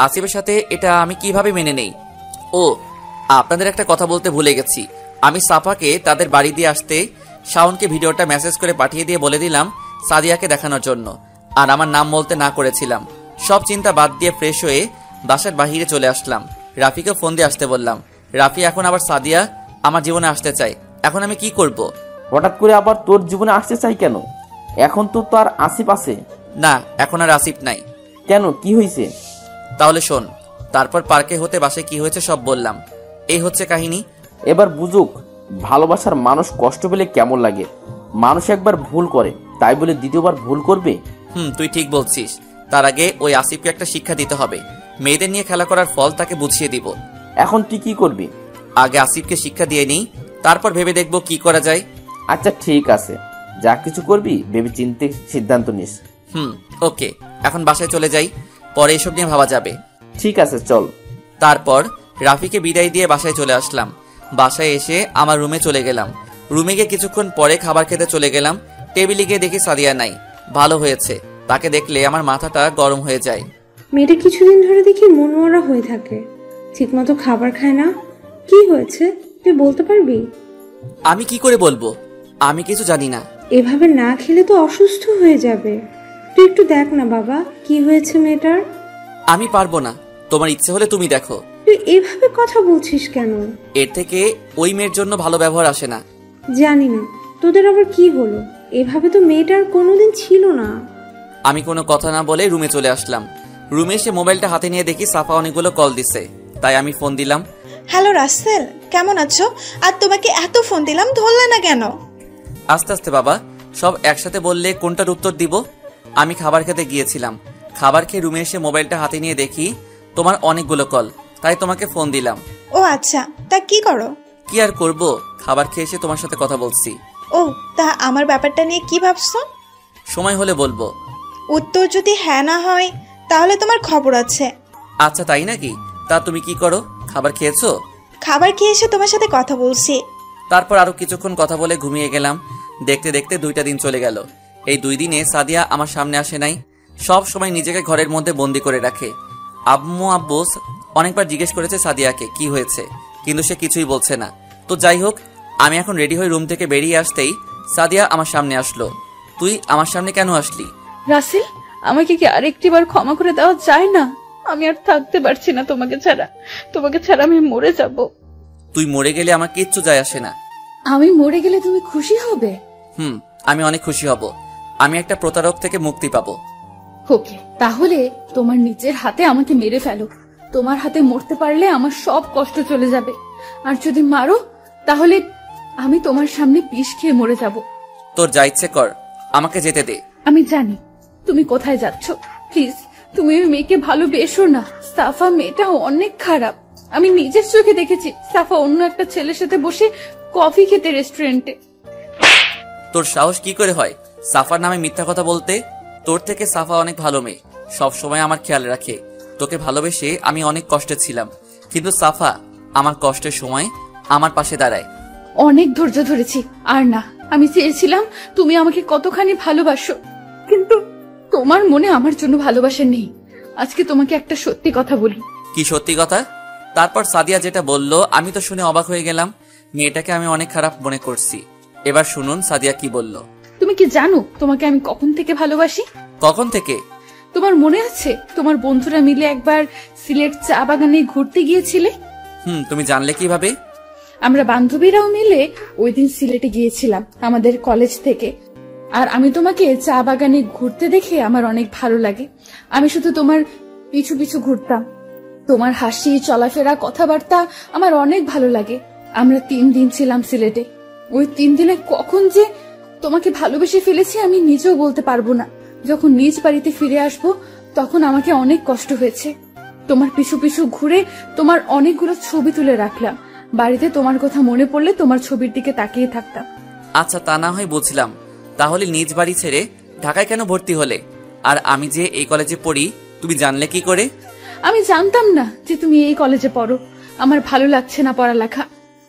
আসিফের সাথে এটা আমি কিভাবে মেনে নেই? ও, আপনাদের একটা কথা বলতে ভুলে গেছি। আমি সাফাকে তাদের বাড়ি দিয়ে আসতে শাওনকে ভিডিওটা মেসেজ করে পাঠিয়ে দিয়ে বলে দিলাম সাদিয়াকে দেখানোর জন্য, আর আমার নাম বলতে না করেছিলাম। সব চিন্তা বাদ দিয়ে ফ্রেশ হয়ে বাসার বাহিরে চলে আসলাম। রাফিকে ফোন দিয়ে আসতে বললাম। রাফি এখন আবার সাদিয়া আমার জীবনে আসতে চাই। এখন আমি কি করব? হঠাৎ করে আবার তোর জীবনে আসতে চাই কেন? এখন তো তার আসিফ আছে। না, এখন আর আসিফ নাই। কেন, কি হয়েছে? তাহলে শোন। তারপর পার্কে হতে বাসায় কি হয়েছে সব বললাম। এই হচ্ছে কাহিনী। এবার বুঝুক ভালোবাসার মানুষ কষ্ট পেলে কেমন লাগে। মানুষ একবার ভুল করে, তাই বলে দ্বিতীয়বার ভুল করবে? তুই ঠিক বলছিস। তার আগে ওই আসিফকে একটা শিক্ষা দিতে হবে। মেয়েদের নিয়ে খেলা করার ফল তাকে বুঝিয়ে দিব। এখন তুই কি করবি? আগে আসিফকে শিক্ষা দিয়ে নিই, তারপর ভেবে দেখবো কি করা যায়। আচ্ছা ঠিক আছে, যা কিছু করবি ভেবে চিন্তে সিদ্ধান্ত নিস। ওকে, এখন বাসায় চলে যাই, পরে এসব নিয়ে ভাবা যাবে। ঠিক আছে, চল। তারপর রাফিকে বিদায় দিয়ে বাসায় চলে আসলাম। বাসায় এসে আমার রুমে চলে গেলাম। রুমে গিয়ে কিছুক্ষণ পরে খাবার খেতে চলে গেলাম। টেবিলে গিয়ে দেখি সাদিয়া নাই। ভালো হয়েছে, তাকে দেখলে আমার মাথাটা গরম হয়ে যায়। মেয়েটা কিছুদিন ধরে দেখি মনমরা হয়ে থাকে, ঠিকমতো খাবার খায় না। কি হয়েছে তুই বলতে পারবি? আমি কি করে বলবো? আমি কিছু জানি না। এভাবে না খেলে তো অসুস্থ হয়ে যাবে। তুই একটু দেখ না বাবা, কি হয়েছে মেয়েটার। আমি পারবো না, তোমার ইচ্ছে হলে তুমি দেখো। তুই এভাবে কথা বলছিস কেন? এর থেকে ওই মেয়ের জন্য ভালো ব্যবহার আসে না। জানি না তোদের আবার কি হলো, এভাবে তো মেয়েটার কোনোদিন ছিল না। আমি কোনো কথা না বলে রুমে চলে আসলাম। রুমে এসে মোবাইলটা হাতে নিয়ে দেখি সাফা অনেকগুলো কল দিছে, তাই আমি ফোন দিলাম। হ্যালো রাসেল, কেমন আছো? আর তোমাকে এত ফোন দিলাম, ধরলে না কেন? আস্তে আস্তে বাবা, সব একসাথে বললে কোনটার উত্তর দিব? আমি খাবার খেতে গিয়েছিলাম। খাবার খেয়ে রুমে এসে মোবাইলটা হাতে নিয়ে দেখি তোমার অনেকগুলো কল, তাই তোমাকে ফোন দিলাম। ও আচ্ছা, তা কি করো? কি আর করব, খাবার খেয়ে এসে তোমার সাথে কথা বলছি। ও, তা আমার ব্যাপারটা নিয়ে কি ভাবছো? সময় হলে বলবো। উত্তর যদি হ্যাঁ না হয় তাহলে তোমার খবর আছে। আচ্ছা তাই নাকি? তা তুমি কি করো? খাবার খেয়েছো? খাবার খেয়ে এসে তোমার সাথে কথা বলছি। তারপর আরো কিছুক্ষণ কথা বলে ঘুমিয়ে গেলাম। দেখতে দেখতে 2টা দিন চলে গেল। এই 2 দিনে সাদিয়া আমার সামনে আসে নাই। সব সময় নিজেকে ঘরের মধ্যে বন্দি করে রাখে। আব্বু অনেকবার জিজ্ঞেস করেছে সাদিয়াকে কি হয়েছে, কিন্তু সে কিছুই বলছে না। তো যাই হোক, আমি এখন রেডি হয়ে রুম থেকে বেরিয়ে আসতেই সাদিয়া আমার সামনে আসলো। তুই আমার সামনে কেন আসলি? রাসেল, আমাকে কি আরেকটিবার ক্ষমা করে দেওয়া যায় না? আমি আর থাকতে পারছি না তোমাকে ছাড়া। তোমাকে ছাড়া আমি মরে যাব। তুই মরে গেলে আমার কিচ্ছু যায় আসে না। আমি মরে গেলে তুমি খুশি হবে? আমি অনেক খুশি হব। আমি একটা প্রতারক থেকে মুক্তি পাবো। ওকে, তাহলে তোমার নিজের হাতে আমাকে মেরে ফেলো। তোমার হাতে মরতে পারলে আমার সব কষ্ট চলে যাবে। আর যদি মারো তাহলে আমি তোমার সামনে বিষ খেয়ে মরে যাব। তোর যা ইচ্ছে কর, আমাকে যেতে দে। আমি জানি তুমি কোথায় যাচ্ছ। প্লিজ, তুমি ওই মেয়েকে ভালোবেসো না। সাফা মেয়েটা অনেক খারাপ। আমি নিজের চোখে দেখেছি সাফা অন্য একটা ছেলের সাথে বসে কফি খেতে রেস্টুরেন্টে। তোর সাহস কি করে হয় সাফার নামে মিথ্যা কথা বলতে? তোর থেকে সাফা অনেক ভালো মেয়ে, সব সময় আমার খেয়াল রাখে। তোকে ভালোবেসে আমি অনেক কষ্টে ছিলাম, কিন্তু সাফা আমার কষ্টের সময় আমার পাশে দাঁড়ায়। অনেক ধৈর্য ধরেছি, আর না। আমি চেয়েছিলাম তুমি আমাকে কতখানি ভালোবাসো, কিন্তু তোমার মনে আমার জন্য ভালোবাসা নেই। আজকে তোমাকে একটা সত্যি কথা বলি। কি সত্যি কথা? তারপর সাদিয়া যেটা বলল আমি তো শুনে অবাক হয়ে গেলাম। মেয়েটাকে আমি অনেক খারাপ মনে করছি। এবার শুনুন সাদিয়া কি বলল। তুমি কি জানো তোমাকে আমি কখন থেকে ভালোবাসি? কখন থেকে? তোমার মনে আছে তোমার বন্ধুরা মিলে একবার সিলেট চা বাগানে ঘুরতে গিয়েছিলে? তুমি জানলে কিভাবে? আমরা বান্ধবীরাও মিলে ওই দিন সিলেটে গিয়েছিলাম আমাদের কলেজ থেকে। আর আমি তোমাকে চা বাগানে ঘুরতে দেখে আমার অনেক ভালো লাগে। আমি শুধু তোমার পিছু পিছু ঘুরতাম। তোমার হাসি, চলাফেরা, কথাবার্তা আমার অনেক ভালো লাগে। আমরা 3 দিন ছিলাম সিলেটে। ওই 3 দিনে কখন যে তোমাকে ভালোবেসে ফেলেছি আমি নিজেও বলতে পারবো না। যখন নিজ বাড়িতে ফিরে আসবো তখন আমাকে অনেক কষ্ট হয়েছে। তোমার পিছু পিছু ঘুরে তোমার অনেকগুলো ছবি তুলে রাখলাম। বাড়িতে তোমার কথা মনে পড়লে তোমার ছবির দিকে তাকিয়ে থাকতাম। আচ্ছা, তা না হয় বুঝলাম। তাহলে নিজ বাড়ি ছেড়ে ঢাকায় কেন ভর্তি হলে? আর আমি যে এই কলেজে পড়ি তুমি জানলে কি করে? আমি জানতাম না যে তুমি এই কলেজে পড়ো। আমার ভালো লাগছে না পড়ালেখা,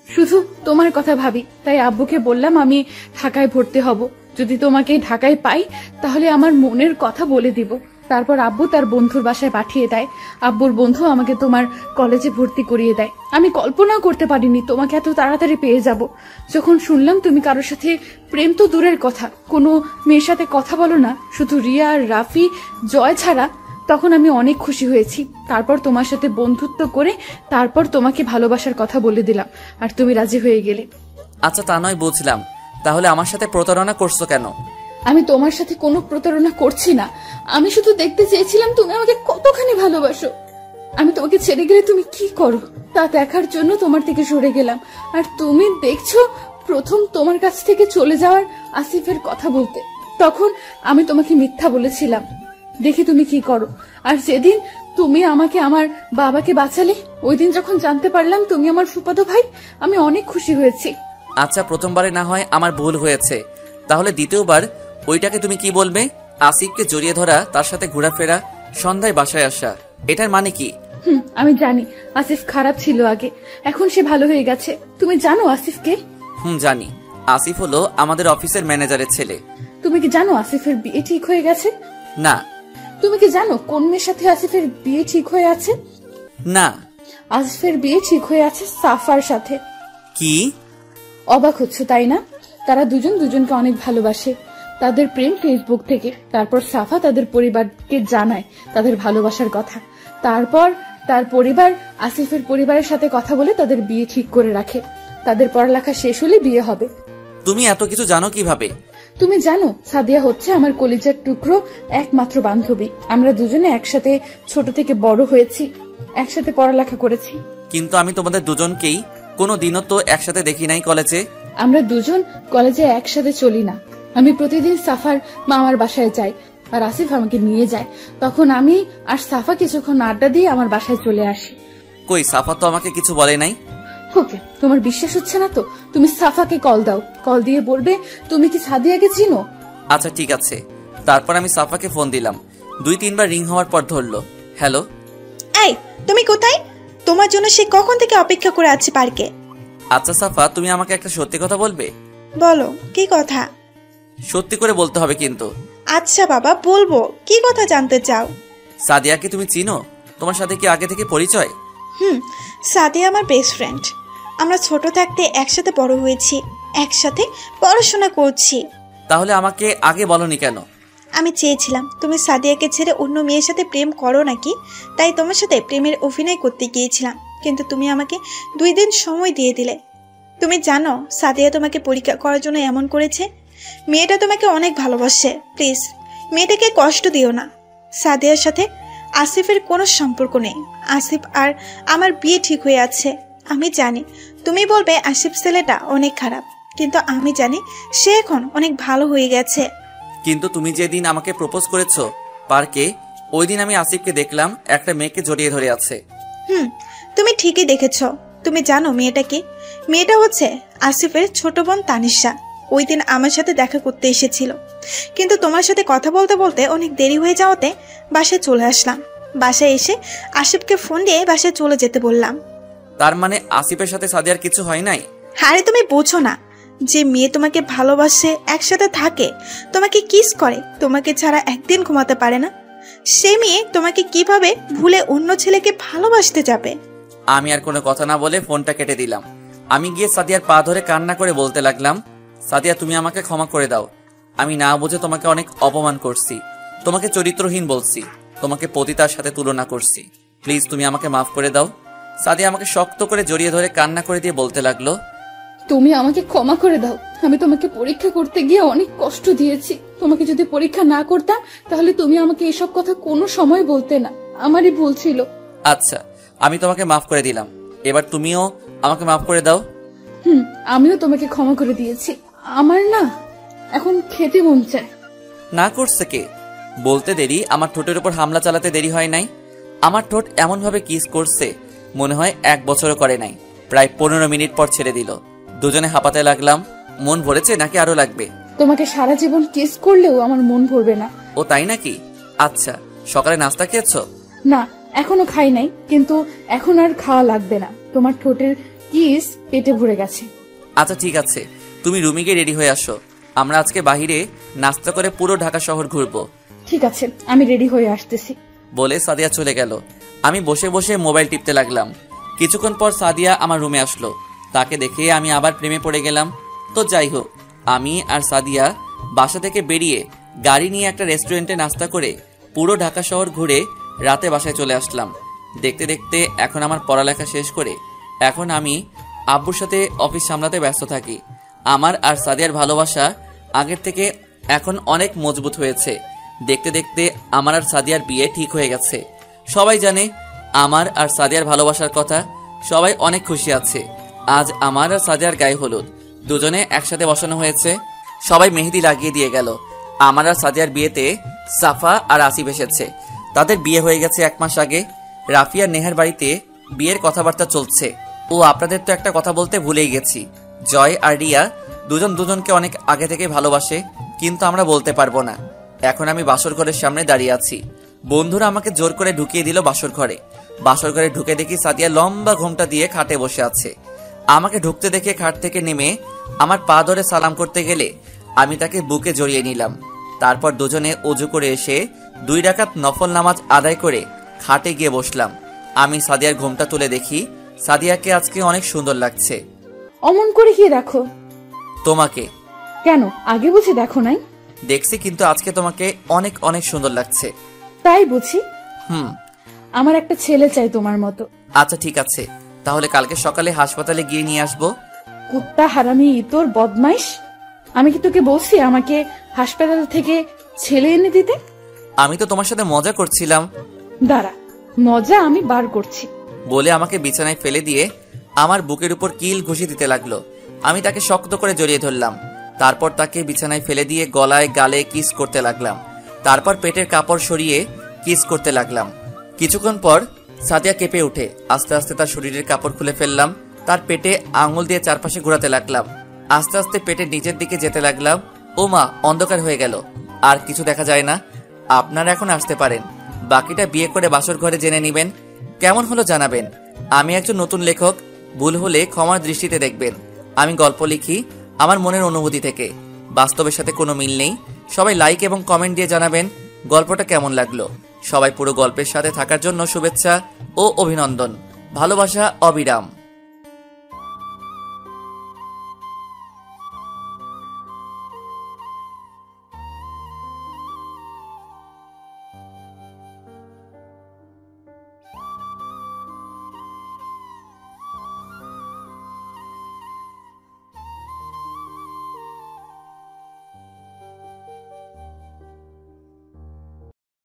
শুধু তোমার কথা ভাবি। তাই আব্বুকে বললাম আমি ঢাকায় ভর্তি হব, যদি তোমাকে ঢাকায় পাই তাহলে আমার মনের কথা বলে দিব। তারপর আব্বু তার বন্ধুর বাসায় পাঠিয়ে দেয়। আব্বুর বন্ধু আমাকে তোমার কলেজে ভর্তি করিয়ে দেয়। আমি কল্পনাও করতে পারিনি তোমাকে এত তাড়াতাড়ি পেয়ে যাব। যখন শুনলাম তুমি কারোর সাথে প্রেম তো দূরের কথা, কোনো মেয়ের সাথে কথা বলো না, শুধু রিয়া আর রাফি জয় ছাড়া, তখন আমি অনেক খুশি হয়েছি। তারপর তোমার সাথে বন্ধুত্ব করে তারপর তোমাকে ভালোবাসার কথা বলে দিলাম, আর তুমি রাজি হয়ে গেলে। আচ্ছা তা নয় বুঝলাম, তাহলে আমার সাথে প্রতারণা করছো কেন? আমি তোমার সাথে কোনো প্রতারণা করছি না, আমি শুধু দেখতে চেয়েছিলাম তুমি আমাকে কতখানি ভালোবাসো। আমি তোমাকে ছেড়ে গেলে তুমি কি করো তা দেখার জন্য তোমার থেকে সরে গেলাম। আর তুমি দেখছো প্রথম তোমার কাছ থেকে চলে যাওয়ার আসিফের কথা বলতে, তখন আমি তোমাকে মিথ্যা বলেছিলাম, দেখি তুমি কি করো। আর যেদিন তুমি আমাকে আমার বাবাকে বাঁচালে, ওই দিন যখন জানতে পারলাম তুমি আমার ফুফাতো ভাই, আমি অনেক খুশি হয়েছি। আচ্ছা প্রথমবারে না হয় আমার ভুল হয়েছে, তাহলে দ্বিতীয়বার ওইটাকে তুমি কি বলবে? আসিফকে জড়িয়ে ধরা, তার সাথে ঘোরাফেরা, সন্ধ্যায় বাসায় আসা, এটার মানে কি? আমি জানি আসিফ খারাপ ছিল আগে, এখন সে ভালো হয়ে গেছে। তুমি জানো আসিফকে? জানি। আসিফ হলো আমাদের অফিসের ম্যানেজারের ছেলে। তুমি কি জানো আসিফের বিয়ে ঠিক হয়ে গেছে? না। তুমি কি জানো কোন মেয়ের সাথে আসিফের বিয়ে ঠিক হয়ে আছে? না। আসিফের বিয়ে ঠিক হয়ে আছে সাফার সাথে। কি? অবাক হচ্ছ তাই না? তারা দুজন দুজনকে অনেক ভালোবাসে, তাদের প্রেম ফেসবুক থেকে। তারপর সাফা তাদের পরিবারকে জানায় তাদের ভালোবাসার কথা। তারপর তার পরিবার আসিফের পরিবারের সাথে কথা বলে তাদের বিয়ে ঠিক করে রাখে। তাদের পড়ালেখা শেষ হলে বিয়ে হবে। তুমি এত কিছু জানো কিভাবে? তুমি জানো সাদিয়া হচ্ছে আমার কলিজার টুকরো একমাত্র বান্ধবী। আমরা দুজনে একসাথে ছোট থেকে বড় হয়েছি, একসাথে পড়ালেখা করেছি। কিন্তু আমি তোমাদের দুজনকেই কোনো দিনও তো একসাথে দেখি নাই কলেজে। আমরা দুজন কলেজে একসাথে চলি না। আমি প্রতিদিন সাফার মামার বাসায় যাই, আর আসিফ আমাকে নিয়ে যায়। তখন আমি আর সাফা কিছুক্ষণ আড্ডা দিয়ে আমার বাসায় চলে আসি। কই সাফা তো আমাকে কিছু বলে নাই। ওকে, তোমার বিশ্বাস হচ্ছে না তো তুমি সাফাকে কল দাও, কল দিয়ে বলবে তুমি কি সাদিয়াকে চিনো। আচ্ছা ঠিক আছে। তারপর আমি সাফাকে ফোন দিলাম, 2-3 বার রিং হওয়ার পর ধরলো। হ্যালো। এই তুমি কোথায়? তোমার জন্য সে কখন থেকে অপেক্ষা করে আছে পার্কে। আচ্ছা সাফা, তুমি আমাকে একটা সত্যি কথা বলবে? বলো কি কথা? সত্যি করে বলতে হবে কিন্তু। আচ্ছা বাবা বলবো, কি কথা জানতে চাও? সাদিয়াকে তুমি চিনো? তোমার সাথে কি আগে থেকে পরিচয়? সাদিয়া আমার বেস্ট ফ্রেন্ড। আমরা ছোট থাকতে একসাথে বড় হয়েছি, একসাথে পড়াশোনা করছি। তাহলে আমাকে আগে বলনি কেন? আমি চেয়েছিলাম তুমি সাদিয়াকে ছেড়ে অন্য মেয়ের সাথে প্রেম করো নাকি, তাই তোমার সাথে প্রেমের অভিনয় করতে গিয়েছিলাম। কিন্তু তুমি আমাকে 2 দিন সময় দিয়ে দিলে। তুমি জানো সাদিয়া তোমাকে পরীক্ষা করার জন্য এমন করেছে। মেয়েটা তোমাকে অনেক ভালোবাসে, প্লিজ মেয়েটাকে কষ্ট দিও না। সাদিয়ার সাথে আসিফের কোনো সম্পর্ক নেই। আসিফ আর আমার বিয়ে ঠিক হয়ে আছে। আমি জানি তুমি বলবে আসিফ ছেলেটা অনেক খারাপ, কিন্তু আমি জানি সে এখন অনেক ভালো হয়ে গেছে। কিন্তু তুমি যেদিন আমাকে প্রপোজ করেছো পার্কে, ওই দিন আমি আসিফকে দেখলাম একটা মেয়েকে জড়িয়ে ধরে আছে। তুমি ঠিকই দেখেছো। তুমি জানো মেয়েটা কি? মেয়েটা হচ্ছে আসিফের ছোট বোন তানিশা। ওই দিন আমার সাথে দেখা করতে এসেছিল, কিন্তু তোমার সাথে কথা বলতে বলতে অনেক দেরি হয়ে যাওয়াতে বাসায় চলে আসলাম। বাসায় এসে আসিফকে ফোন দিয়ে বাসায় চলে যেতে বললাম। তার মানে আসিফের সাথে সাদিয়ার কিছু হয় নাই? আরে তুমি বোঝো না, যে মেয়ে তোমাকে ভালোবাসে, একসাথে থাকে, তোমাকে কিস করে, তোমাকে ছাড়া একদিন ঘুমাতে পারে না, সে মেয়ে তোমাকে কিভাবে ভুলে অন্য ছেলেকে ভালোবাসতে যাবে? আমি আর কোনো কথা না বলে ফোনটা কেটে দিলাম। আমি গিয়ে সাদিয়ার পা ধরে কান্না করে বলতে লাগলাম, সাদিয়া তুমি আমাকে ক্ষমা করে দাও। আমি না বুঝে তোমাকে অনেক অপমান করছি, তোমাকে চরিত্রহীন বলছি, তোমাকে পতিতার সাথে তুলনা করছি। প্লিজ তুমি আমাকে মাফ করে দাও। সাদিয়া আমাকে শক্ত করে জড়িয়ে ধরে কান্না করে দিয়ে বলতে লাগলো, তুমি আমাকে ক্ষমা করে দাও। আমি তোমাকে পরীক্ষা করতে গিয়ে অনেক কষ্ট দিয়েছি। তোমাকে যদি পরীক্ষা না করতাম তাহলে তুমি আমাকে এসব কথা কোনো সময় বলতে না, আমারই ভুল ছিল। আচ্ছা আমি তোমাকে মাফ করে দিলাম, এবার তুমিও আমাকে মাফ করে দাও। আমিও তোমাকে ক্ষমা করে দিয়েছি। আমার না এখন খেতে মন চায়। না করছে কে? বলতে দেরি আমার ঠোঁটের উপর হামলা চালাতে দেরি হয় নাই। আমার ঠোঁট এমন ভাবে কিস করছে মনে হয় 1 বছরও করে নাই। প্রায় 15 মিনিট পর ছেড়ে দিল। দুজনে হাঁপাতে লাগলাম। মন ভরেছে নাকি আরো লাগবে? তোমাকে সারা জীবন কিস করলেও আমার মন ভরবে না। ও তাই নাকি? আচ্ছা, সকালে নাস্তা খেয়েছো? না, এখনো খাই নাই, কিন্তু এখন আর খাওয়া লাগবে না। তোমার ঠোঁটের কিস পেটে ভরে গেছে। আচ্ছা ঠিক আছে, তুমি রুমে গিয়ে রেডি হয়ে আসো। আমরা আজকে বাহিরে নাস্তা করে পুরো ঢাকা শহর ঘুরবো। ঠিক আছে, আমি রেডি হয়ে আসতেছি। বলে সাদিয়া চলে গেল। আমি বসে বসে মোবাইল টিপতে লাগলাম। কিছুক্ষণ পর সাদিয়া আমার রুমে আসলো। তাকে দেখে আমি আবার প্রেমে পড়ে গেলাম। তো যাই হোক, আমি আর সাদিয়া বাসা থেকে বেরিয়ে গাড়ি নিয়ে একটা রেস্টুরেন্টে নাস্তা করে পুরো ঢাকা শহর ঘুরে রাতে বাসায় চলে আসলাম। দেখতে দেখতে এখন আমার পড়ালেখা শেষ করে এখন আমি আব্বুর সাথে অফিস সামলাতে ব্যস্ত থাকি। আমার আর সাদিয়ার ভালোবাসা আগের থেকে এখন অনেক মজবুত হয়েছে। দেখতে দেখতে আমার আর সাদিয়ার বিয়ে ঠিক হয়ে গেছে। সবাই জানে আমার আর সাদিয়ার ভালোবাসার কথা। সবাই অনেক খুশি আছে। আজ আমার আর সাদিয়ার গায়ে হলুদ দুজনে একসাথে বসানো হয়েছে। সবাই মেহেদি লাগিয়ে দিয়ে গেল। আমার আর সাদিয়ার বিয়েতে সাফা আর আসিফ এসেছে। তাদের বিয়ে হয়ে গেছে 1 মাস আগে। রাফিয়া নেহার বাড়িতে বিয়ের কথাবার্তা চলছে। ও আপনাদের তো একটা কথা বলতে ভুলেই গেছি, জয় আর রিয়া দুজন দুজনকে অনেক আগে থেকে ভালোবাসে, কিন্তু আমরা বলতে পারবো না। এখন আমি বাসর ঘরের সামনে দাঁড়িয়ে আছি। বন্ধুরা আমাকে জোর করে ঢুকিয়ে দিল বাসর ঘরে। বাসর ঘরে ঢুকে দেখি সাদিয়া লম্বা ঘোমটা দিয়ে খাটে বসে আছে। আমাকে ঢুকতে দেখে খাট থেকে নেমে আমার পা ধরে সালাম করতে গেলে আমি তাকে বুকে জড়িয়ে নিলাম। তারপর দুজনে ওযু করে এসে 2 রাকাত নফল নামাজ আদায় করে খাটে গিয়ে বসলাম। আমি সাদিয়ার ঘোমটা তুলে দেখি সাদিয়াকে আজকে অনেক সুন্দর লাগছে। অমন করে কি দেখো? তোমাকে। কেন, আগে বুঝি দেখো নাই? দেখছি, কিন্তু আজকে তোমাকে অনেক অনেক সুন্দর লাগছে। তাই বুঝি? হুম। আমার একটা ছেলে চাই তোমার মতো। আচ্ছা ঠিক আছে, তাহলে কালকে সকালে হাসপাতালে গিয়ে নিয়ে আসবো। কুত্তা, হারামি, ইতর, বদমাইশ! আমি কি তোকে বলছি আমাকে হাসপাতাল থেকে ছেলে এনে দিতে? আমি তো তোমার সাথে মজা করছিলাম। দাঁড়া, মজা আমি বার করছি। বলে আমাকে বিছানায় ফেলে দিয়ে আমার বুকের উপর কিল ঘুষি দিতে লাগলো। আমি তাকে শক্ত করে জড়িয়ে ধরলাম। তারপর তাকে বিছানায় ফেলে দিয়ে গলায় গালে কিস করতে লাগলাম। তারপর পেটের কাপড় সরিয়ে কিস করতে লাগলাম। কিছুক্ষণ পর সাদিয়া কেঁপে উঠে আস্তে আস্তে তার শরীরের কাপড় খুলে ফেললাম। তার পেটে আঙুল দিয়ে চারপাশে ঘোরাতে লাগলাম। আস্তে আস্তে পেটের নিচের দিকে যেতে লাগলাম। ও মা, অন্ধকার হয়ে গেল, আর কিছু দেখা যায় না। আপনারা এখন আসতে পারেন। বাকিটা বিয়ে করে বাসর ঘরে জেনে নিবেন। কেমন হলো জানাবেন। আমি একজন নতুন লেখক, ভুল হলে ক্ষমার দৃষ্টিতে দেখবেন। আমি গল্প লিখি আমার মনের অনুভূতি থেকে, বাস্তবের সাথে কোনো মিল নেই। সবাই লাইক এবং কমেন্ট দিয়ে জানাবেন গল্পটা কেমন লাগলো। সবাই পুরো গল্পের সাথে থাকার জন্য শুভেচ্ছা ও অভিনন্দন। ভালোবাসা অবিরাম।